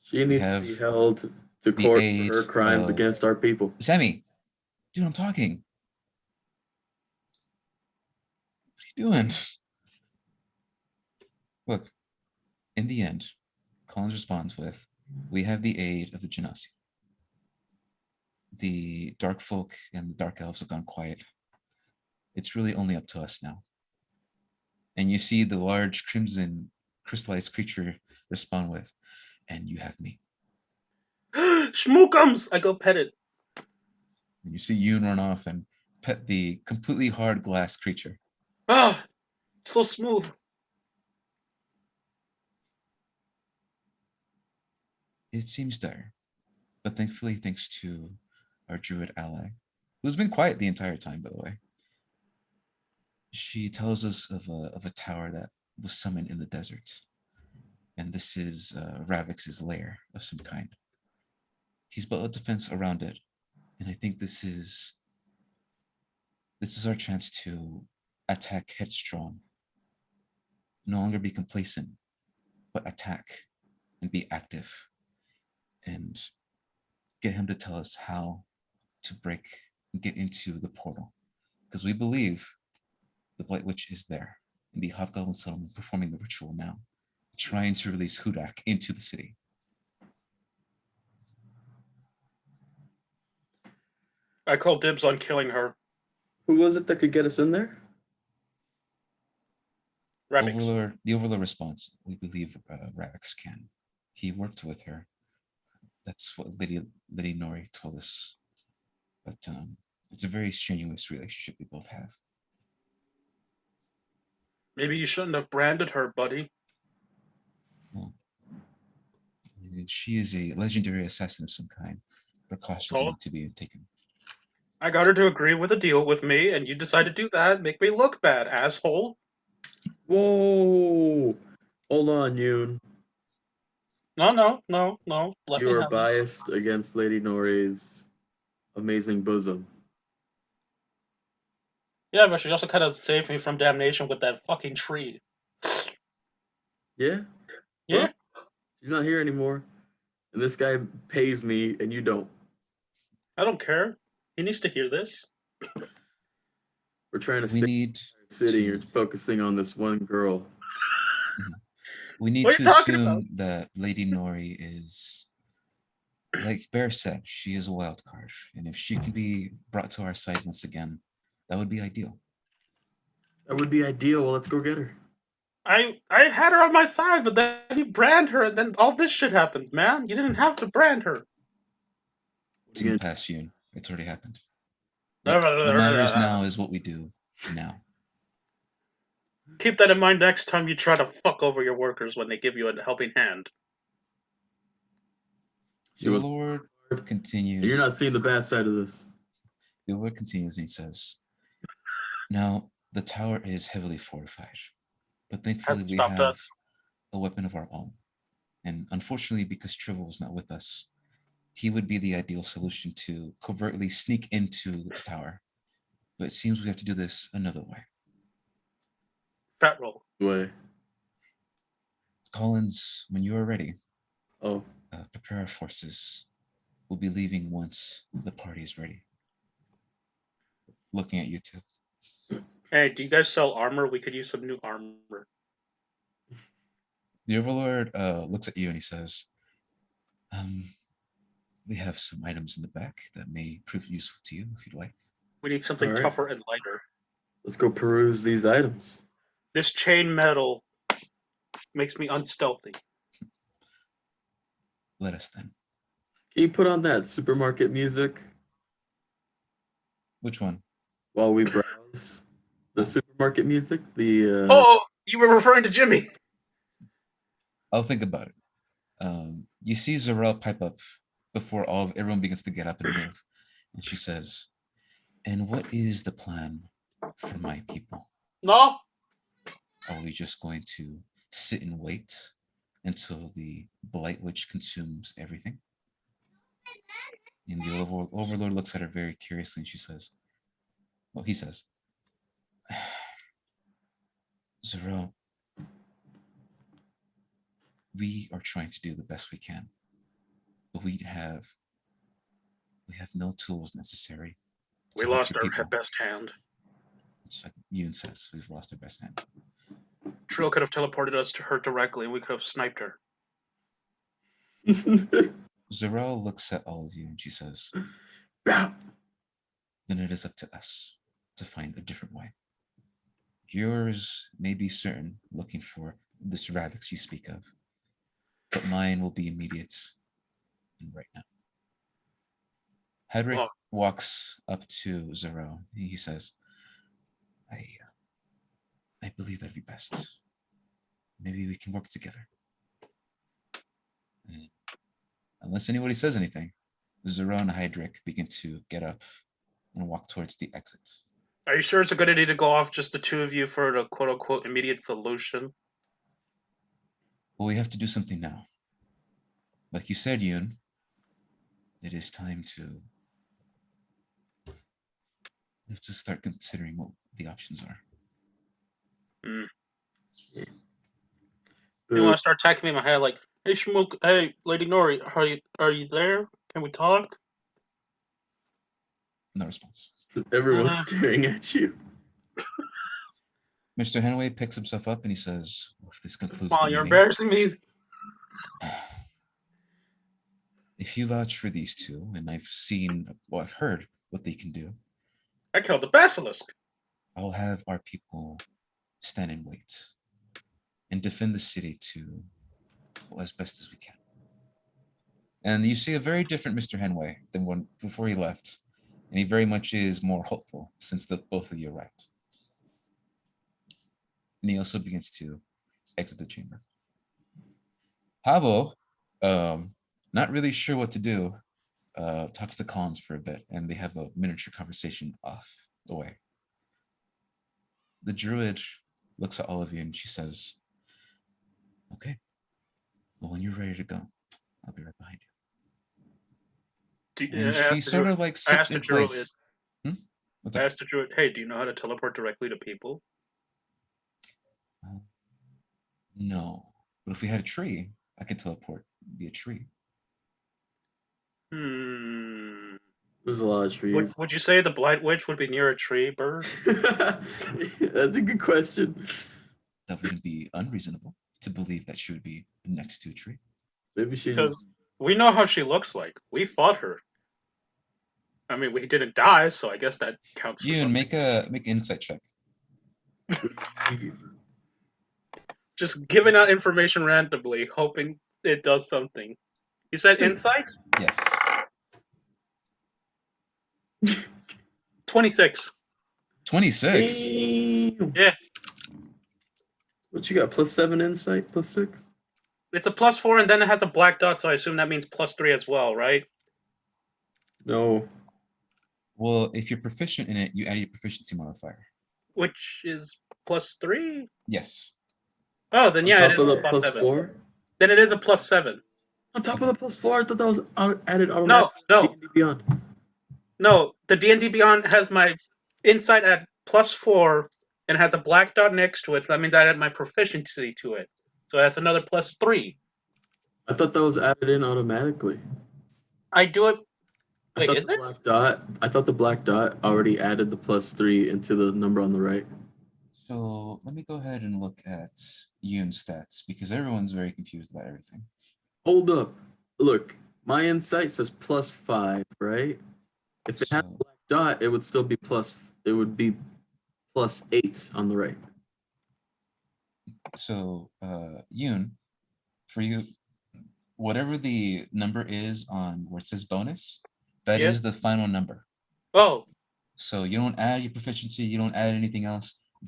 She needs to be held to court for her crimes against our people. Sammy, dude, I'm talking. What are you doing? Look, in the end, Collins responds with, we have the aid of the Genasi. The dark folk and the dark elves have gone quiet. It's really only up to us now. And you see the large crimson crystallized creature respond with, and you have me. Schmookums! I go pet it. And you see Yoon run off and pet the completely hard glass creature. Ah, so smooth. It seems dire, but thankfully, thanks to our druid ally, who's been quiet the entire time, by the way, She tells us of a tower that was summoned in the desert, and this is Ravix's lair of some kind. He's built a defense around it, and I think this is our chance to attack headstrong, no longer be complacent, but attack and be active, and get him to tell us how to break and get into the portal, because we believe the Blight Witch is there in the Hobgoblin settlement performing the ritual now, trying to release Hudak into the city. I call dibs on killing her. Who was it that could get us in there? Ravix. The Overlord response, we believe Ravix can. He worked with her. That's what Lady Nori told us. But it's a very strenuous relationship we both have. Maybe you shouldn't have branded her, buddy. Well, she is a legendary assassin of some kind. Precautions So? need to be taken. I got her to agree with a deal with me, and you decide to do that, make me look bad, asshole. Whoa! Hold on, Yoon. No. Let You me are have this. biased against Lady Nori's amazing bosom. Yeah, but she also kind of saved me from damnation with that fucking tree. Yeah? Yeah? Well, she's not here anymore. And this guy pays me and you don't. I don't care. He needs to hear this. We're trying to We save need the city. to- You're focusing on this one girl. We need What are to you talking assume that Lady Nori is, like Bear said, she is a wild card. And if she can be brought to our side once again, that would be ideal. That would be ideal. Well, let's go get her. I had her on my side, but then you brand her, and then all this shit happens, man. You didn't have to brand her. It's in the past, Yoon. It's already happened. What What matters now is what we do now. Keep that in mind next time you try to fuck over your workers when they give you a helping hand. She was- The Lord continues. You're not seeing the bad side of this. The Lord continues and he says, now the tower is heavily fortified, but thankfully Hasn't we stopped have us. a weapon of our own. And unfortunately, because Trivial is not with us, he would be the ideal solution to covertly sneak into the tower. But it seems we have to do this another way. Fat roll. Way. Collins, when you are ready, Oh. prepare our forces. We'll be leaving once the party is ready. Looking at you two. Hey, do you guys sell armor? We could use some new armor. The Overlord looks at you and he says, we have some items in the back that may prove useful to you if you'd like. We need something All right. tougher and lighter. Let's go peruse these items. This chain metal makes me unstealthy. Let us then. Can you put on that supermarket music Which one? while we browse? The supermarket music? The Oh, you were referring to Jimmy. I'll think about it. You see Zarel pipe up before everyone begins to get up and move. And she says, and what is the plan for my people? No. Are we just going to sit and wait until the Blight Witch consumes everything? And the Overlord looks at her very curiously and she says, well, he says, Zarel, we are trying to do the best we can, but we have no tools necessary. We lost our best hand. Just like Yoon says, we've lost our best hand. Trill could have teleported us to her directly, and we could have sniped her. Zarel looks at all of you and she says, Yeah. then it is up to us to find a different way. Yours may be certain, looking for this Ravix you speak of, but mine will be immediate and right now. Hedrick walks up to Zarel. He says, I believe that'd be best. Maybe we can work together. And unless anybody says anything, Zarel and Hedrick begin to get up and walk towards the exit. Are you sure it's a good idea to go off just the two of you for the quote-unquote immediate solution? Well, we have to do something now. Like you said, Yoon, it is time to let's just start considering what the options are. You want to start attacking me in my head like, hey, Shmook, hey, Lady Nori, are you there? Can we talk? No response. Everyone's staring at you. Mr. Henway picks himself up and he says, well, if this concludes Come on, the you're meeting, embarrassing me. if you vouch for these two, and I've heard what they can do, I killed the basilisk. I'll have our people stand in wait and defend the city as best as we can. And you see a very different Mr. Henway than when before he left, and he very much is more hopeful since both of you arrived. And he also begins to exit the chamber. Habo, not really sure what to do, talks to Collins for a bit, and they have a miniature conversation off the way. The druid looks at all of you and she says, okay, well, when you're ready to go, I'll be right behind you. And she sort of like sits in place. I asked the druid, hey, do you know how to teleport directly to people? No, but if we had a tree, I could teleport via tree. There's a lot of trees. Would you say the Blight Witch would be near a tree, Bird? That's a good question. That wouldn't be unreasonable to believe that she would be next to a tree. Maybe she's. Because we know how she looks like. We fought her. I mean, we didn't die, so I guess that counts. Yoon, make an insight check. Just giving out information randomly, hoping it does something. You said insight? Yes. 26. 26? Yeah. What you got? +7 insight, +6? It's a +4 and then it has a black dot, so I assume that means +3 as well, right? No. Well, if you're proficient in it, you add your proficiency modifier. Which is +3? Yes. Oh, then yeah, On it top is of the +7. +4? Then it is a +7. On top of the +4? I thought that was added automatically. No. D&D Beyond. No, the D&D Beyond has my insight at +4 and has a black dot next to it, so that means I add my proficiency to it. So that's another +3. I thought that was added in automatically. I do it. Wait, is it? I thought the black dot already added the +3 into the number on the right. So let me go ahead and look at Yoon's stats because everyone's very confused about everything. Hold up. Look, my insight says +5, right? If it had a black dot, it would still be +8 on the right. So Yoon, for you, whatever the number is on where it says bonus, that is the final number. Oh. So you don't add your proficiency, you don't add anything else. In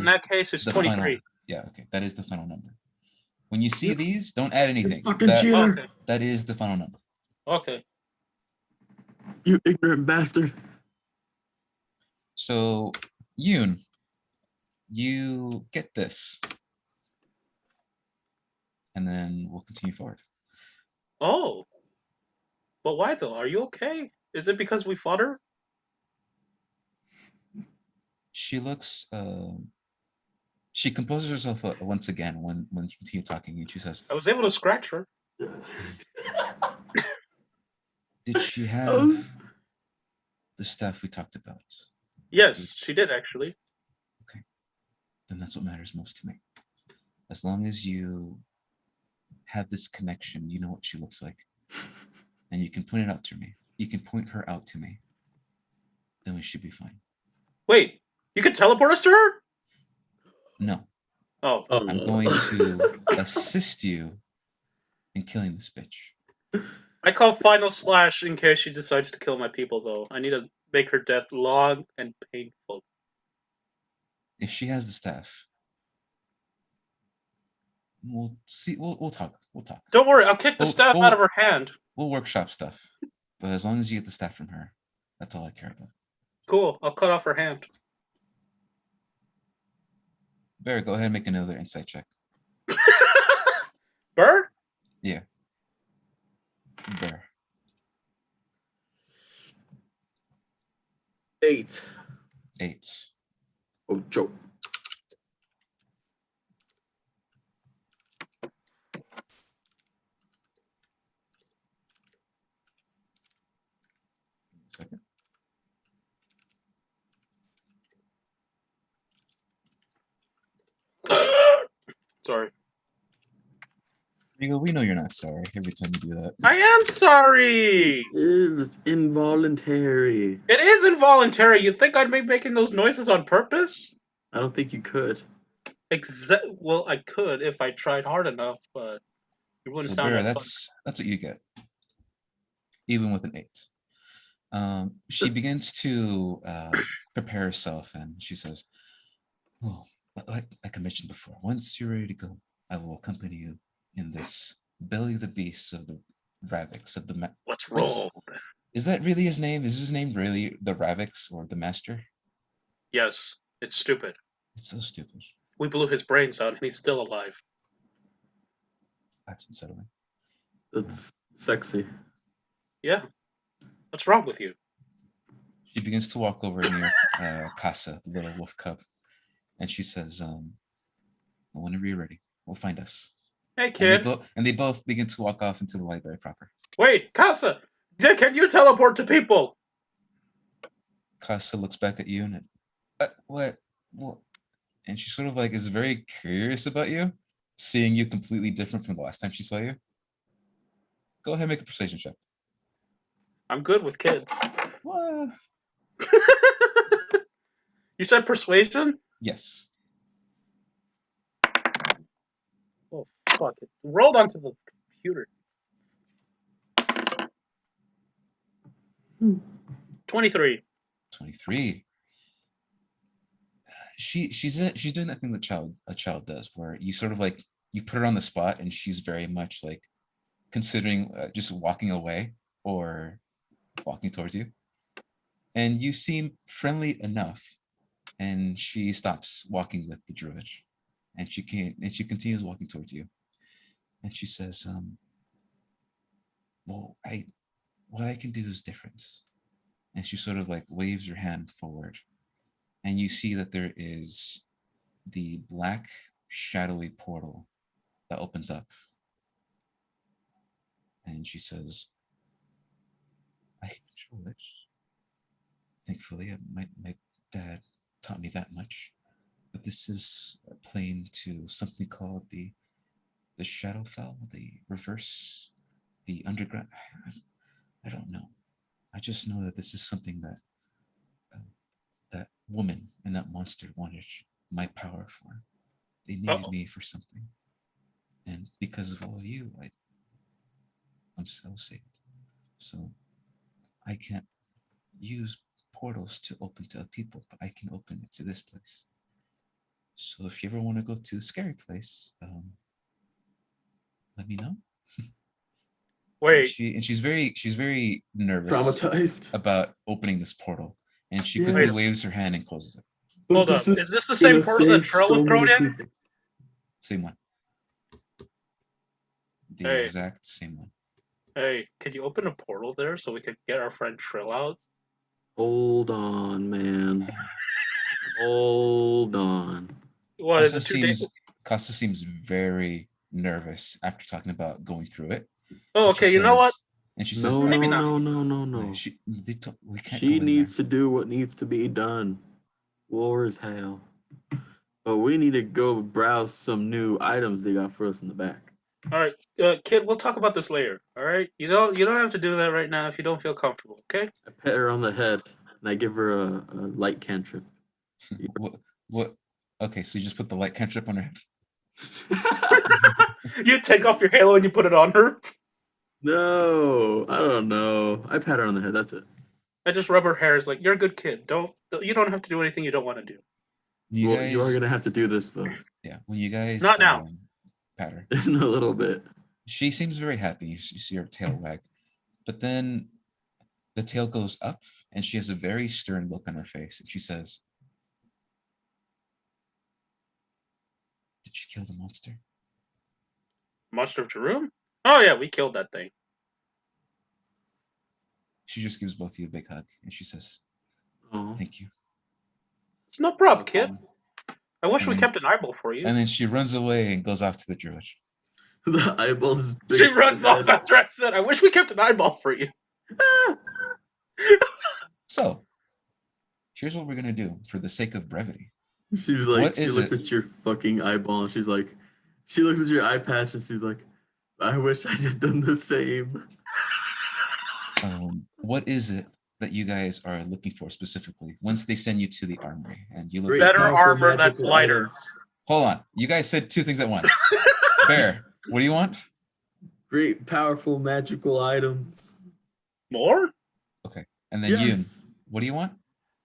that case, it's 23. Final, yeah, okay. That is the final number. When you see these, don't add anything. Fucking cheater. Okay. That is the final number. Okay. You ignorant bastard. So, Yoon, you get this. And then we'll continue forward. Oh. But why though? Are you okay? Is it because we fought her? She looks, she composes herself once again when you continue talking and she says, I was able to scratch her. Did she have the stuff we talked about? Yes, she did actually. Okay. Then that's what matters most to me. As long as you have this connection, you know what she looks like. And you can point it out to me. You can point her out to me. Then we should be fine. Wait, you can teleport us to her? No. Oh. I'm going to assist you in killing this bitch. I call Final Slash in case she decides to kill my people, though. I need to make her death long and painful. If she has the staff, we'll see. We'll talk. We'll talk. Don't worry, I'll kick the staff out of her hand. We'll workshop stuff. But as long as you get the staff from her, that's all I care about. Cool, I'll cut off her hand. Bear, go ahead and make another insight check. Burr? Yeah. Bear. 8. 8. Oh, Joe. Second. Sorry. Rigo, we know you're not sorry every time you do that. I am sorry. It is involuntary. It is involuntary. You think I'd be making those noises on purpose? I don't think you could. Well, I could if I tried hard enough, but it wouldn't So sound Bear, as fun. that's what you get. Even with an 8. She begins to prepare herself, and she says, "Oh, like I mentioned before, once you're ready to go, I will accompany you in this belly of the beast of the Ravix of the Let's roll. Is that really his name? Is his name really the Ravix or the Master? Yes, it's stupid. It's so stupid. We blew his brains out, and he's still alive. That's unsettling. That's sexy. Yeah. What's wrong with you? She begins to walk over near Casa, the little wolf cub, and she says, "Whenever you're ready, we'll find us." Hey, And kid. they both begin to walk off into the library proper. Wait, Casa! Can you teleport to people? Casa looks back at you and what? And she sort of like is very curious about you, seeing you completely different from the last time she saw you. Go ahead and make a persuasion check. I'm good with kids. What? You said persuasion? Yes. Oh, fuck it. Rolled onto the computer. 23. 23. She's doing that thing that a child does, where you sort of like you put her on the spot, and she's very much like considering just walking away or walking towards you. And you seem friendly enough, and she stops walking with the druid, and she continues walking towards you, and she says, "Well, what I can do is different." And she sort of like waves her hand forward, and you see that there is the black shadowy portal that opens up, and she says, "I can control it. Thankfully, my dad taught me that much. But this is a plane to something called the Shadowfell, the reverse, the underground. I don't know. I just know that this is something that that woman and that monster wanted my power for. They needed me for something, and because of all of you, I'm so saved. So I can't use portals to open to other people, but I can open it to this place. So if you ever want to go to a scary place, let me know." Wait. And she's very nervous Traumatized about opening this portal, and she quickly waves her hand and closes it. But Hold up. Is this the same portal that Trell was thrown in? Same one. The exact same one. Hey, could you open a portal there so we could get our friend Trill out? Hold on, man. Hold on. What is it? 2 days? Costa seems very nervous after talking about going through it. Oh, okay. You know what? And she says, No. We can't. She needs to do what needs to be done. War is hell. But we need to go browse some new items they got for us in the back. All right, kid. We'll talk about this later. All right. You don't have to do that right now if you don't feel comfortable. Okay. I pet her on the head and I give her a light cantrip. What? Okay, so you just put the light cantrip on her head. You take off your halo and you put it on her. No, I don't know. I pat her on the head. That's it. I just rub her hair. It's like, you're a good kid. You don't have to do anything you don't want to do. You are gonna have to do this though. Yeah, when you guys not now. Pat her in a little bit. She seems very happy. You see her tail wag, but then the tail goes up, and she has a very stern look on her face, and she says, Did you kill the monster? Monster of Jerum? Oh yeah, we killed that thing. She just gives both of you a big hug and she says, Oh. "Thank you." It's no problem, kid. I wish And we then- kept an eyeball for you. And then she runs away and goes off to the druid. The eyeball is big. She runs off after I said, I wish we kept an eyeball for you. So, here's what we're gonna do for the sake of brevity. She's like, What she is looks it? at your fucking eyeball and she's like, she looks at your eye patch and she's like, I wish I had done the same. What is it that you guys are looking for specifically once they send you to the armory and you look? Great, Better powerful, armor that's magical lighter. items. Hold on, you guys said two things at once. Bear, what do you want? Great, powerful, magical items. More? Okay, and then Yes. Yoon, what do you want?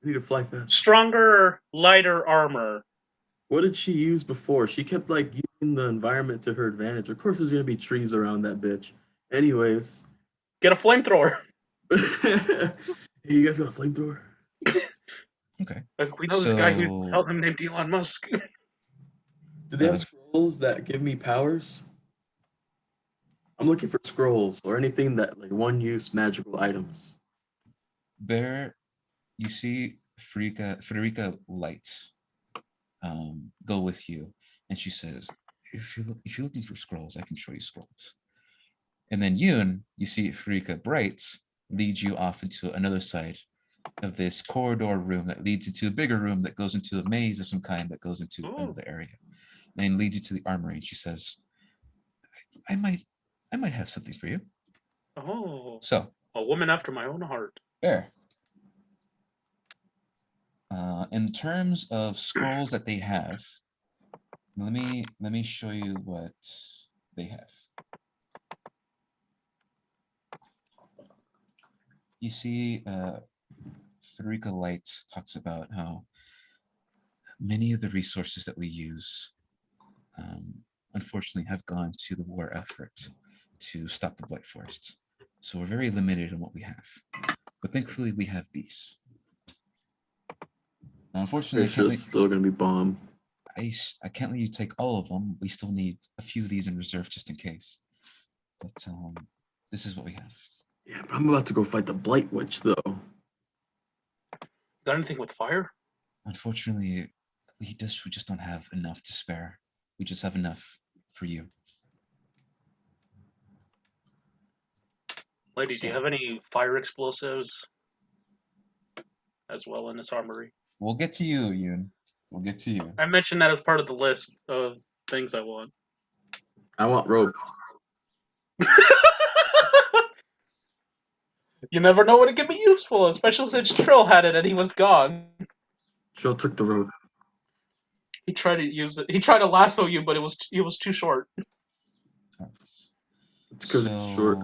I need to fly fast. Stronger, lighter armor. What did she use before? She kept like using the environment to her advantage. Of course, there's gonna be trees around that bitch. Anyways, Get a flamethrower. hey, you guys got a flamethrower? Okay. Like, we know this guy who So- sells them named Elon Musk. Do they have scrolls that give me powers? I'm looking for scrolls or anything that like one-use magical items. Bear, you see Frederica lights go with you, and she says, if you're looking for scrolls, I can show you scrolls. And then Yoon, you see Frederica Brights lead you off into another side of this corridor room that leads into a bigger room that goes into a maze of some kind that goes into another area, and leads you to the armory. And she says, I might have something for you. Oh, So, a woman after my own heart. Bear, in terms of scrolls that they have, let me show you what they have. You see, Frederica Light talks about how many of the resources that we use, unfortunately, have gone to the war effort to stop the Blight Forest. So we're very limited in what we have. But thankfully, we have these. Now, unfortunately, It's still gonna be bomb. I can't let you take all of them. We still need a few of these in reserve just in case. But this is what we have. Yeah, but I'm about to go fight the Blight Witch though. Got anything with fire? Unfortunately, we just don't have enough to spare. We just have enough for you. Lady, do you have any fire explosives as well in this armory? We'll get to you, Yoon. We'll get to you. I mentioned that as part of the list of things I want. I want rope. You never know when it can be useful, especially since Trill had it and he was gone. Jill took the rope. He tried to use it. He tried to lasso you, but it was too short. It's because it's short.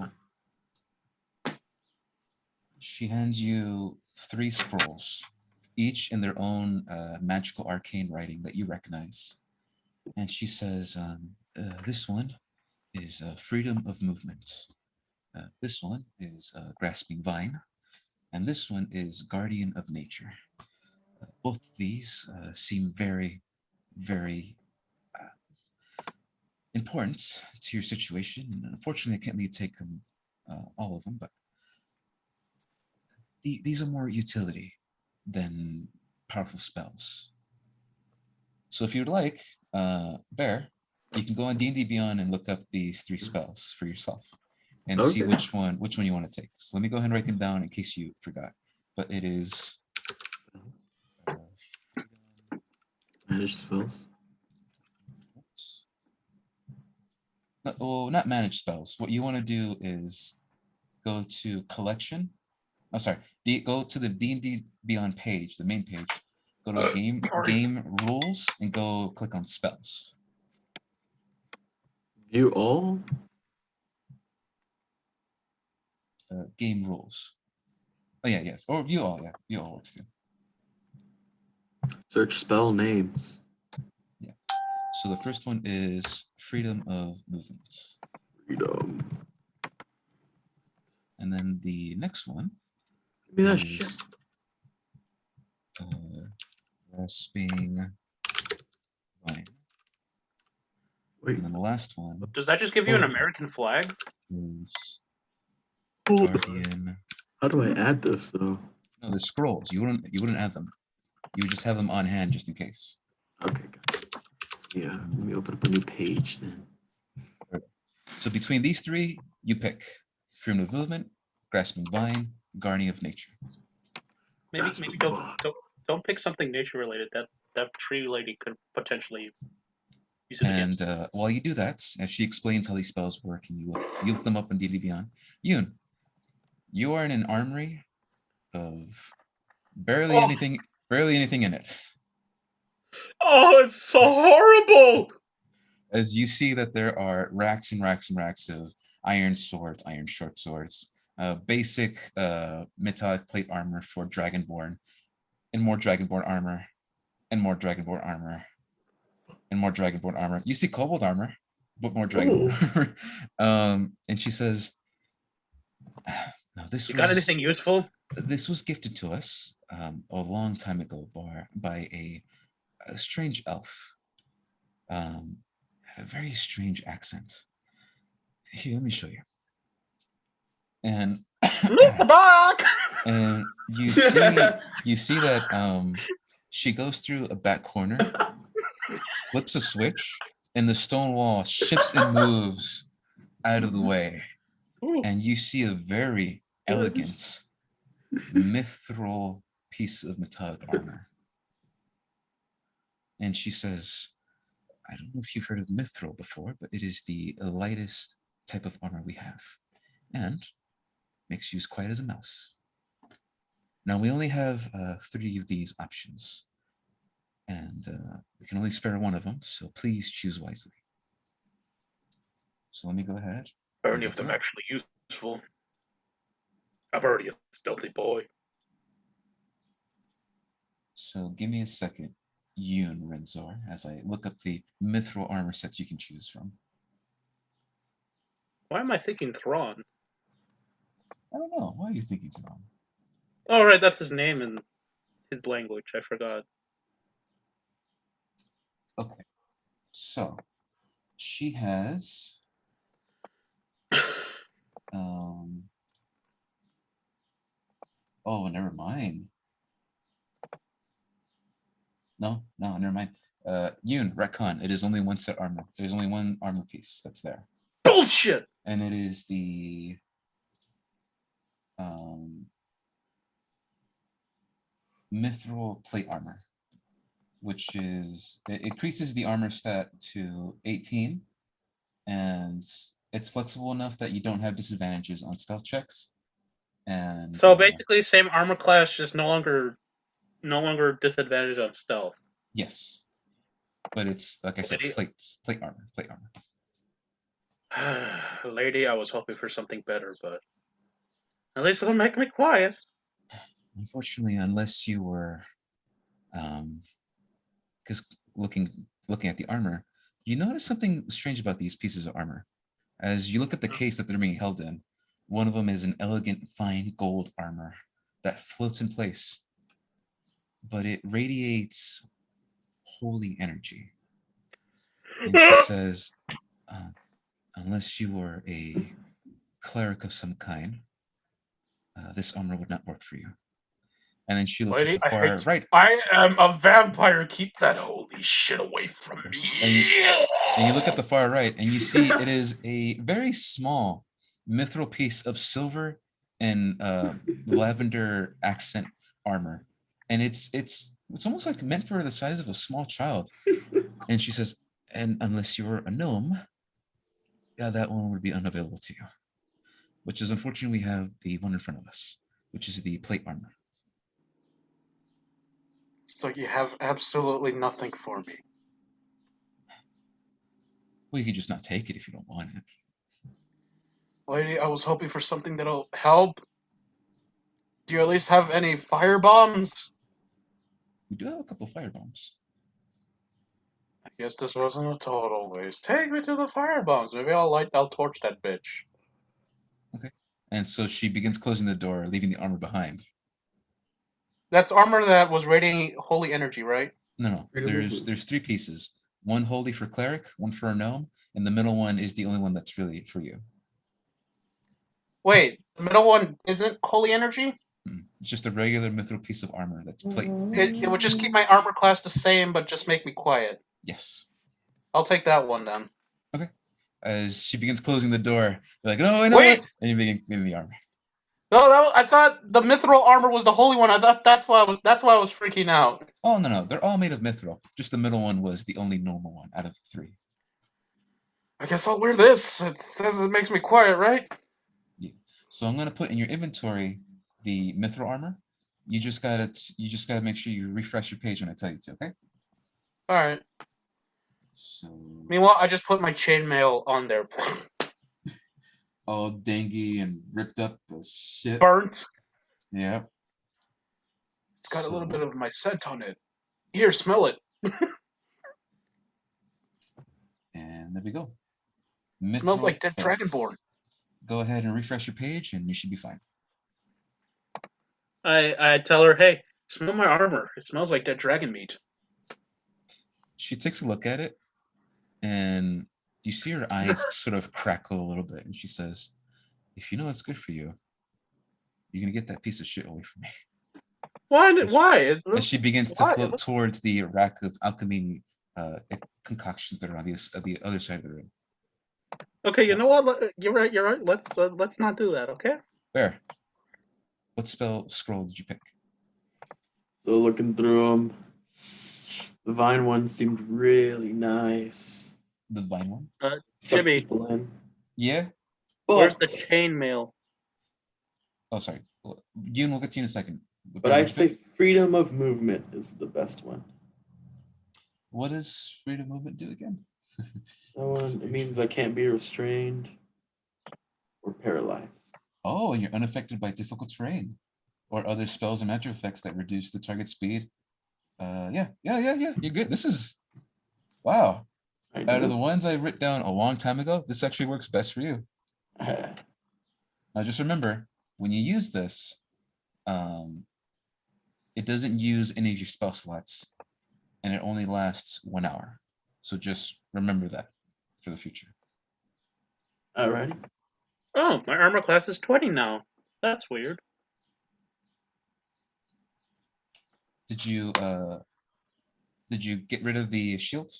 She hands you 3 scrolls, each in their own magical arcane writing that you recognize. And she says, this one is freedom of movement. This one is grasping vine. And this one is guardian of nature. Both of these seem very, very important to your situation. And unfortunately, I can't let you take them, all of them, but these are more utility than powerful spells. So if you would like, Bear, you can go on D&D Beyond and look up these 3 spells for yourself and see which one you want to take. So let me go ahead and write them down in case you forgot. But it is Manage spells. Not manage spells. What you want to do is go to collection. Oh, sorry. Go to the D&D Beyond page, the main page. Go to game rules and go click on spells. View all? Game rules. Oh yeah, yes. Or view all, yeah. View all works too. Search spell names. Yeah. So the first one is freedom of movement. Freedom. And then the next one Give me that is shit. grasping vine. Wait. And then the last one Does that just give you an American flag? is Oh, Guardian. how do I add this though? No, the scrolls. You wouldn't add them. You would just have them on hand just in case. Okay, gotcha. Yeah, let me open up a new page then. So between these three, you pick Freedom of Movement, Grasping Vine, Guardian of Nature. Maybe That's maybe what don't pick something nature related. That tree lady could potentially use it And against. while you do that, as she explains how these spells work, and you look them up in D&D Beyond, Yoon, you are in an armory of barely anything in it. Oh, it's so horrible! As you see that there are racks and racks and racks of iron swords, iron short swords, basic metallic plate armor for Dragonborn, and more Dragonborn armor, and more Dragonborn armor, and more Dragonborn armor. You see Kobold armor, but more Dragonborn armor. And she says, "No, You got anything useful? This was gifted to us a long time ago by a strange elf. Had a very strange accent. Here, let me show you." And Mr. Buck! and you see that she goes through a back corner, flips a switch, and the stone wall shifts and moves out of the way. And you see a very elegant mithril piece of metallic armor. And she says, "I don't know if you've heard of mithril before, but it is the lightest type of armor we have, and makes use quiet as a mouse. Now, we only have 3 of these options, and we can only spare one of them, so please choose wisely." So let me go ahead. Are any of them actually useful? I'm already a stealthy boy. So give me a second, Yoon Renzor, as I look up the mithril armor sets you can choose from. Why am I thinking Thrawn? I don't know. Why are you thinking Thrawn? Oh, right, that's his name in his language. I forgot. Okay. So she has oh, never mind. No, never mind. Yoon, retcon. It is only one set armor. There's only one armor piece that's there. Bullshit! And it is the mithril plate armor, which is, it increases the armor stat to 18, and it's flexible enough that you don't have disadvantages on stealth checks. And so basically, same armor class, just no longer disadvantage on stealth. Yes, but it's like I said, plate armor. Lady, I was hoping for something better, but at least it'll make me quiet. Unfortunately, unless you were, because looking at the armor, you notice something strange about these pieces of armor. As you look at the case that they're being held in, one of them is an elegant, fine gold armor that floats in place, but it radiates holy energy. And she says, unless you were a cleric of some kind, this armor would not work for you. And then she looks Lady, at the far right. I am a vampire. Keep that holy shit away from me. And you look at the far right, and you see it is a very small mithril piece of silver and lavender accent armor, and it's almost like meant for the size of a small child. And she says, "And unless you were a gnome, yeah, that one would be unavailable to you." Which is, unfortunately, we have the one in front of us, which is the plate armor. So you have absolutely nothing for me. Well, you could just not take it if you don't want it. Lady, I was hoping for something that'll help. Do you at least have any fire bombs? We do have a couple of fire bombs. I guess this wasn't a total waste. Take me to the fire bombs. Maybe I'll torch that bitch. Okay. And so she begins closing the door, leaving the armor behind. That's armor that was radiating holy energy, right? No. There's 3 pieces. One holy for cleric, one for a gnome, and the middle one is the only one that's really for you. Wait, the middle one isn't holy energy? It's just a regular mithril piece of armor that's plate. It would just keep my armor class the same, but just make me quiet. Yes. I'll take that one then. Okay. As she begins closing the door, you're like, no, I know Wait! it! And you begin getting the armor. No, I thought the mithril armor was the holy one. I thought that's why I was freaking out. Oh, no. They're all made of mithril. Just the middle one was the only normal one out of the 3. I guess I'll wear this. It says it makes me quiet, right? Yeah. So I'm gonna put in your inventory the mithril armor. You just gotta make sure you refresh your page when I tell you to, okay? Alright. So Meanwhile, I just put my chainmail on there. all dingy and ripped up as shit. Burnt. Yeah. It's got a little bit of my scent on it. Here, smell it. And there we go. Smells like dead Mithril dragonborn. Go ahead and refresh your page and you should be fine. I tell her, hey, smell my armor. It smells like dead dragon meat. She takes a look at it and you see her eyes sort of crackle a little bit and she says, if you know what's good for you, you're gonna get that piece of shit away from me. Why? As she begins to float towards the rack of alchemy concoctions that are on the other side of the room. Okay, you know what? You're right. Let's not do that, okay? Bear, what scroll did you pick? So looking through them, the vine one seemed really nice. The vine one? Suck Jimmy. people in. Yeah? Where's But, the chainmail? Oh, sorry. Yoon, we'll get to you in a second. but I say freedom of movement is the best one. What does freedom of movement do again? That one, it means I can't be restrained or paralyzed. Oh, and you're unaffected by difficult terrain or other spells and magic effects that reduce the target speed. Yeah. You're good. This is, wow. Out of the ones I wrote down a long time ago, this actually works best for you. Now just remember, when you use this, it doesn't use any of your spell slots and it only lasts 1 hour. So just remember that for the future. Alrighty. Oh, my armor class is 20 now. That's weird. Did you get rid of the shield?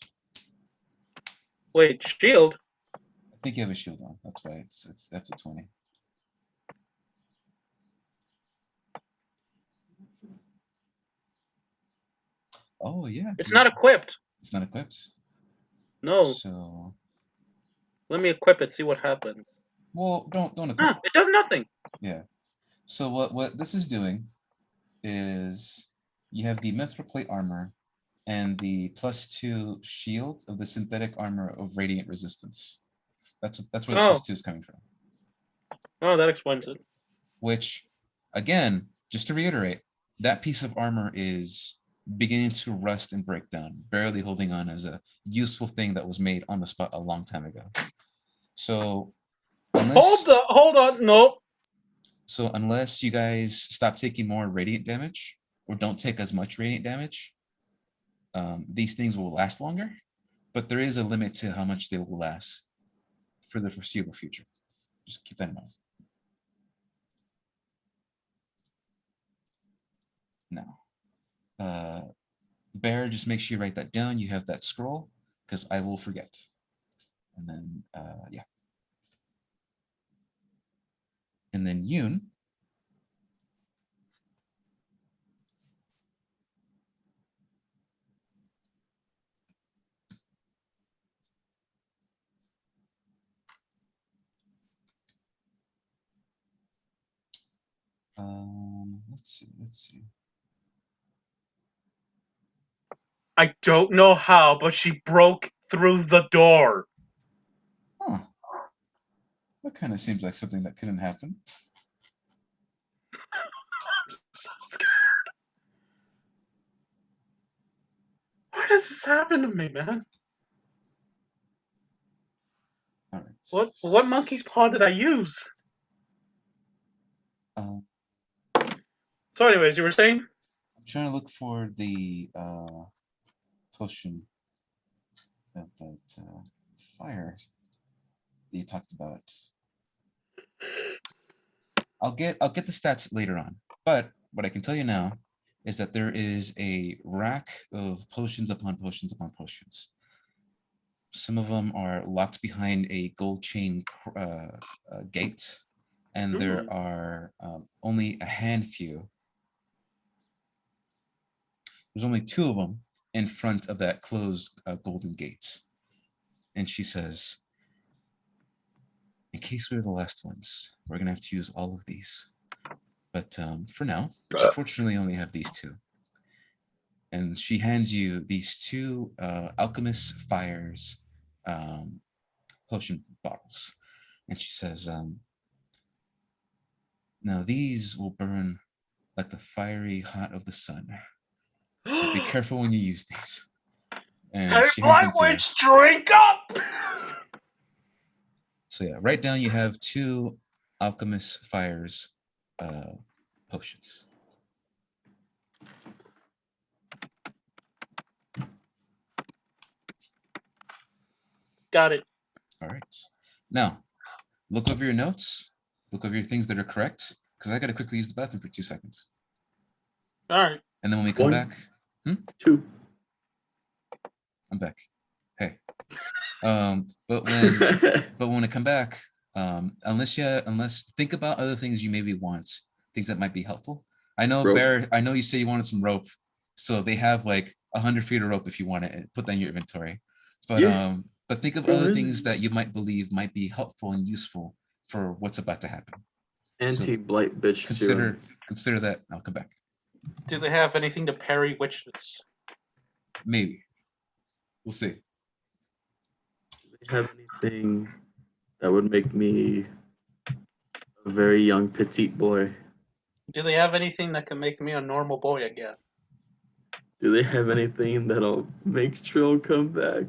Wait, shield? I think you have a shield on. That's why it's up to 20. Oh yeah. It's not equipped. It's not equipped. No. So Let me equip it, see what happens. well, don't equip. Ah, it does nothing. Yeah. So what this is doing is you have the mithril plate armor and the +2 shield of the synthetic armor of radiant resistance. That's where the +2 is coming from. Oh, that explains it. Which, again, just to reiterate, that piece of armor is beginning to rust and break down, barely holding on as a useful thing that was made on the spot a long time ago. So Hold on, no. So unless you guys stop taking more radiant damage or don't take as much radiant damage, these things will last longer, but there is a limit to how much they will last for the foreseeable future. Just keep that in mind. Now, Bear, just make sure you write that down. You have that scroll because I will forget. And then, yeah. And then Yoon. Let's see. I don't know how, but she broke through the door. Huh. That kind of seems like something that couldn't happen. I'm so scared. Why does this happen to me, man? All right. What monkey's paw did I use? So anyways, you were saying? I'm trying to look for the potion. that fire that you talked about. I'll get the stats later on, but what I can tell you now is that there is a rack of potions upon potions upon potions. Some of them are locked behind a gold chain gate, and there are only a handful. There's only 2 of them in front of that closed golden gate. And she says, in case we're the last ones, we're going to have to use all of these. But for now, unfortunately, only have these 2. And she hands you these 2 Alchemist Fires potion bottles. And she says, now these will burn like the fiery hot of the sun. So be careful when you use these. And Hey, she hands them to you. Flywitch, drink up! So yeah, right down you have 2 Alchemist Fires potions. Got it. All right. Now, look over your notes. Look over your things that are correct, because I got to quickly use the bathroom for 2 seconds. All right. And then when we come 1, back, 2. I'm back. Hey. But when I come back, unless think about other things you maybe want, things that might be helpful. I know, Rope. Bear, I know you say you wanted some rope, so they have like 100 feet of rope if you want it. Put that in your inventory. But Yeah. but think of Go other ahead. things that you might believe might be helpful and useful for what's about to happen. Anti-blight bitch serum. Consider that. I'll come back. Do they have anything to parry witches? Maybe. We'll see. Do they have anything that would make me a very young petite boy? Do they have anything that can make me a normal boy again? Do they have anything that'll make Trill come back?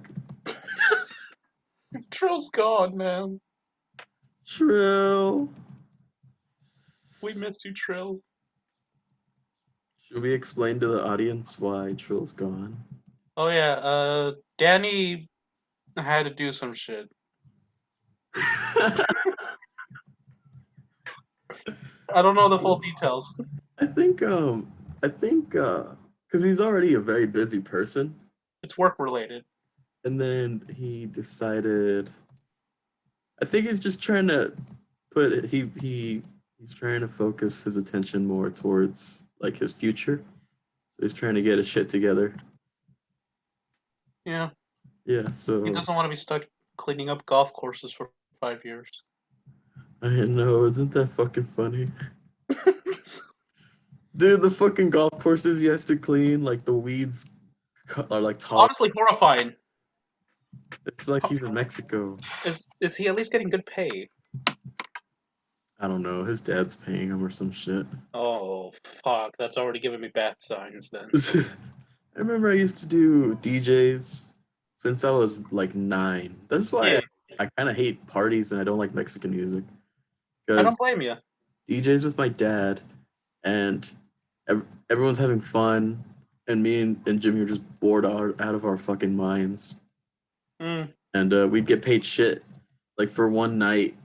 Trill's gone, man. Trill. We miss you, Trill. Should we explain to the audience why Trill's gone? Oh yeah, Danny had to do some shit. I don't know the full details. I think, because he's already a very busy person, It's work related. and then he decided. I think he's just trying to he's trying to focus his attention more towards like his future. So he's trying to get his shit together. Yeah. Yeah, so He doesn't want to be stuck cleaning up golf courses for 5 years. I know, isn't that fucking funny? Dude, the fucking golf courses he has to clean, like the weeds are like tall. Honestly horrifying. It's like he's in Mexico. Is he at least getting good pay? I don't know. His dad's paying him or some shit. Oh fuck, that's already giving me bad signs then. I remember I used to do DJs since I was like 9. That's why I kind of hate parties and I don't like Mexican music. I don't blame you. DJs with my dad, and everyone's having fun, and me and Jimmy are just bored out of our fucking minds. And we'd get paid shit, like for one night,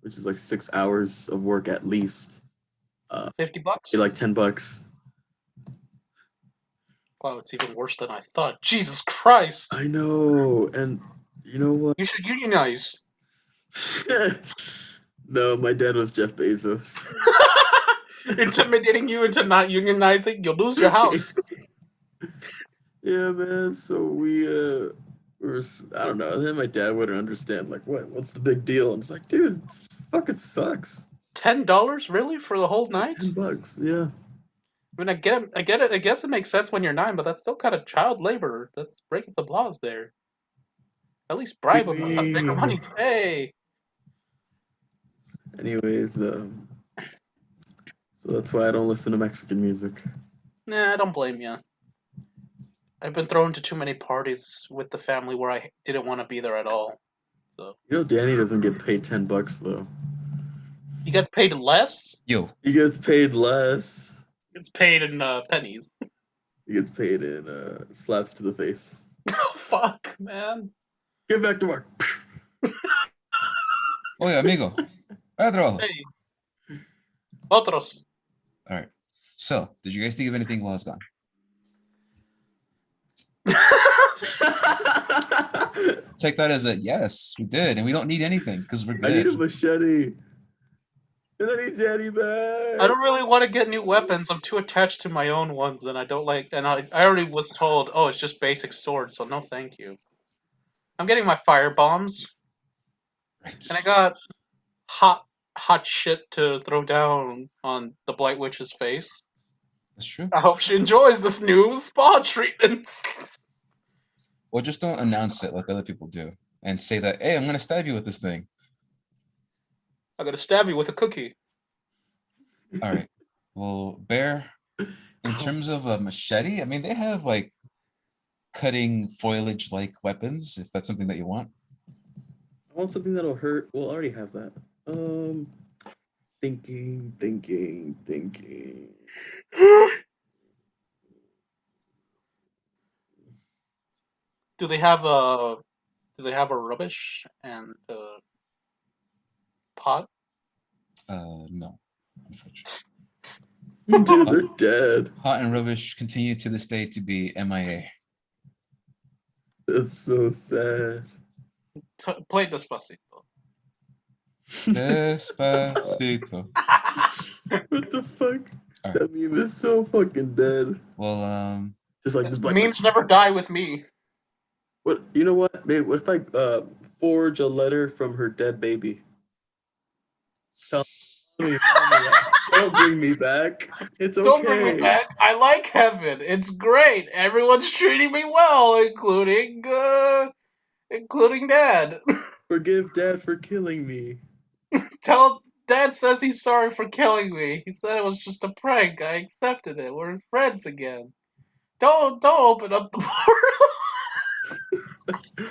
which is like 6 hours of work at least. $50? Like $10. Wow, it's even worse than I thought. Jesus Christ! I know, and you know what? You should unionize. No, my dad was Jeff Bezos. Intimidating you into not unionizing, you'll lose your house. Yeah, man. So we were, I don't know. Then my dad wouldn't understand. Like, what's the big deal? And it's like, dude, it fucking sucks. $10 really for the whole night? $10, yeah. I mean, I get it. I guess it makes sense when you're 9, but that's still kind of child labor. That's breaking some laws there. At least bribe them. Bigger money. Hey. Anyways, so that's why I don't listen to Mexican music. Nah, I don't blame you. I've been thrown to too many parties with the family where I didn't want to be there at all. So You know, Danny doesn't get paid $10 though. he gets paid less. Yo, He gets paid less. It's paid in pennies. He gets paid in slaps to the face. Oh fuck, man. Get back to work. Oye, amigo. Pedro. Hey. Otros. All right. So, did you guys think of anything while I was gone? Take that as a yes, we did, and we don't need anything because we're I need a good. machete. And I need Daddy back. I don't really want to get new weapons. I'm too attached to my own ones, and I don't like. And I already was told, oh, it's just basic sword, so no, thank you. I'm getting my fire bombs, Right. and I got hot shit to throw down on the Blight Witch's face. That's true. I hope she enjoys this new spa treatment. Or just don't announce it like other people do, and say that, hey, I'm gonna stab you with this thing. I'm gonna stab you with a cookie. All right. Well, Bear, in terms of a machete, I mean, they have like cutting foliage-like weapons, if that's something that you want. I want something that'll hurt. We'll already have that. Thinking. Do they have a rubbish and pot? No, unfortunately. Dude, they're dead. Hot and Rubbish continue to this day to be MIA. That's so sad. Play Despacito. Despacito. What the fuck? All right. That meme is so fucking dead. Well, Just like this Black Memes Witch. never die with me. What? You know what? Maybe what if I forge a letter from her dead baby? Tell me, mommy, don't bring me back. It's okay. Don't bring me back. I like heaven. It's great. Everyone's treating me well, including Dad. Forgive Dad for killing me. Dad says he's sorry for killing me. He said it was just a prank. I accepted it. We're friends again. Don't open up the portal.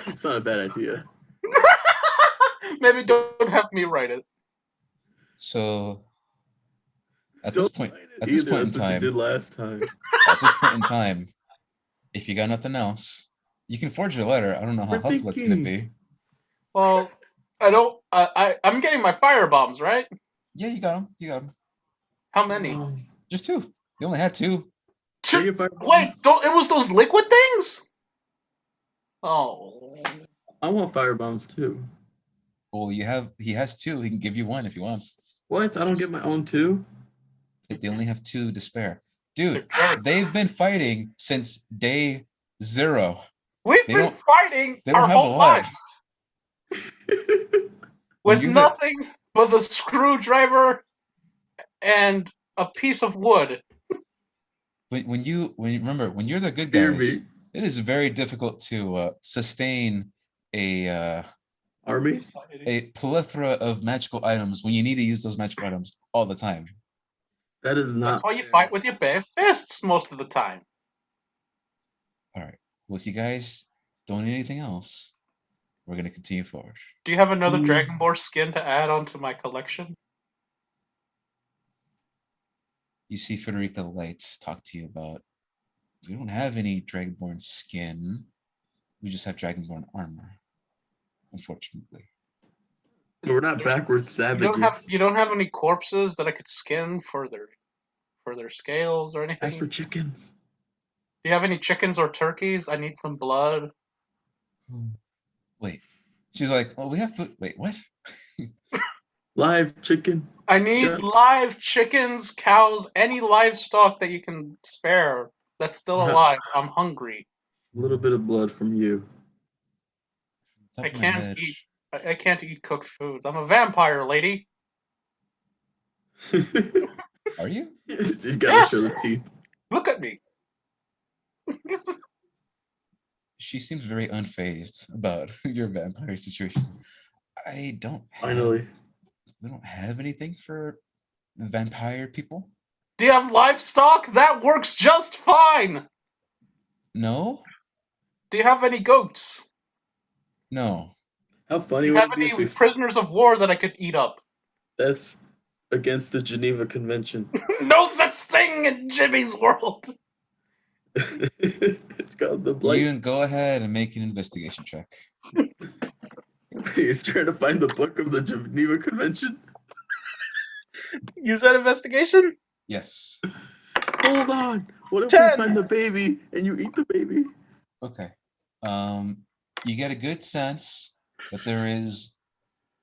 It's not a bad idea. Maybe don't have me write it. so at Don't this point write it in either. That's what you time, did last time. at this point in time, if you got nothing else, you can forge your letter. I don't know how We're helpful it's gonna thinking. be. Well, I don't. I'm getting my fire bombs, right? Yeah, you got them. You got them. How many? Just two. You only had two. Bring your fire Wait, bombs. it was those liquid things? Oh. I want fire bombs too. Well, he has two. He can give you one if he wants. What? I don't get my own too? They only have two to spare. Dude, they've been fighting since day 0. We've been fighting they don't our have a whole lot. lives with You hit- nothing but a screwdriver and a piece of wood. When you remember, when you're the good Hear guys, me. it is very difficult to sustain Army? a plethora of magical items when you need to use those magical items all the time. That is not. That's why you fair. fight with your bare fists most of the time. All right. Well, if you guys don't need anything else, we're gonna continue forward. Do you have another Mm. Dragonborn skin to add onto my collection? You see Federica Light talk to you about, we don't have any Dragonborn skin. We just have Dragonborn armor, unfortunately. We're not backwards savages. You don't have any corpses that I could skin for their scales or anything? As for chickens. Do you have any chickens or turkeys? I need some blood. Wait. She's like, oh, we have food. Wait, what? Live chicken. I need live chickens, cows, any livestock that you can spare that's still alive. I'm hungry. A little bit of blood from you. I can't eat cooked foods. I'm a vampire, lady. Are you? You gotta show the teeth. Look at me. She seems very unfazed about your vampire situation. We don't have anything for vampire people. Do you have livestock? That works just fine. No. Do you have any goats? No. How funny Do you would have it be any if we... prisoners of war that I could eat up? That's against the Geneva Convention. No such thing in Jimmy's world. It's called the blight. You can go ahead and make an investigation check. He's trying to find the book of the Geneva Convention. Use that investigation? Yes. Hold on. What if 10. we find the baby and you eat the baby? Okay. You get a good sense that there is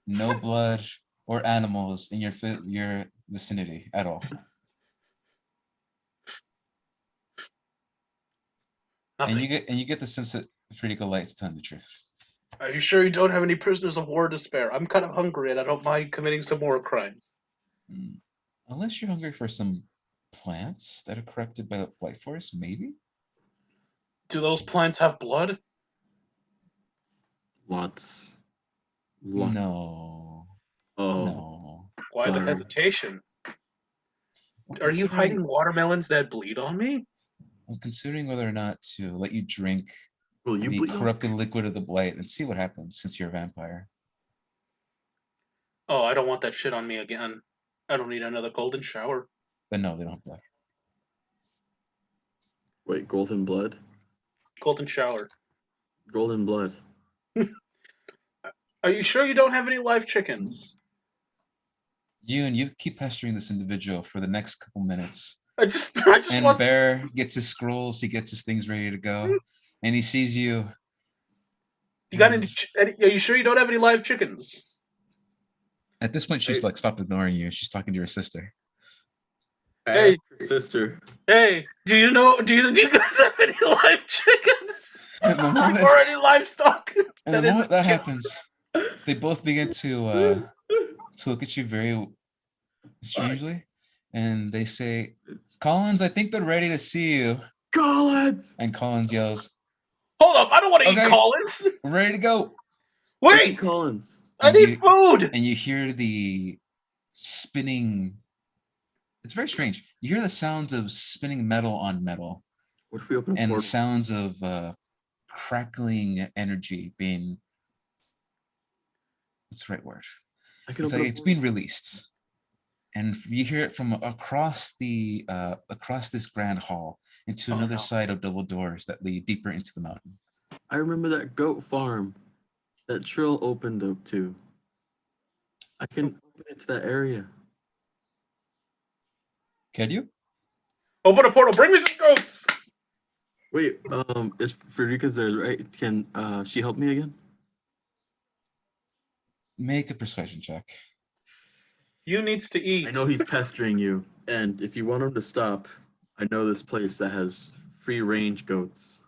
no blood or animals in your vicinity at all. Nothing. And you get the sense that Friedico Light's telling the truth. Are you sure you don't have any prisoners of war to spare? I'm kind of hungry and I don't mind committing some more crimes. Unless you're hungry for some plants that are corrupted by the blight force, maybe? Do those plants have blood? Lots. No. Oh, No. Why the sorry. hesitation? Well, Are you considering- hiding watermelons that bleed on me? I'm considering whether or not to let you drink Will you the bleed on? corrupted liquid of the blight and see what happens since you're a vampire. Oh, I don't want that shit on me again. I don't need another golden shower. Then no, they don't have blood. Wait, golden blood? Golden shower. Golden blood. Are you sure you don't have any live chickens? You keep pestering this individual for the next couple minutes. I just And want. Bear gets his scrolls, he gets his things ready to go, and he sees you. You got any? Are you sure you don't have any live chickens? At this point, she's Hey. like stopped ignoring you. She's talking to her sister. Hey. Sister. Hey, do you guys have any live chickens? At the moment, Or any livestock? and the is moment that killed? happens, they both begin to look at you very strangely, and they say, "Collins, I think they're ready to see you." Collins! And Collins yells, Hold up! I don't want to Okay. eat Collins. "We're ready to go!" Wait, Collins. I And need you- food. And you hear the spinning. It's very strange. You hear the sounds of spinning metal on metal, What if we open a and the portal? sounds of crackling energy being. What's the right word? I can It's open like a it's portal. being released, and you hear it from across this grand hall into Oh, another no. side of double doors that lead deeper into the mountain. I remember that goat farm that Trill opened up to. I can open it to that area. Can you? Open a portal. Bring me some goats. Wait, is Frederica's there, right? Can she help me again? Make a persuasion check. You needs to eat. I know he's pestering you, and if you want him to stop, I know this place that has free range goats.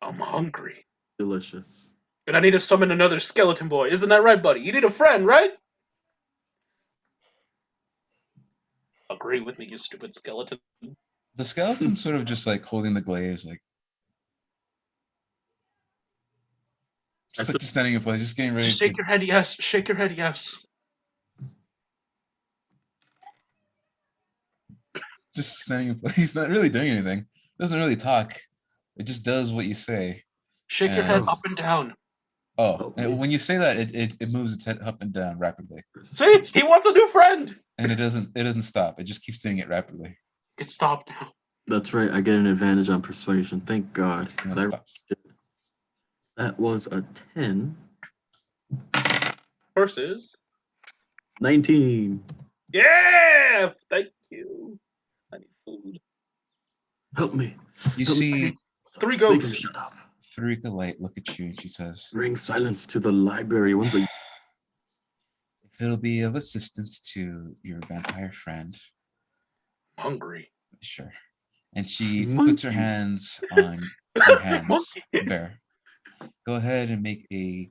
I'm hungry. Delicious. And I need to summon another skeleton boy. Isn't that right, buddy? You need a friend, right? Agree with me, you stupid skeleton. The skeleton's sort of just like holding the glaze, like just standing in place, just getting ready Just to. shake your head yes. Shake your head yes. Just standing in place. He's not really doing anything. Doesn't really talk. It just does what you say. Shake your head And- up and down. Oh, and wait. when you say that, it moves its head up and down rapidly, See? He wants a new friend. and it doesn't stop. It just keeps doing it rapidly. Get stopped now. That's right. I get an advantage on persuasion. Thank God. And 'Cause then it stops. that was a 10. Versus. 19. Yeah! Thank you. I need food. Help me. You Help me. see 3 Make him goats. shut up. Farika Light look at you, and she says, Bring silence to the library once again. "If it'll be of assistance to your vampire friend, Hungry. sure." And she Monkey. puts her hands on your hands, Monkey. Bear. Go ahead and make a.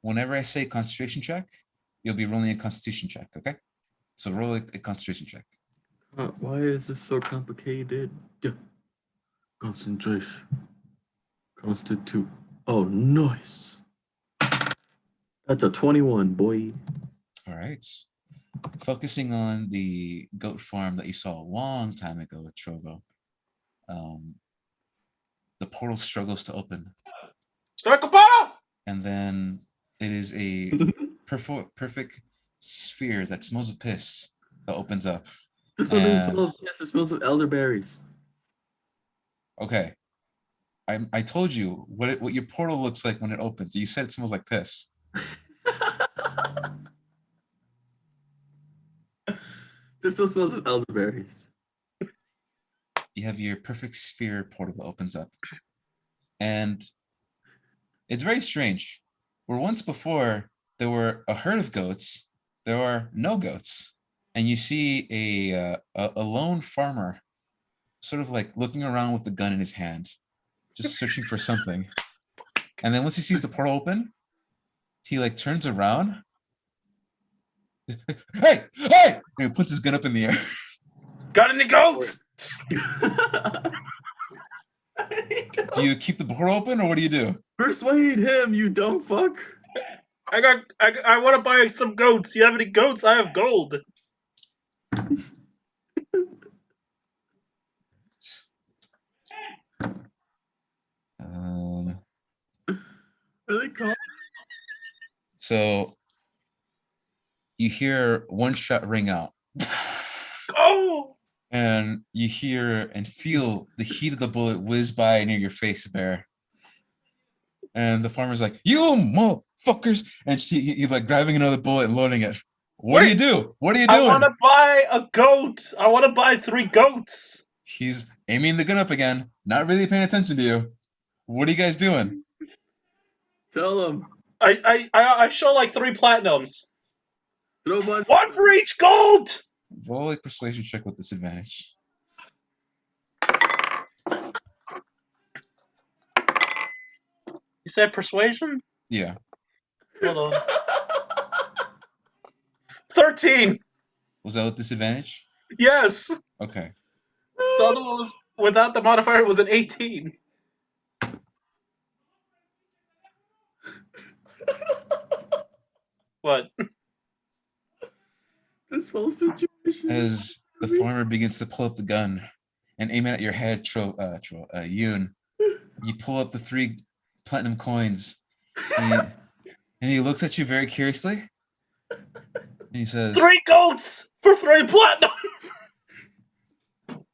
Whenever I say concentration check, you'll be rolling a constitution check, okay? So roll a concentration check. Why is this so complicated? Concentration. Constitute. Oh, nice. That's a 21, boy. All right. Focusing on the goat farm that you saw a long time ago with Trovo, the portal struggles to open, Strike a bottle! and then it is a perfect sphere that smells of piss that opens up. This one doesn't And- smell of piss, it smells of elderberries. Okay. I told you what your portal looks like when it opens. You said it smells like piss. This still smells of elderberries. You have your perfect sphere portal that opens up. And it's very strange. Where once before there were a herd of goats, there are no goats. And you see a lone farmer sort of like looking around with the gun in his hand, just searching for something. And then once he sees the portal open, he like turns around. Hey! And he puts his gun up in the air. Got any goats? Do you keep the portal open or what do you do? Persuade him, you dumb fuck. I want to buy some goats. You have any goats? I have gold. What are they called? So you hear one shot ring out. Oh! And you hear and feel the heat of the bullet whiz by near your face, Bear. And the farmer's like, "You motherfuckers!" And he's like grabbing another bullet and loading it. What do you do? What are you doing? I want to buy a goat. I want to buy 3 goats. He's aiming the gun up again, not really paying attention to you. What are you guys doing? Tell him. I show like 3 platinums. Throw money. 1 for each gold. Roll a persuasion check with disadvantage. You said persuasion? Yeah. Hold on. 13. Was that with disadvantage? Yes. Okay. The other one was without the modifier. It was an 18. What? This whole situation. As the farmer begins to pull up the gun and aim it at your head, Yoon, you pull up the 3 platinum coins, and he looks at you very curiously, and he says, 3 goats for 3 platinum.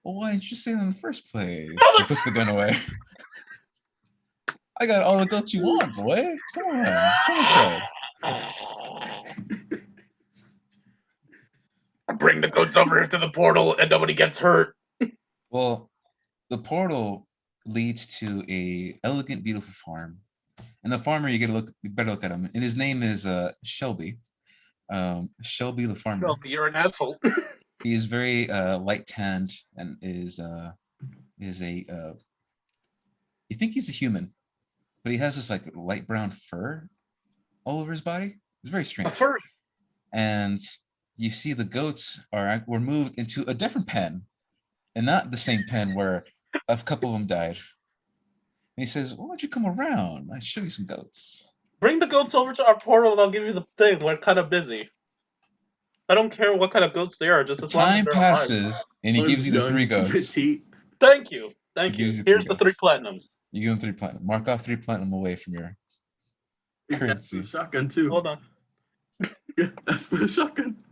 "Well, why didn't you say that in the first place?" He puts the gun away. I got all the goats you want, boy. Come on, come inside. Bring the goats over here to the portal, and nobody gets hurt. Well, the portal leads to a elegant, beautiful farm, and the farmer you better look at him. And his name is Shelby. Shelby the farmer. Well, you're an asshole. He is very light tanned and is a you think he's a human, but he has this like light brown fur all over his body. It's very strange. A furry. And you see the goats were moved into a different pen, and not the same pen where a couple of them died. And he says, "Why don't you come around? I'll show you some goats." Bring the goats over to our portal, and I'll give you the thing. We're kind of busy. I don't care what kind of goats they are, just as long as Time they're passes, and he gives you the 3 goats. Petite. Thank you. Thank He you. gives you Here's 3 the 3 goats. platinums. You give him 3 platinum. Mark off 3 platinum away from your currency. Shotgun too. Hold on. Yeah, that's for the shotgun.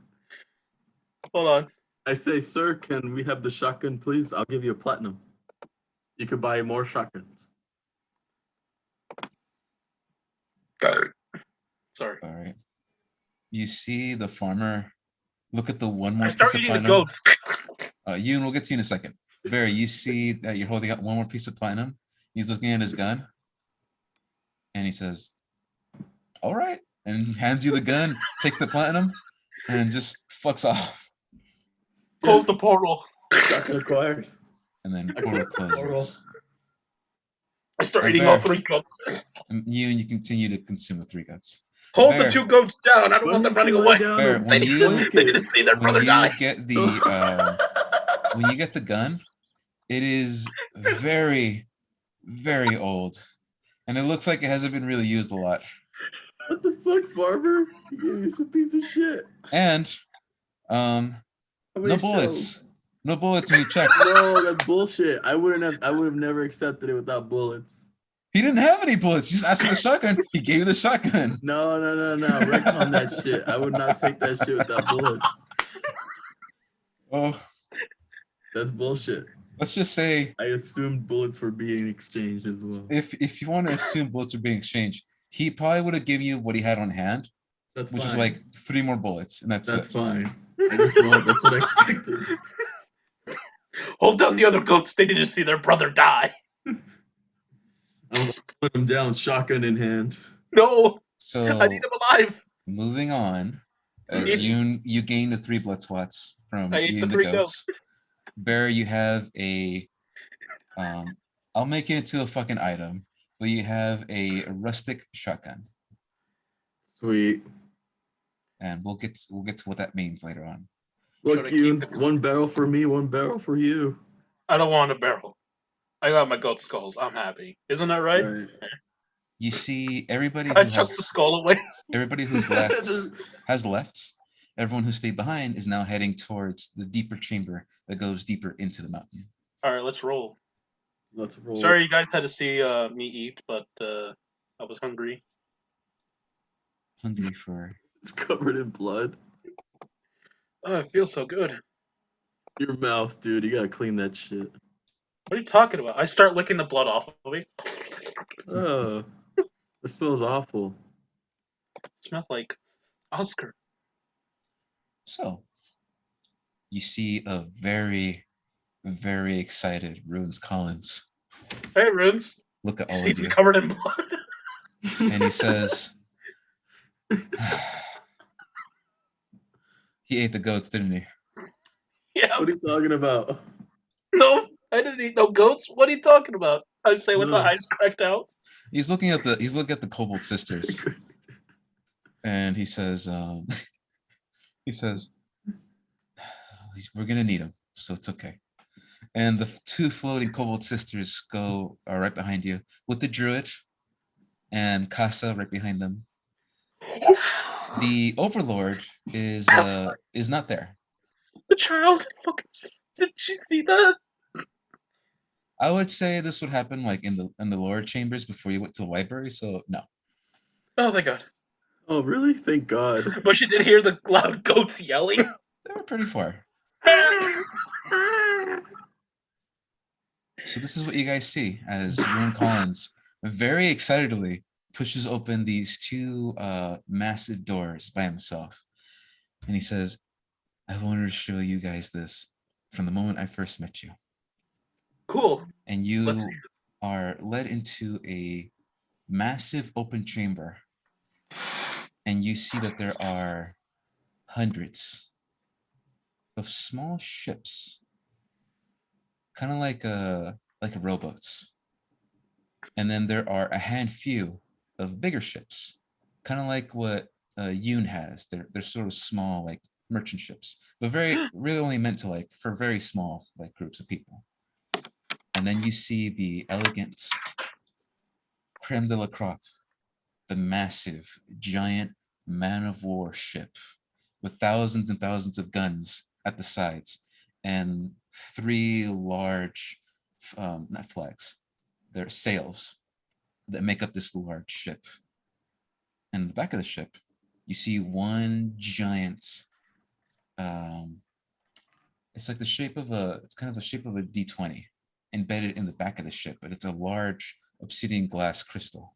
Hold on. I say, sir, can we have the shotgun, please? I'll give you a platinum. You can buy more shotguns. Sorry. All right. You see the farmer look at the one more I piece start of eating the platinum. goats. Yoon, we'll get to you in a second. Barry, you see that you're holding up one more piece of platinum. He's looking at his gun, and he says, "All right," and hands you the gun, takes the platinum, and just fucks off. Close the portal. Shotgun acquired. And then portal closes. I start And eating Bear. all 3 goats. And you continue to consume the 3 guts. Hold Bear. the 2 goats down. I don't want them running away. Bear, They need to see their brother die. Get the when you get the gun, it is very, very old, and it looks like it hasn't been really used a lot. What the fuck, farmer? You some piece of shit. And no bullets. No bullets when you check. No, that's bullshit. I would have never accepted it without bullets. He didn't have any bullets. You just asked for the shotgun. He gave you the shotgun. No. Retcon that shit. I would not take that shit without bullets. Oh, That's bullshit. let's just say I assumed bullets were being exchanged as well. if you want to assume bullets are being exchanged, he probably would have given you what he had on hand, That's which fine. is like 3 more bullets, and that's it. fine. That's what I expected. Hold down the other goats. They didn't see their brother die. I'm putting him down, shotgun in hand. No, So I need him alive. moving on, as Eat- you gain the 3 blood slots from I ate eating the the 3 goats. Bear, you have a I'll make it into a fucking item, but you have a rustic shotgun, Sweet. and we'll get to what that means later on. Should Look, I you. keep the- One barrel for me, one barrel for you. I don't want a barrel. I got my goat skulls. I'm happy. Isn't that right? All right. You see, everybody I who chucked the has skull away. everybody who's left has left. Everyone who stayed behind is now heading towards the deeper chamber that goes deeper into the mountain. All right, let's roll. Let's roll. Sorry, you guys had to see me eat, but I was hungry. Hungry for It's covered in blood. Oh, it feels so good. Your mouth, dude. You gotta clean that shit. What are you talking about? I start licking the blood off of me. Oh, it smells awful. It smells like Oscar. So you see a very, very excited Runes Collins Hey, Runes. look at He all of sees me you, covered in blood. and he says, he ate the goats, didn't he? Yeah. What are you talking about? No, I didn't eat no goats. What are you talking about? I say with my No. eyes cracked out. He's looking at the Kobold sisters, and he says, we're gonna need him, so it's okay. And the 2 floating Kobold sisters are right behind you, with the druid and Casa right behind them. The Overlord is not there. The child. Fucking. Did you see that? I would say this would happen like in the lower chambers before you went to the library. So no. Oh, thank God. Oh, really? Thank God. But you did hear the loud goats yelling. They were pretty far. So this is what you guys see as Rune Collins very excitedly pushes open these 2 massive doors by himself. And he says, I wanted to show you guys this from the moment I first met you. Cool. And you Let's see. are led into a massive open chamber. And you see that there are hundreds of small ships, kind of like rowboats. And then there are a few of bigger ships, kind of like what Yoon has. They're sort of small, like merchant ships, but really only meant to for very small groups of people. And then you see the elegant creme de la crop, the massive, giant man-of-war ship with thousands and thousands of guns at the sides and 3 large, not flags, they're sails that make up this large ship. And in the back of the ship, you see one giant, it's like it's kind of the shape of a D20 embedded in the back of the ship, but it's a large obsidian glass crystal.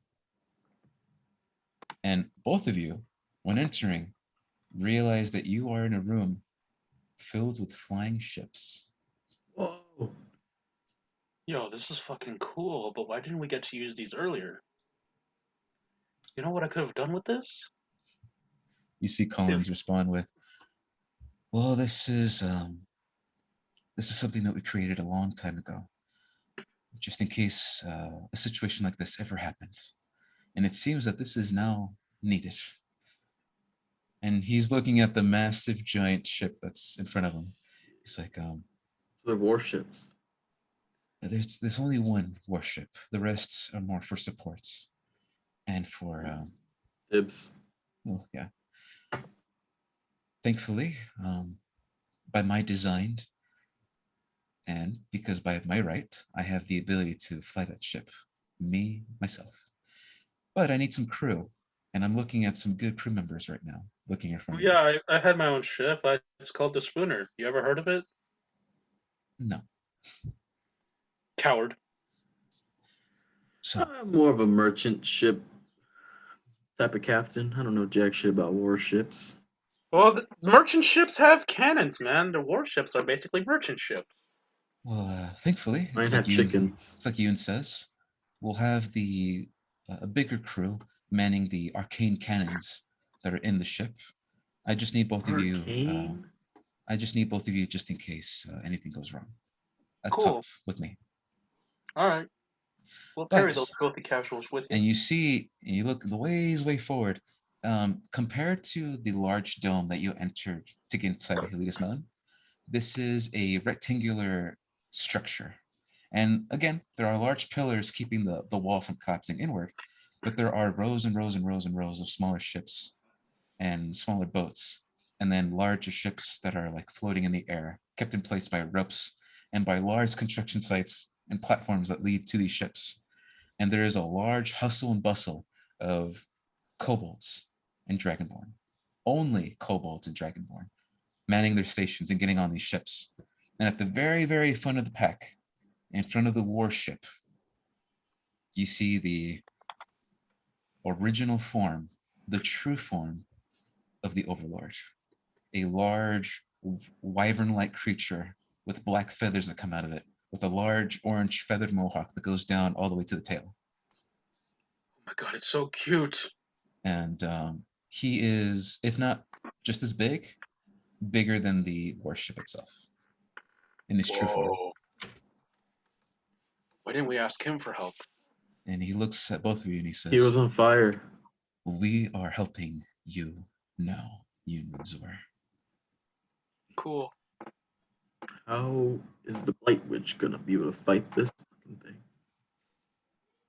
And both of you, when entering, realize that you are in a room filled with flying ships. Whoa. Yo, this is fucking cool, but why didn't we get to use these earlier? You know what I could have done with this? You see Collins respond with, well, this is something that we created a long time ago, just in case a situation like this ever happens. And it seems that this is now needed. And he's looking at the massive giant ship that's in front of him. He's like, They're warships. there's only one warship. The rest are more for supports and for Dibs. well, yeah. Thankfully, by my design, and because by my right, I have the ability to fly that ship, myself. But I need some crew, and I'm looking at some good crew members right now. Looking in front of me. Yeah, I had my own ship. It's called the Spooner. You ever heard of it? No. Coward. So I'm more of a merchant ship type of captain. I don't know jack shit about warships. Well, the merchant ships have cannons, man. The warships are basically merchant ships. well, thankfully, Mine have chickens. it's like Yoon says, we'll have the a bigger crew manning the arcane cannons that are in the ship. I just need both of you. Arcane? I just need both of you just in case anything goes wrong. Cool. Top with me. All right. We'll carry But those filthy casuals with you. and you see, you look the way forward. Compared to the large dome that you entered to get inside the Helios Mountain, this is a rectangular structure. And again, there are large pillars keeping the wall from collapsing inward, but there are rows and rows and rows and rows of smaller ships and smaller boats, and then larger ships that are like floating in the air, kept in place by ropes and by large construction sites and platforms that lead to these ships. And there is a large hustle and bustle of kobolds and dragonborn, only kobolds and dragonborn, manning their stations and getting on these ships. And at the very front of the pack, in front of the warship, you see the original form, the true form of the Overlord. A large wyvern-like creature with black feathers that come out of it, with a large orange feathered mohawk that goes down all the way to the tail. Oh my god, it's so cute. And he is, if not just as big, bigger than the warship itself in his true form. Why didn't we ask him for help? And he looks at both of you and he says, He was on fire. "We are helping you now, Yunzor." Cool. How is the Blight Witch gonna be able to fight this fucking thing?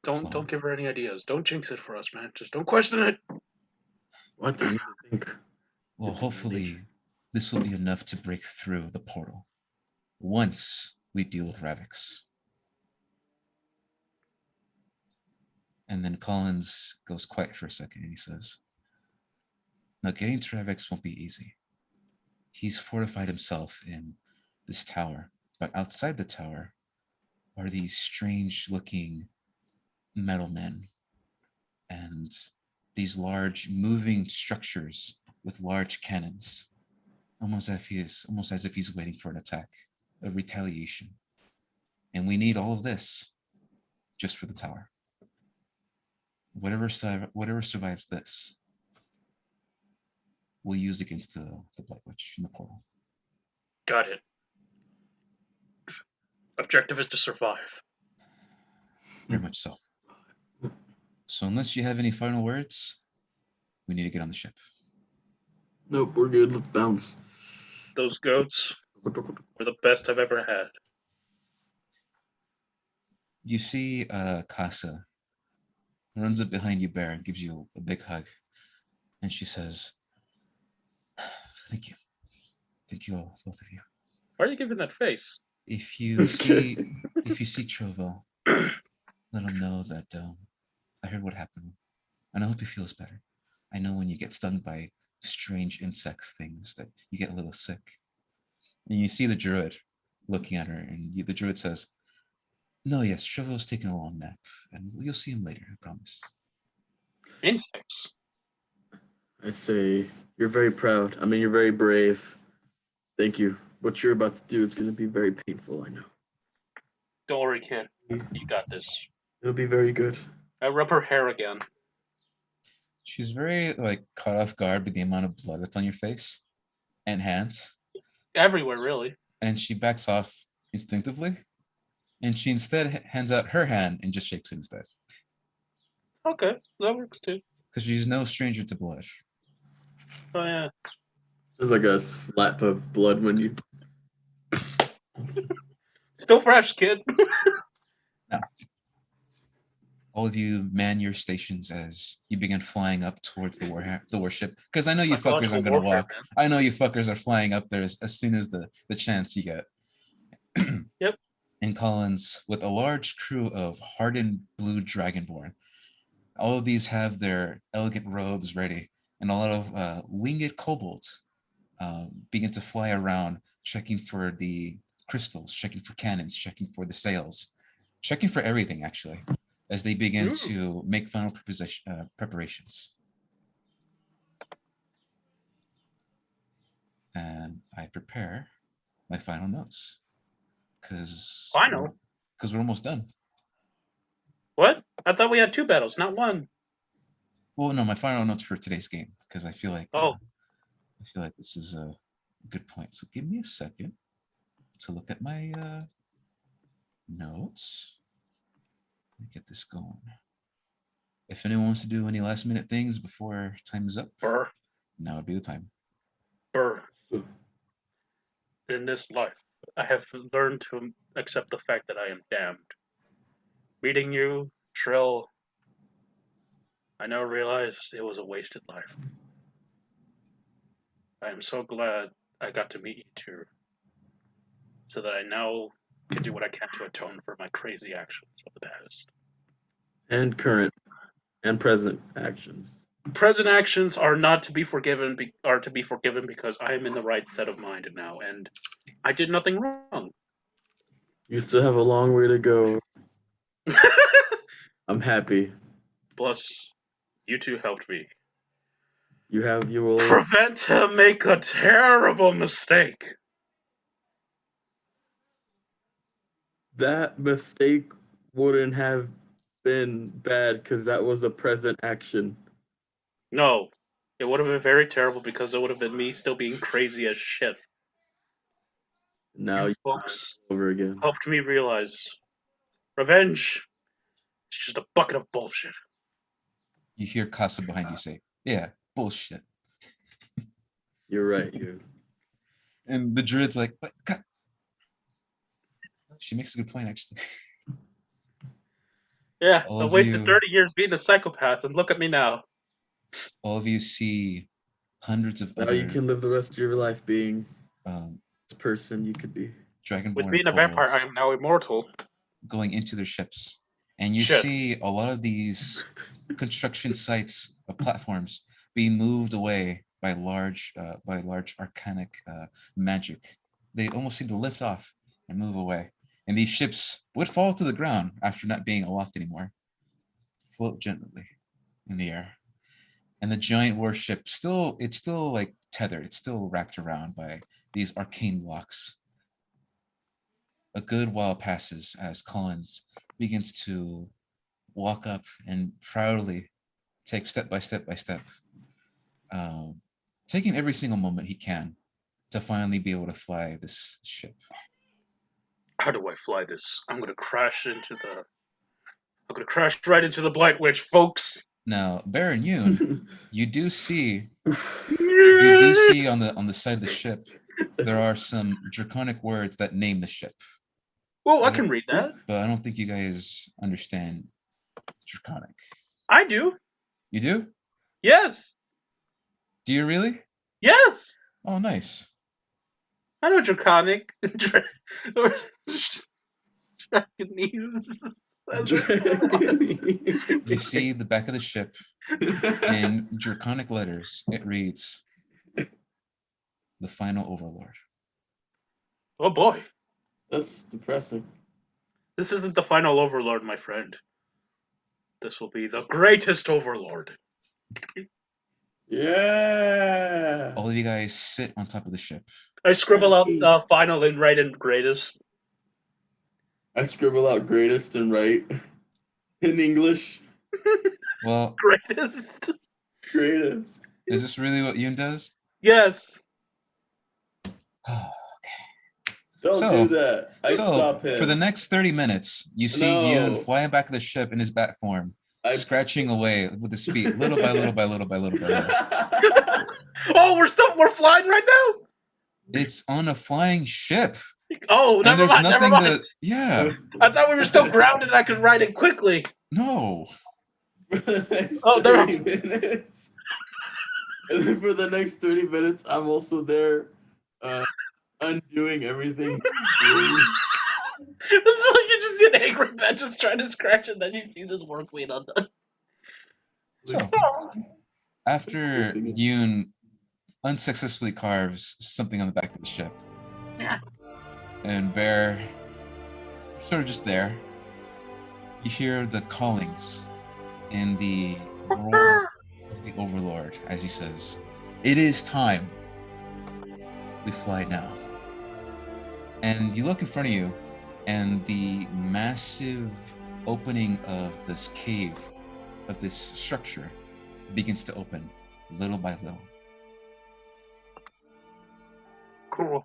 Don't give her any ideas. Don't jinx it for us, man. Just don't question it. What do you think? Well, It's in hopefully nature. this will be enough to break through the portal once we deal with Ravix. And then Collins goes quiet for a second and he says, "Now getting to Ravix won't be easy. He's fortified himself in this tower, but outside the tower are these strange looking metal men and these large moving structures with large cannons, almost as if he's waiting for an attack, a retaliation. And we need all of this just for the tower. Whatever survives this, we'll use against the Blight Witch in the portal." Got it. Objective is to survive. Very much so. So unless you have any final words, we need to get on the ship. Nope, we're good. Let's bounce. Those goats were the best I've ever had. You see Casa runs up behind you, Bear, and gives you a big hug. And she says, "Thank you. Thank you all, both of you. Why are you giving that face? If you see Trovel, let him know that I heard what happened. And I hope he feels better. I know when you get stung by strange insects things that you get a little sick." And you see the druid looking at her, and the druid says, "No, yes, Trovel's taking a long nap, and you'll see him later, I promise." Insects. I say, you're very proud. I mean, you're very brave. Thank you. What you're about to do, it's going to be very painful, I know. Don't worry, kid. You got this. It'll be very good. I rub her hair again. She's very caught off guard by the amount of blood that's on your face and hands. Everywhere, really. And she backs off instinctively. And she instead hands out her hand and just shakes it instead. Okay, that works too. Because she's no stranger to blood. Oh, yeah. There's like a slap of blood when you... Still fresh, kid. Now, all of you man your stations as you begin flying up towards the warship. Because I know you fuckers aren't going to walk. Man. I know you fuckers are flying up there as soon as the chance you get. Yep. And Collins, with a large crew of hardened blue dragonborn, all of these have their elegant robes ready, and a lot of winged kobolds begin to fly around, checking for the crystals, checking for cannons, checking for the sails. checking for everything actually, as they begin Ooh. to make final preparations. And I prepare my final notes because we're almost done. What? I thought we had 2 battles, not 1. Well, no, my final notes for today's game because I feel like this is a good point. So give me a second to look at my notes. Let me get this going. If anyone wants to do any last minute things before time is up, Burr. now would be the time. Burr. In this life, I have learned to accept the fact that I am damned. Meeting you, Trill, I now realized it was a wasted life. I am so glad I got to meet you two, so that I now can do what I can to atone for my crazy actions of the past. And current and present actions. Present actions are not to be forgiven. Are to be forgiven because I am in the right set of mind now, and I did nothing wrong. You still have a long way to go. I'm happy. Plus, you two helped me. You will Prevent him make a terrible mistake. That mistake wouldn't have been bad because that was a present action. No, it would have been very terrible because it would have been me still being crazy as shit. Now you you folks over again. helped me realize revenge is just a bucket of bullshit. You hear Casa behind you say, "Yeah, bullshit." You're right, you. And the druid's like, "But God." She makes a good point, actually. Yeah, All I of wasted you- 30 years being a psychopath, and look at me now. All of you see hundreds of Now other you can live the rest of your life being um, this person you could be. dragonborn With being a vampire, I am now immortal. going into their ships, and you Shit. see a lot of these construction sites of platforms being moved away by large arcanic magic. They almost seem to lift off and move away, and these ships would fall to the ground after not being aloft anymore, float gently in the air. And the giant warship it's still like tethered, it's still wrapped around by these arcane blocks. A good while passes as Collins begins to walk up and proudly take step by step, taking every single moment he can to finally be able to fly this ship. How do I fly this? I'm gonna crash right into the Blight Witch, folks. Now, Baron Yoon, you do see on the side of the ship there are some draconic words that name the ship. Well, I can read that. But I don't think you guys understand draconic. I do. You do? Yes. Do you really? Yes. Oh, nice. I know draconic. You see the back of the ship in draconic letters. It reads, "The Final Overlord." Oh boy. That's depressing. This isn't the final Overlord, my friend. This will be the greatest Overlord. Yeah. All of you guys sit on top of the ship. I scribble out final and write in greatest. I scribble out greatest and write in English. Well, Greatest. Greatest. is this really what Yoon does? Yes. Don't do that. Stop him. For the next 30 minutes, you see Yoon flying back of the ship in his bat form, scratching away with his feet, little by little by little by little by little. Oh, we're flying right now? It's on a flying ship. Oh, never mind. Yeah. I thought we were still grounded and I could ride it quickly. No. For the next 30 minutes. And then for the next 30 minutes, I'm also there undoing everything he's doing. It's like you just see an angry man just trying to scratch it, then you see this work being undone. So, after Yoon unsuccessfully carves something on the back of the ship, and Bear sort of just there, You hear the callings and the roar of the Overlord as he says, "It is time. We fly now." And you look in front of you, and the massive opening of this cave, of this structure, begins to open little by little. Cool.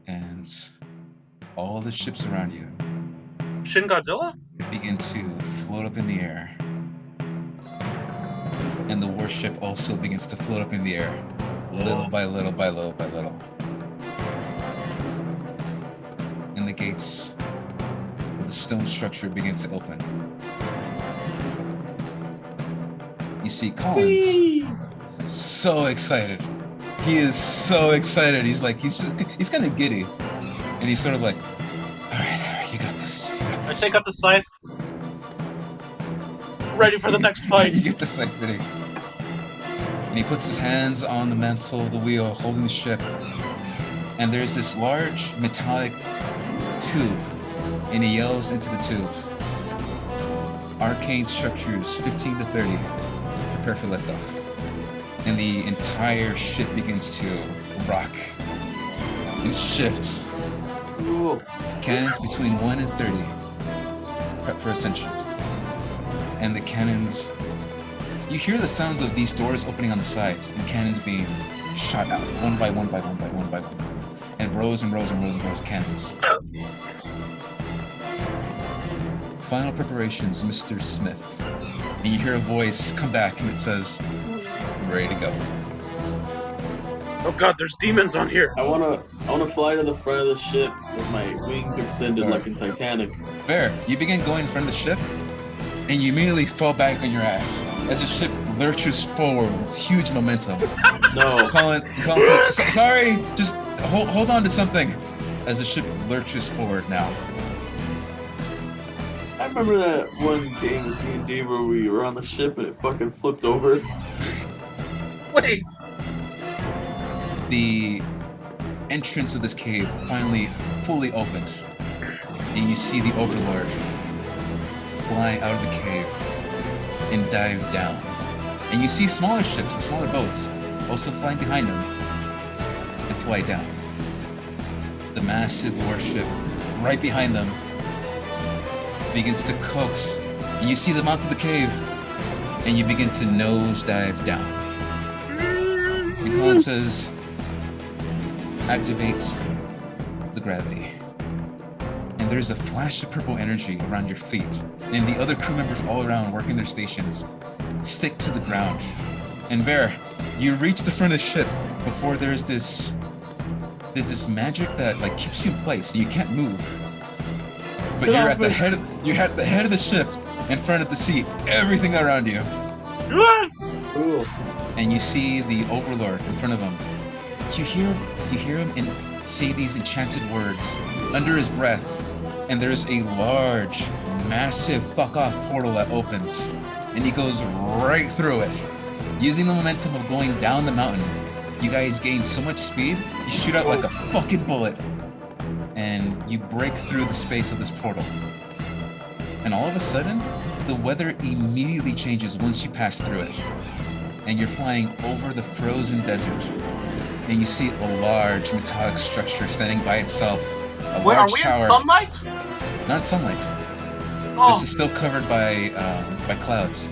And all the ships around you Shin Godzilla? begin to float up in the air. And the warship also begins to float up in the air, little by little by little by little. And the gates of the stone structure begin to open. You see Collins so excited. He is so excited. He's kind of giddy. And he's sort of like, all right, you got this. I take out the scythe. Ready for the next fight. You get the scythe ready. And he puts his hands on the mantle of the wheel, holding the ship. And there's this large metallic tube. And he yells into the tube, "Arcane structures 15 to 30. Prepare for liftoff." And the entire ship begins to rock and shift. Cool. Cannons between 1 and 30. Prep for ascension. And the cannons... You hear the sounds of these doors opening on the sides and cannons being shot out one by one by one by one by one. And rows and rows and rows and rows of cannons. Final preparations, Mr. Smith. And you hear a voice come back and it says, "Ready to go." Oh god, there's demons on here. I wanna fly to the front of the ship with my wings extended like in Titanic. Bear, you begin going in front of the ship, and you immediately fall back on your ass as the ship lurches forward with huge momentum. No. Colin says, "Sorry, just hold on to something," as the ship lurches forward now. I remember that one game with D&D where we were on the ship and it fucking flipped over. Wait. The entrance of this cave finally fully opened, and you see the Overlord fly out of the cave and dive down. And you see smaller ships and smaller boats also flying behind him and fly down. The massive warship right behind them begins to coax. And you see the mouth of the cave, and you begin to nosedive down. And Colin says, "Activate the gravity." And there's a flash of purple energy around your feet, and the other crew members all around working their stations stick to the ground. And Bear, you reach the front of the ship before there's this magic that like keeps you in place. You can't move, but you're at the head of the ship, in front of the seat, everything around you. Cool. And you see the Overlord in front of him. You hear him say these enchanted words under his breath, and there's a large, massive fuck off portal that opens, and he goes right through it. Using the momentum of going down the mountain, you guys gain so much speed, you shoot out like a fucking bullet, and you break through the space of this portal. And all of a sudden, the weather immediately changes once you pass through it. And you're flying over the frozen desert. And you see a large metallic structure standing by itself. A Wait, are large we tower. in sunlight? Not sunlight. Oh, This is still covered by clouds.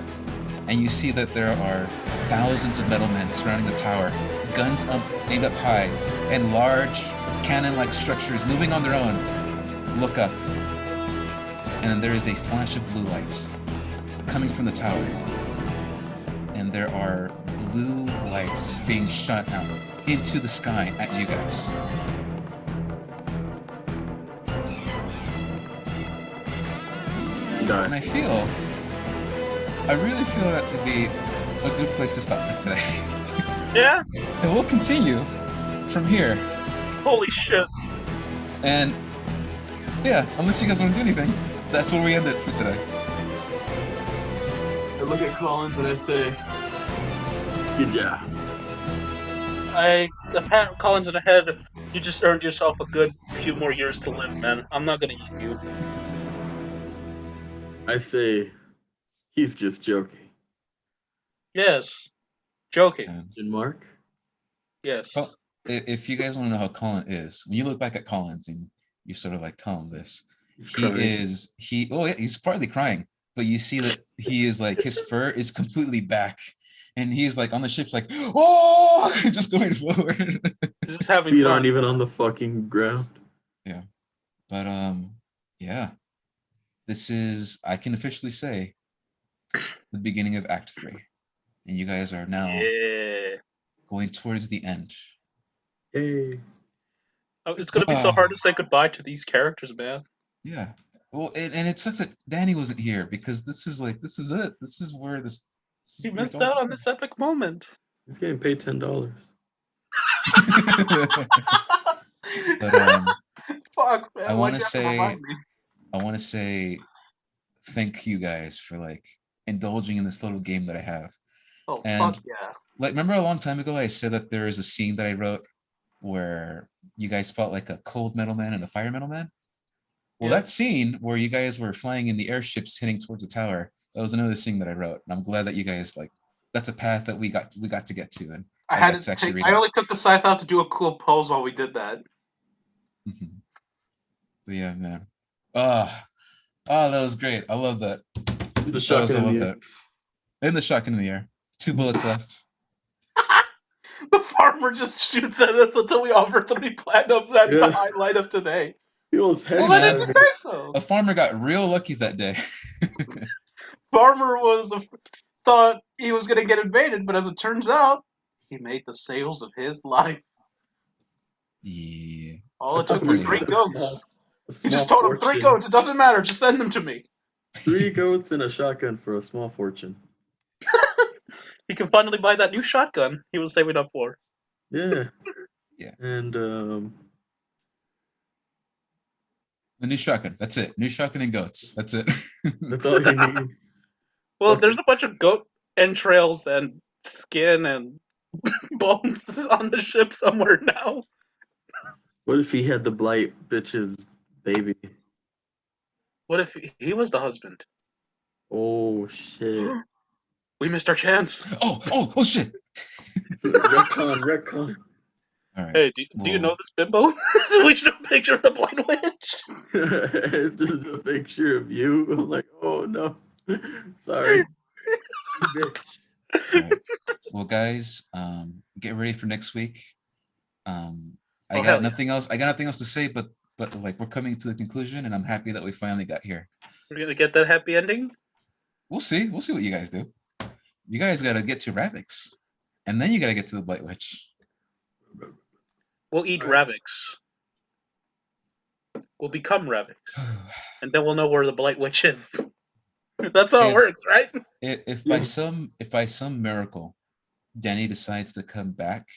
And you see that there are thousands of metal men surrounding the tower, guns aimed up high, and large cannon-like structures moving on their own. Look up. And then there is a flash of blue lights coming from the tower. And there are blue lights being shot out into the sky at you guys. And I really feel that would be a good place to stop for today. Yeah? And we'll continue from here. Holy shit. And yeah, unless you guys want to do anything, that's where we end it for today. I look at Collins and I say, "Good job." I pat Collins in the head. You just earned yourself a good few more years to live, man. I'm not gonna eat you. I say he's just joking. Yes. Joking. And, Mark? Yes. well, if you guys want to know how Colin is, when you look back at Collins and you sort of like tell him this, He's crying. he's partly crying, but you see that he is like his fur is completely back, and he's like on the ship's like, oh, just going forward. This is having Feet fun. aren't even on the fucking ground. Yeah, but yeah, this is, I can officially say, the beginning of Act 3, and you guys are now going towards the end. Hey. Oh, it's gonna be so hard to say goodbye to these characters, man. Yeah. Well, and it sucks that Danny wasn't here, because this is it. This is where this. He missed out on this epic moment. He's getting paid $10. But Fuck, man. I Why'd want you to have to remind me? say thank you guys for like indulging in this little game that I have. Oh, And fuck yeah. like, remember a long time ago I said that there is a scene that I wrote where you guys felt like a cold metal man and a fire metal man? Well, Yeah. that scene where you guys were flying in the airships heading towards the tower, that was another scene that I wrote. And I'm glad that you guys, like, that's a path that we got to get to. And I got had to actually take. read I it. only took the scythe out to do a cool pose while we did that. Mhm. But yeah, man. Oh, that was great. I love that. The shotgun in the air. And the shotgun in the air. 2 bullets left. The farmer just shoots at us until we offer 3 platinums. That's Yeah. the highlight of today. He was Well, Hey, why man. didn't you say so? A farmer got real lucky that day. Farmer thought he was going to get invaded, but as it turns out, he made the sales of his life. Yeah. All it took was 3 goats. A He small just told him 3 fortune. goats. It doesn't matter. Just send them to me. 3 goats and a shotgun for a small fortune. He can finally buy that new shotgun he was saving up for. Yeah. Yeah. And The new shotgun. That's it. New shotgun and goats. That's it. that's all he needs. Well, Okay. there's a bunch of goat entrails and skin and bones on the ship somewhere now. What if he had the blight bitch's baby? What if he was the husband? Oh shit. We missed our chance. Oh shit. Retcon. All right. Hey, do you know this bimbo? We should have a picture of the blind witch. It's just a picture of you. I'm like, oh no. Sorry. Bitch. All right. Well, guys, get ready for next week. I got nothing else. I got nothing else to say, but like, we're coming to the conclusion, and I'm happy that we finally got here. We're gonna get that happy ending. We'll see. We'll see what you guys do. You guys got to get to Ravix, and then you got to get to the Blight Witch. We'll eat Ravix. We'll become Ravix, and then we'll know where the Blight Witch is. That's how it works, right? If Yes. by some miracle, Danny decides to come back,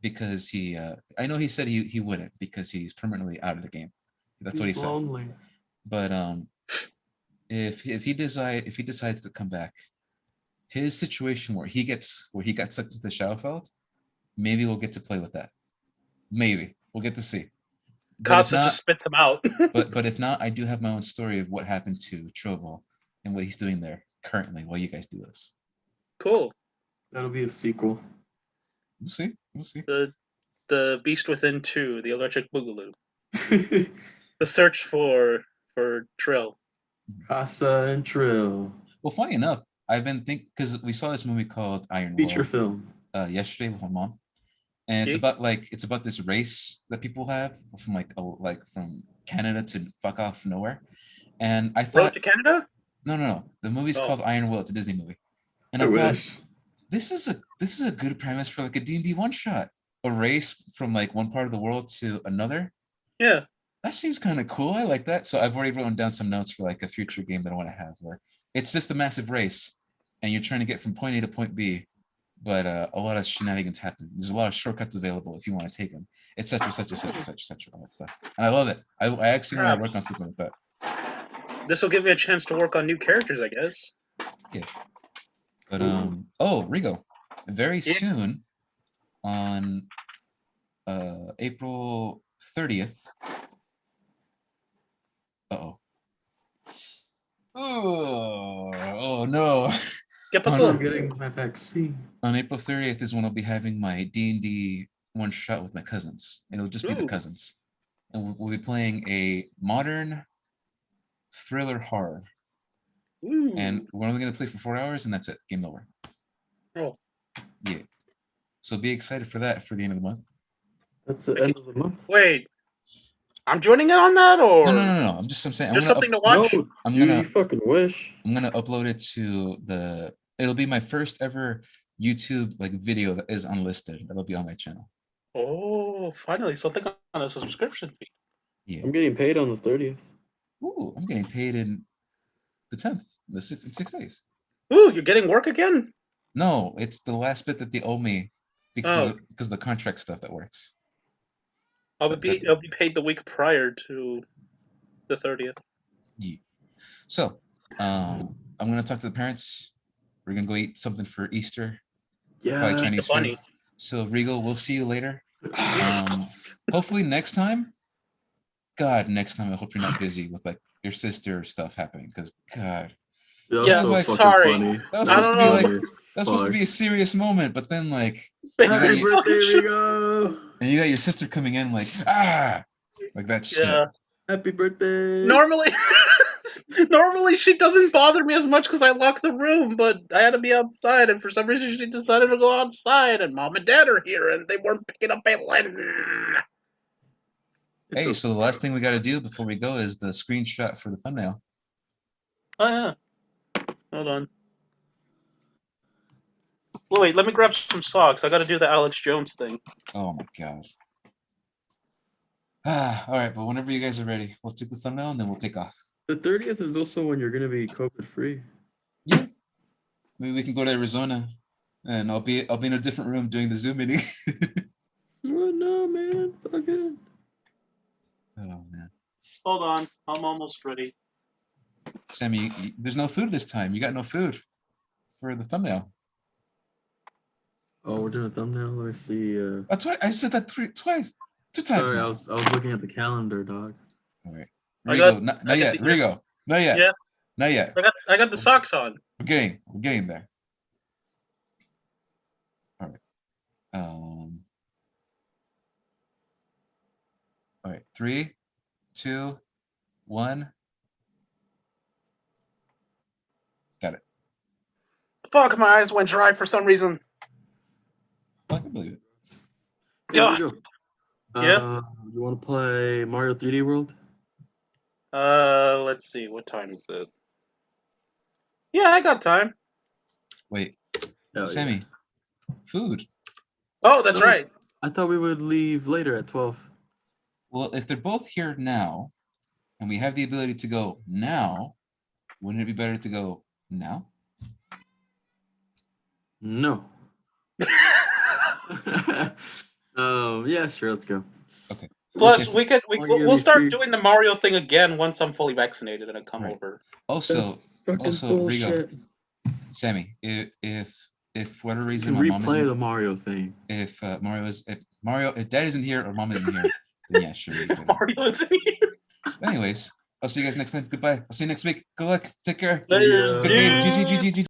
because he, I know he said he wouldn't, because he's permanently out of the game. That's what he said. Lonely. But if he decides to come back, his situation where he got sucked into the Shadowfeld, maybe we'll get to play with that. Maybe we'll get to see. Casa just spits him out. but if not, I do have my own story of what happened to Trovo and what he's doing there currently while you guys do this. Cool. That'll be a sequel. We'll see. We'll see. The Beast Within 2, the Electric Boogaloo. The search for Trill. Casa and Trill. Well, funny enough, I've been because we saw this movie called Iron Feature World film. Yesterday with my mom, and it's about this race that people have from from Canada to fuck off nowhere, and I thought Road to Canada? No. The movie's called Iron World. It's a Disney movie, and I thought wish. this is a good premise for like a D&D one shot, a race from like one part of the world to another. Yeah. That seems kind of cool. I like that. So I've already written down some notes for like a future game that I want to have where it's just a massive race and you're trying to get from point A to point B, but a lot of shenanigans happen. There's a lot of shortcuts available if you want to take them, etc., all that stuff. And I love it. I actually want to work on something like that. This will give me a chance to work on new characters, I guess. Yeah. But Rigo, very soon on April 30th. Uh-oh. Oh no. ¿Qué I'm pasó? getting my vaccine. On April 30th is when I'll be having my D&D one shot with my cousins. And it'll just be the Ooh. cousins. And we'll be playing a modern thriller horror. Ooh. And we're only going to play for 4 hours, and that's it. Game over. Oh. Yeah. So be excited for that for the end of the month. That's the end of the month. Wait. I'm joining in on that, or No. I'm saying. there's I'm gonna something to watch? No, I'm dude, gonna- you fucking wish. I'm gonna upload it to the. It'll be my first ever YouTube like video that is unlisted. That'll be on my channel. Oh, finally something on a subscription fee. Yeah. I'm getting paid on the 30th. Ooh, I'm getting paid in the 10th. In 6 days. Ooh, you're getting work again? No, it's the last bit that they owe me because of the contract stuff that works. I'll be paid the week prior to the 30th. Yeah. So, I'm gonna talk to the parents. We're gonna go eat something for Easter. Yeah. Probably Chinese The bunny. food. So Regal, we'll see you later. Hopefully next time. God, next time I hope you're not busy with like your sister stuff happening. Because God, That was Yeah, so like, fucking sorry. funny. that was I supposed to don't be know. like funny as that's supposed to fuck. be a serious moment, but then like Happy you birthday, Shit. Rigo! and you got your sister coming in like like that shit. Yeah. Happy birthday! Normally she doesn't bother me as much because I lock the room, but I had to be outside, and for some reason she decided to go outside, and mom and dad are here, and they weren't picking up Caitlin. It's Hey, so the last thing we got to do before we go is the screenshot for the thumbnail. Oh yeah. Hold on. Well, wait, let me grab some socks. I got to do the Alex Jones thing. Oh my god. All right, but whenever you guys are ready, we'll take the thumbnail and then we'll take off. The 30th is also when you're gonna be COVID free. Yeah. Maybe we can go to Arizona, and I'll be in a different room doing the Zoom meeting. Oh no, man, it's all good. Oh man, Hold on, I'm almost ready. Sammy, there's no food this time. You got no food for the thumbnail. Oh, we're doing a thumbnail. Let me see. That's why I said that two times. Sorry, now. I was looking at the calendar, dog. All right, I Rigo, got- not I got yet. the- Rigo, not yet. Yeah. Not yet. I got the socks on. We're getting there. All right. All right. 3, 2, 1. Got it. Fuck, my eyes went dry for some reason. I can believe it. Hey, God. Rigo, Yeah? you want to play Mario 3D World? Let's see, what time is it? Yeah, I got time. Wait, Hell Sammy, yeah. food. Oh, that's No. right. I thought we would leave later at 12. Well, if they're both here now, and we have the ability to go now, wouldn't it be better to go now? No. Yeah, sure, let's go. Okay. Plus, Okay. we'll start doing the Mario thing again once I'm fully vaccinated and I come Right. over. Also, That's fucking Rigo, bullshit. Sammy, if for whatever You reason can my mom replay isn't, the Mario thing. if dad isn't here or mom isn't here, then yeah, sure. You can. Mario isn't here. Anyways, I'll see you guys next time. Goodbye. I'll see you next week. Good luck. Take care. See ya. Good game. GG.